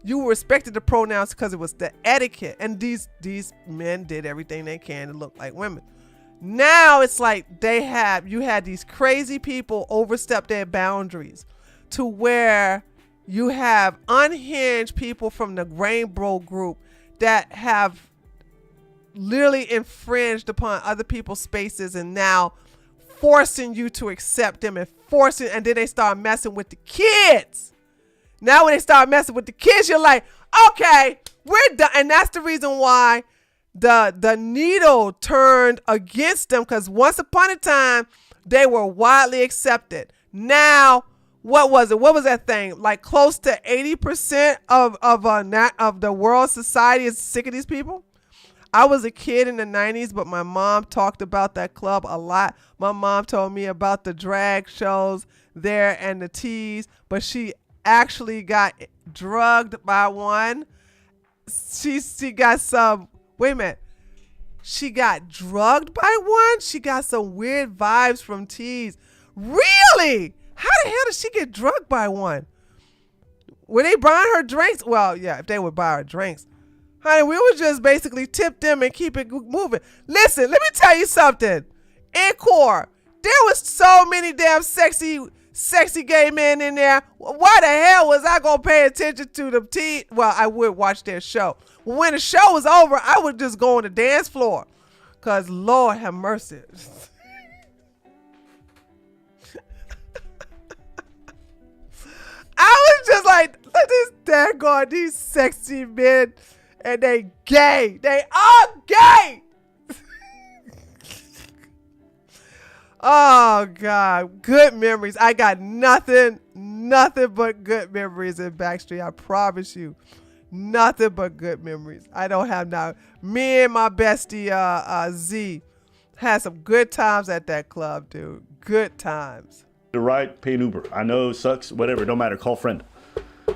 S3: You respected the pronouns because it was the etiquette. And these men did everything they can to look like women. Now it's like you had these crazy people overstep their boundaries to where you have unhinged people from the Rainbow group that have literally infringed upon other people's spaces and now forcing you to accept them and then they start messing with the kids. Now when they start messing with the kids, you're like, okay, we're done. And that's the reason why the needle turned against them, because once upon a time they were widely accepted. Now, what was it? What was that thing? Like close to 80% of the world society is sick of these people. I was a kid in the 90s, but my mom talked about that club a lot. My mom told me about the drag shows there and the teas, but she actually got drugged by one. She got some, wait a minute. She got drugged by one? She got some weird vibes from teas. Really? How the hell did she get drugged by one? Were they buying her drinks? Well, yeah, if they would buy her drinks. Honey, we would just basically tip them and keep it moving. Listen, let me tell you something. Encore, there was so many damn sexy gay men in there. Why the hell was I going to pay attention to them? Well, I would watch their show. When the show was over, I would just go on the dance floor. Because Lord have mercy. I was just like, look at this daggone, these sexy men. And they gay. They are gay. Oh, God. Good memories. I got nothing but good memories in Backstreet. I promise you. Nothing but good memories. I don't have now. Me and my bestie, Z, had some good times at that club, dude. Good times.
S12: The ride, pay an Uber. I know it sucks. Whatever. Don't matter. Call a friend.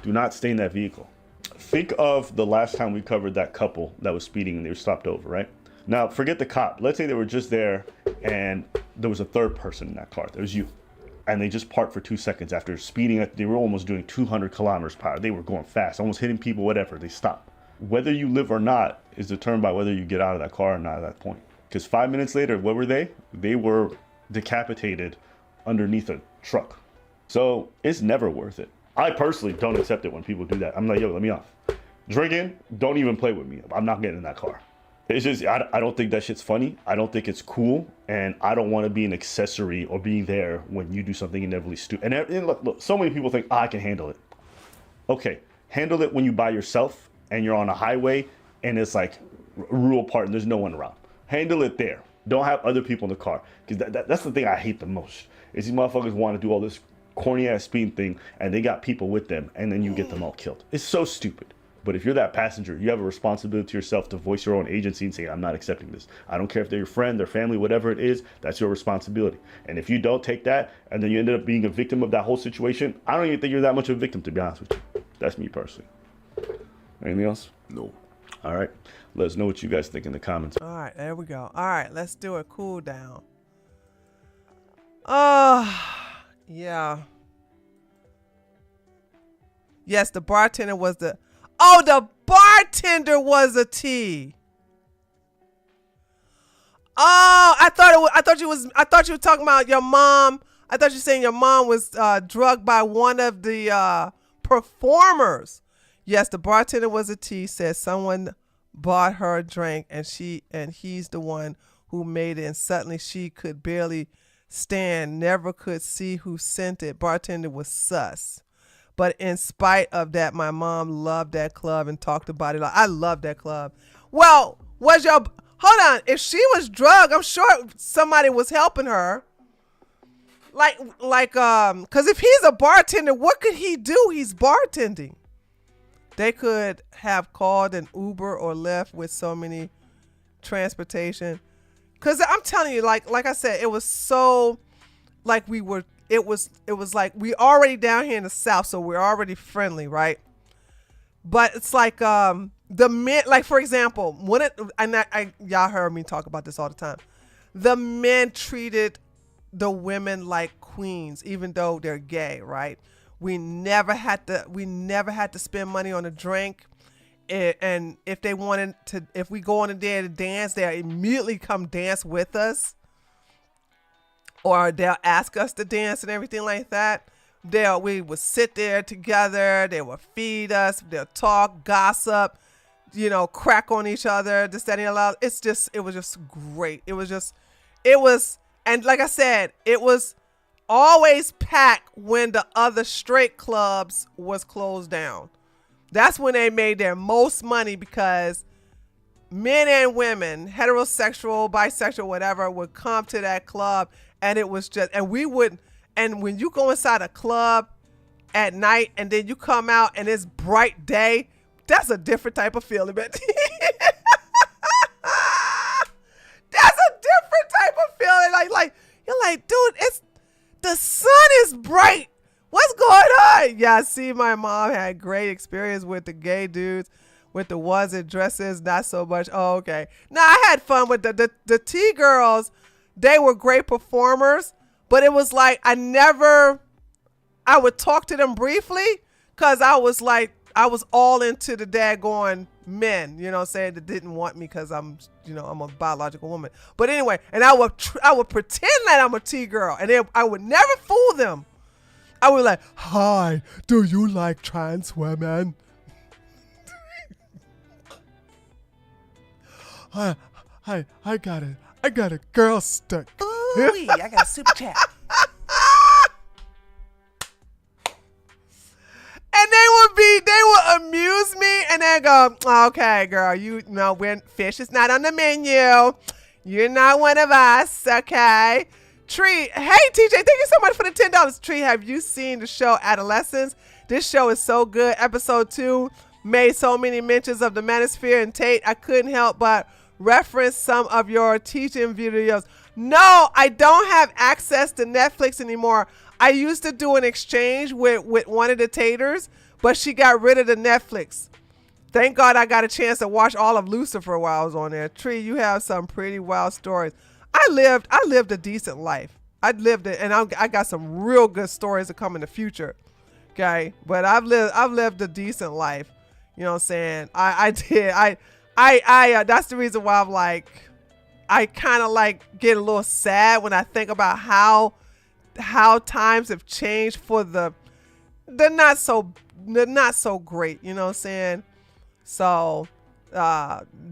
S12: Do not stay in that vehicle. Think of the last time we covered that couple that was speeding and they were stopped over, right? Now, forget the cop. Let's say they were just there and there was a third person in that car. There was you. And they just parked for 2 seconds after speeding. They were almost doing 200 kilometers per hour. They were going fast, almost hitting people, whatever. They stopped. Whether you live or not is determined by whether you get out of that car or not at that point. Because 5 minutes later, what were they? They were decapitated underneath a truck. So it's never worth it. I personally don't accept it when people do that. I'm like, yo, let me off. Drinking, don't even play with me. I'm not getting in that car. It's just, I don't think that shit's funny. I don't think it's cool. And I don't want to be an accessory or be there when you do something inevitably stupid. And look, so many people think, I can handle it. Okay, handle it when you by yourself and you're on a highway and it's like a rural part and there's no one around. Handle it there. Don't have other people in the car. Because that's the thing I hate the most. Is these motherfuckers want to do all this corny ass speed thing and they got people with them and then you get them all killed. It's so stupid. But if you're that passenger, you have a responsibility to yourself to voice your own agency and say, I'm not accepting this. I don't care if they're your friend, their family, whatever it is, that's your responsibility. And if you don't take that and then you end up being a victim of that whole situation, I don't even think you're that much of a victim, to be honest with you. That's me personally. Anything else? No. All right. Let us know what you guys think in the comments.
S3: All right, there we go. All right, let's do a cool down. Yeah. Yes, the bartender was the... Oh, the bartender was a T. Oh, I thought you were talking about your mom. I thought you were saying your mom was drugged by one of the performers. Yes, the bartender was a T. Said someone bought her a drink and he's the one who made it, and suddenly she could barely stand, never could see who sent it. Bartender was sus. But in spite of that, my mom loved that club and talked about it. I love that club. Well, hold on. If she was drugged, I'm sure somebody was helping her. Because if he's a bartender, what could he do? He's bartending. They could have called an Uber or Lyft with so many transportation. Because I'm telling you, like I said, it was so like it was like we already down here in the South, so we're already friendly, right? But it's like the men, like for example, y'all heard me talk about this all the time. The men treated the women like queens, even though they're gay, right? We never had to spend money on a drink. And if they wanted to, if we go on a day to dance, they'll immediately come dance with us. Or they'll ask us to dance and everything like that. We would sit there together. They would feed us. They'll talk, gossip, crack on each other, this, that, and the other. It was just great. And like I said, it was always packed when the other straight clubs was closed down. That's when they made their most money, because men and women, heterosexual, bisexual, whatever, would come to that club, and it was just, and when you go inside a club at night and then you come out and it's bright day, that's a different type of feeling, man. That's a different type of feeling. Like you're like, dude, the sun is bright. What's going on? Yeah, see, my mom had great experience with the gay dudes, with the ones in dresses, not so much. Oh, okay. Now, I had fun with the T-girls. They were great performers, but it was like I would talk to them briefly, because I was all into the daggone men, saying, that didn't want me because I'm a biological woman. But anyway, and I would pretend that I'm a T-girl, and then I would never fool them. I was like, hi, do you like trans women? I got a girl stick.
S1: Ooh, I got a super chat.
S3: And they would amuse me, and then go, okay, girl, fish is not on the menu. You're not one of us, okay? Tree, hey TJ, thank you so much for the $10. Tree, have you seen the show Adolescence? This show is so good. Episode 2 made so many mentions of the manosphere and Tate. I couldn't help but reference some of your teaching videos. No, I don't have access to Netflix anymore. I used to do an exchange with one of the Taters, but she got rid of the Netflix. Thank God I got a chance to watch all of Lucifer while I was on there. Tree, you have some pretty wild stories. I lived a decent life. I lived it, and I got some real good stories to come in the future. Okay, but I've lived a decent life. You know what I'm saying? I did. That's the reason why I'm like, I kind of like get a little sad when I think about how times have changed for the not so great. You know what I'm saying? So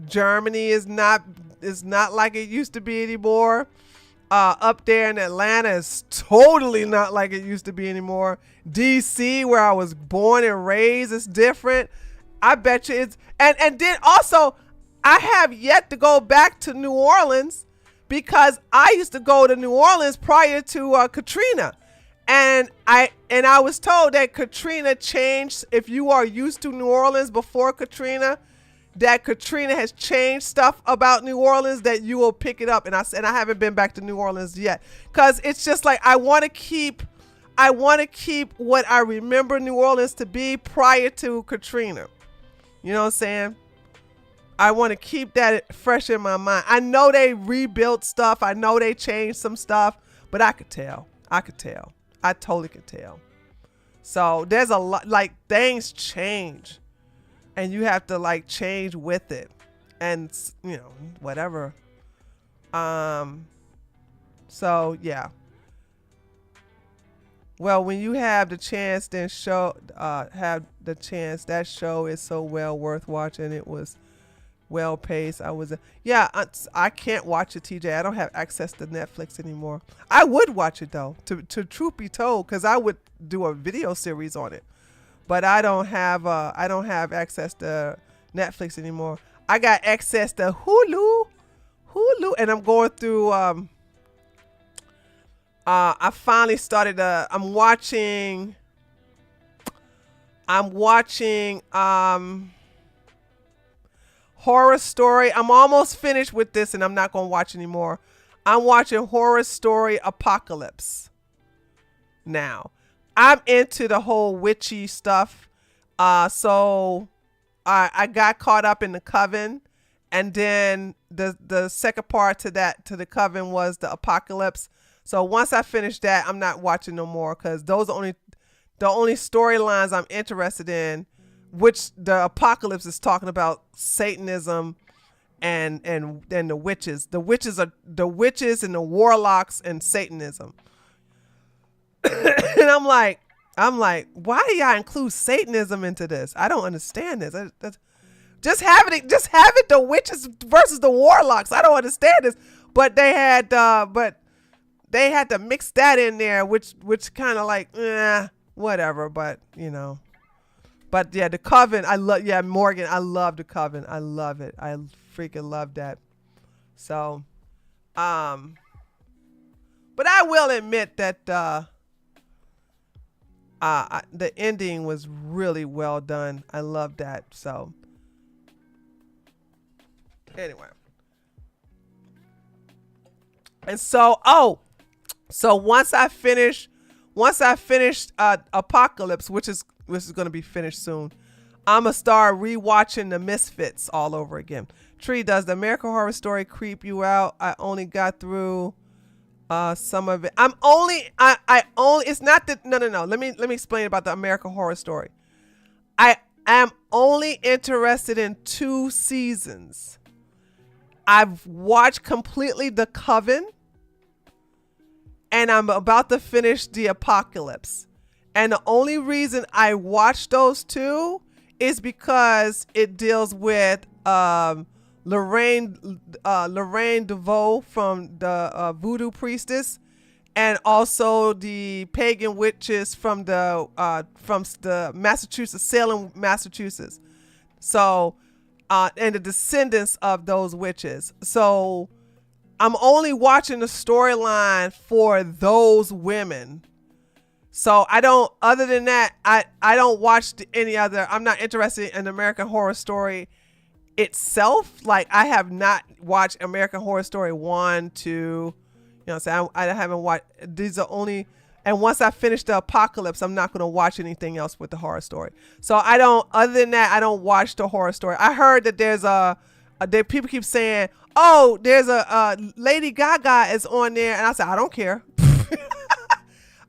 S3: Germany is not like it used to be anymore. Up there in Atlanta is totally not like it used to be anymore. DC, where I was born and raised, is different. I bet you it's, and then also I have yet to go back to New Orleans, because I used to go to New Orleans prior to Katrina, and I was told that Katrina changed. If you are used to New Orleans before Katrina, that Katrina has changed stuff about New Orleans, that you will pick it up. And I haven't been back to New Orleans yet, because it's just like I want to keep what I remember New Orleans to be prior to Katrina. You know what I'm saying? I want to keep that fresh in my mind. I know they rebuilt stuff. I know they changed some stuff, but I could tell. I totally could tell. So there's a lot, like, things change, and you have to like change with it, and whatever. So yeah. Well, when you have the chance, then that show is so well worth watching. It was well paced. I can't watch it, TJ. I don't have access to Netflix anymore. I would watch it though, to truth be told, because I would do a video series on it. But I don't have access to Netflix anymore. I got access to Hulu, and I'm going through I finally started. I'm watching. Horror Story. I'm almost finished with this, and I'm not gonna watch anymore. I'm watching Horror Story Apocalypse. Now, I'm into the whole witchy stuff. So I got caught up in the Coven, and then the second part to the Coven was the Apocalypse. So once I finish that, I'm not watching no more, because those are the only storylines I'm interested in, which the Apocalypse is talking about Satanism and the witches. The witches and the warlocks and Satanism. And I'm like, why do y'all include Satanism into this? I don't understand this. Just have it the witches versus the warlocks. I don't understand this. But they had to mix that in there, which kind of like, whatever. But but yeah, the Coven, Morgan, I love the Coven. I love it. I freaking love that. So, but I will admit that the ending was really well done. I love that. So anyway, and so once I finish Apocalypse, which is going to be finished soon, I'm gonna start rewatching the Misfits all over again. Tree, does the American Horror Story creep you out? I only got through some of it. I only it's not that no. Let me explain about the American Horror Story. I am only interested in 2 seasons. I've watched completely the Coven, and I'm about to finish the Apocalypse. And the only reason I watched those 2 is because it deals with Lorraine DeVoe from the Voodoo Priestess, and also the pagan witches from the Massachusetts, Salem, Massachusetts. So, and the descendants of those witches. So, I'm only watching the storyline for those women. So I don't, other than that, I don't watch any other. I'm not interested in American Horror Story itself. Like, I have not watched American Horror Story 1, 2, so I haven't watched, these are only, and once I finish the Apocalypse, I'm not going to watch anything else with the Horror Story. So I don't, other than that, I don't watch the Horror Story. I heard that there's people keep saying, oh, there's a Lady Gaga is on there, and I said, I don't care.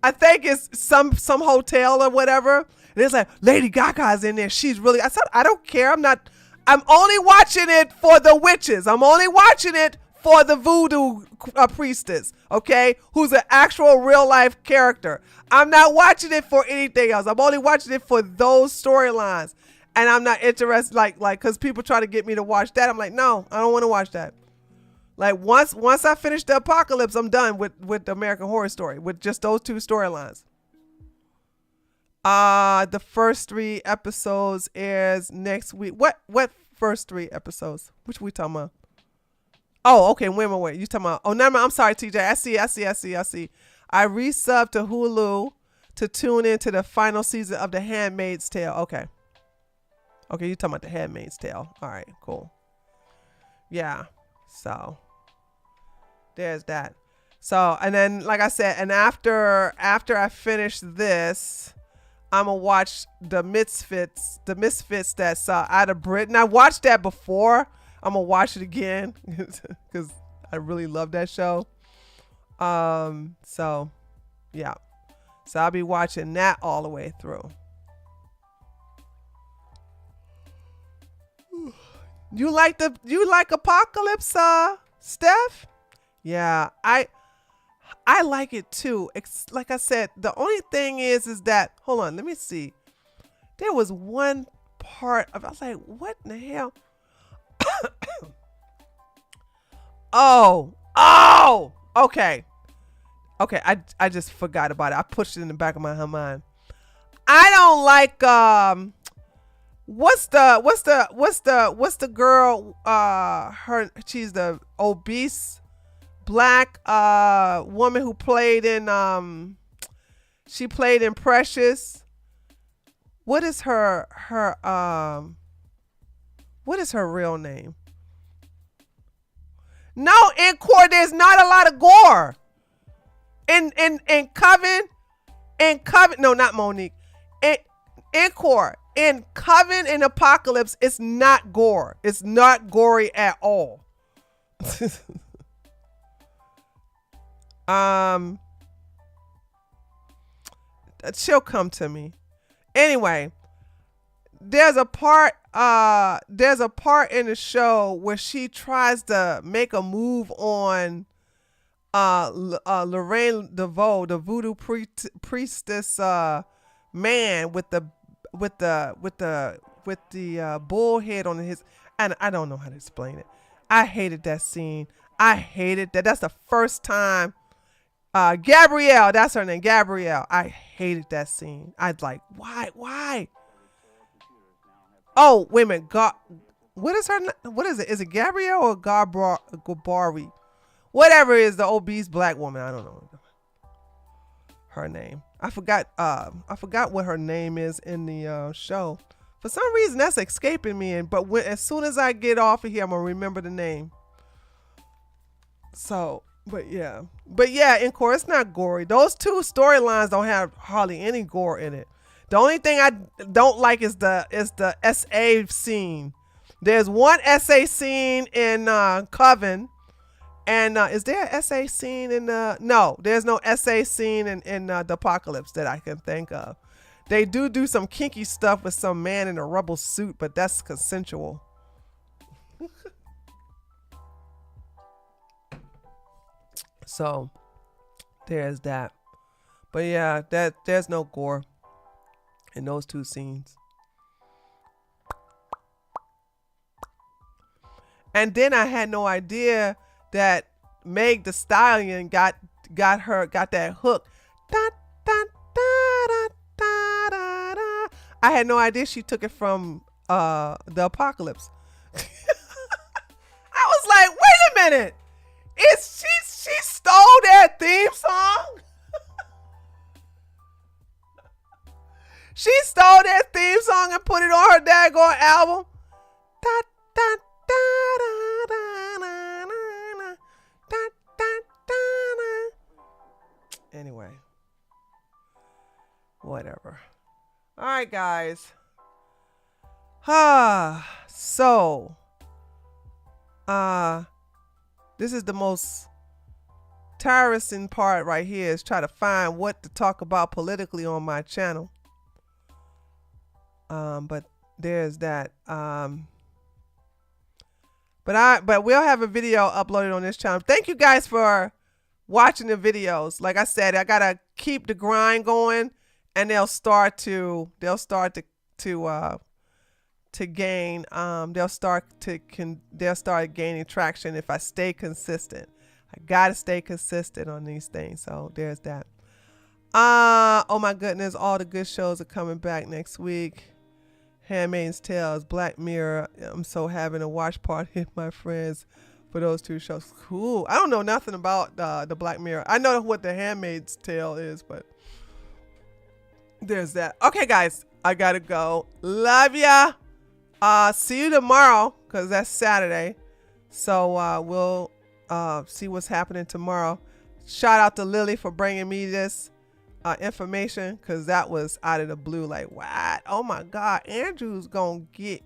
S3: I think it's some hotel or whatever. And it's like, Lady Gaga's in there. She's really, I said, I don't care. I'm only watching it for the witches. I'm only watching it for the voodoo priestess, okay? Who's an actual real life character. I'm not watching it for anything else. I'm only watching it for those storylines. And I'm not interested, like, cause people try to get me to watch that. I'm like, no, I don't want to watch that. Like, once I finish the Apocalypse, I'm done with the American Horror Story, with just those 2 storylines. The first 3 episodes airs next week. What first 3 episodes? Which we talking about? Oh, okay. Wait. You talking about? Oh, never mind. I'm sorry, TJ. I see. I resubbed to Hulu to tune into the final season of The Handmaid's Tale. Okay, you talking about The Handmaid's Tale? All right, cool. Yeah. So there's that. So, and then, like I said, and after I finish this, I'm gonna watch the Misfits that's out of Britain. I watched that before. I'm gonna watch it again because I really love that show. So yeah, so I'll be watching that all the way through. You like Apocalypse, Steph? Yeah, I like it too. Like I said, the only thing is that, hold on, let me see. There was one part of, I was like, what in the hell? Oh, okay. I just forgot about it. I pushed it in the back of my mind. I don't like what's the girl, she's the obese black woman who played in she played in Precious. What is her real name? No, in Court there's not a lot of gore. In Coven, no, not Monique. In Court, in Coven and Apocalypse, it's not gore. It's not gory at all. She'll come to me. Anyway, there's a part in the show where she tries to make a move on Lorraine DeVoe, the voodoo priestess man with the bull head on his, and I don't know how to explain it. I hated that scene. I hated that. That's the first time. Gabrielle, that's her name, Gabrielle. I hated that scene. I'd like, why? Oh, wait a minute. What is her? What is it? Is it Gabrielle or Gabari? Whatever it is, the obese black woman. I don't know her name. I forgot what her name is in the show. For some reason, that's escaping me. As soon as I get off of here, I'm gonna remember the name. So, but yeah, in Court, it's not gory. Those two storylines don't have hardly any gore in it. The only thing I don't like is the SA scene. There's one SA scene in Coven, and is there an SA scene in no? There's no SA scene in the Apocalypse that I can think of. They do some kinky stuff with some man in a rubber suit, but that's consensual. So there's that. But yeah, there's no gore in those two scenes. And then I had no idea that Meg the Stallion got that hook. Da, da, da, da, da, da, da. I had no idea she took it from the Apocalypse. I was like, wait a minute. She stole that theme song? She stole that theme song and put it on her daggone album? Da, da, da, da, da, da, da, da, da, da. Anyway. Whatever. All right, guys. So, this is the most tiresome part right here, is try to find what to talk about politically on my channel. But there's that. But we'll have a video uploaded on this channel. Thank you guys for watching the videos. Like I said, I gotta keep the grind going, and they'll start gaining traction if I stay consistent. I gotta stay consistent on these things. So there's that. Oh my goodness, all the good shows are coming back next week. Handmaid's Tale, Black Mirror. I'm so having a watch party with my friends for those two shows. Cool. I don't know nothing about the Black Mirror. I know what the Handmaid's Tale is, but there's that. Okay, guys, I gotta go. Love ya. See you tomorrow, because that's Saturday. So we'll see what's happening tomorrow. Shout out to Lily for bringing me this information, because that was out of the blue. Like, what? Oh my God, Andrew's gonna get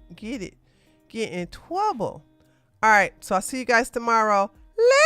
S3: in trouble. All right, so I'll see you guys tomorrow. Later.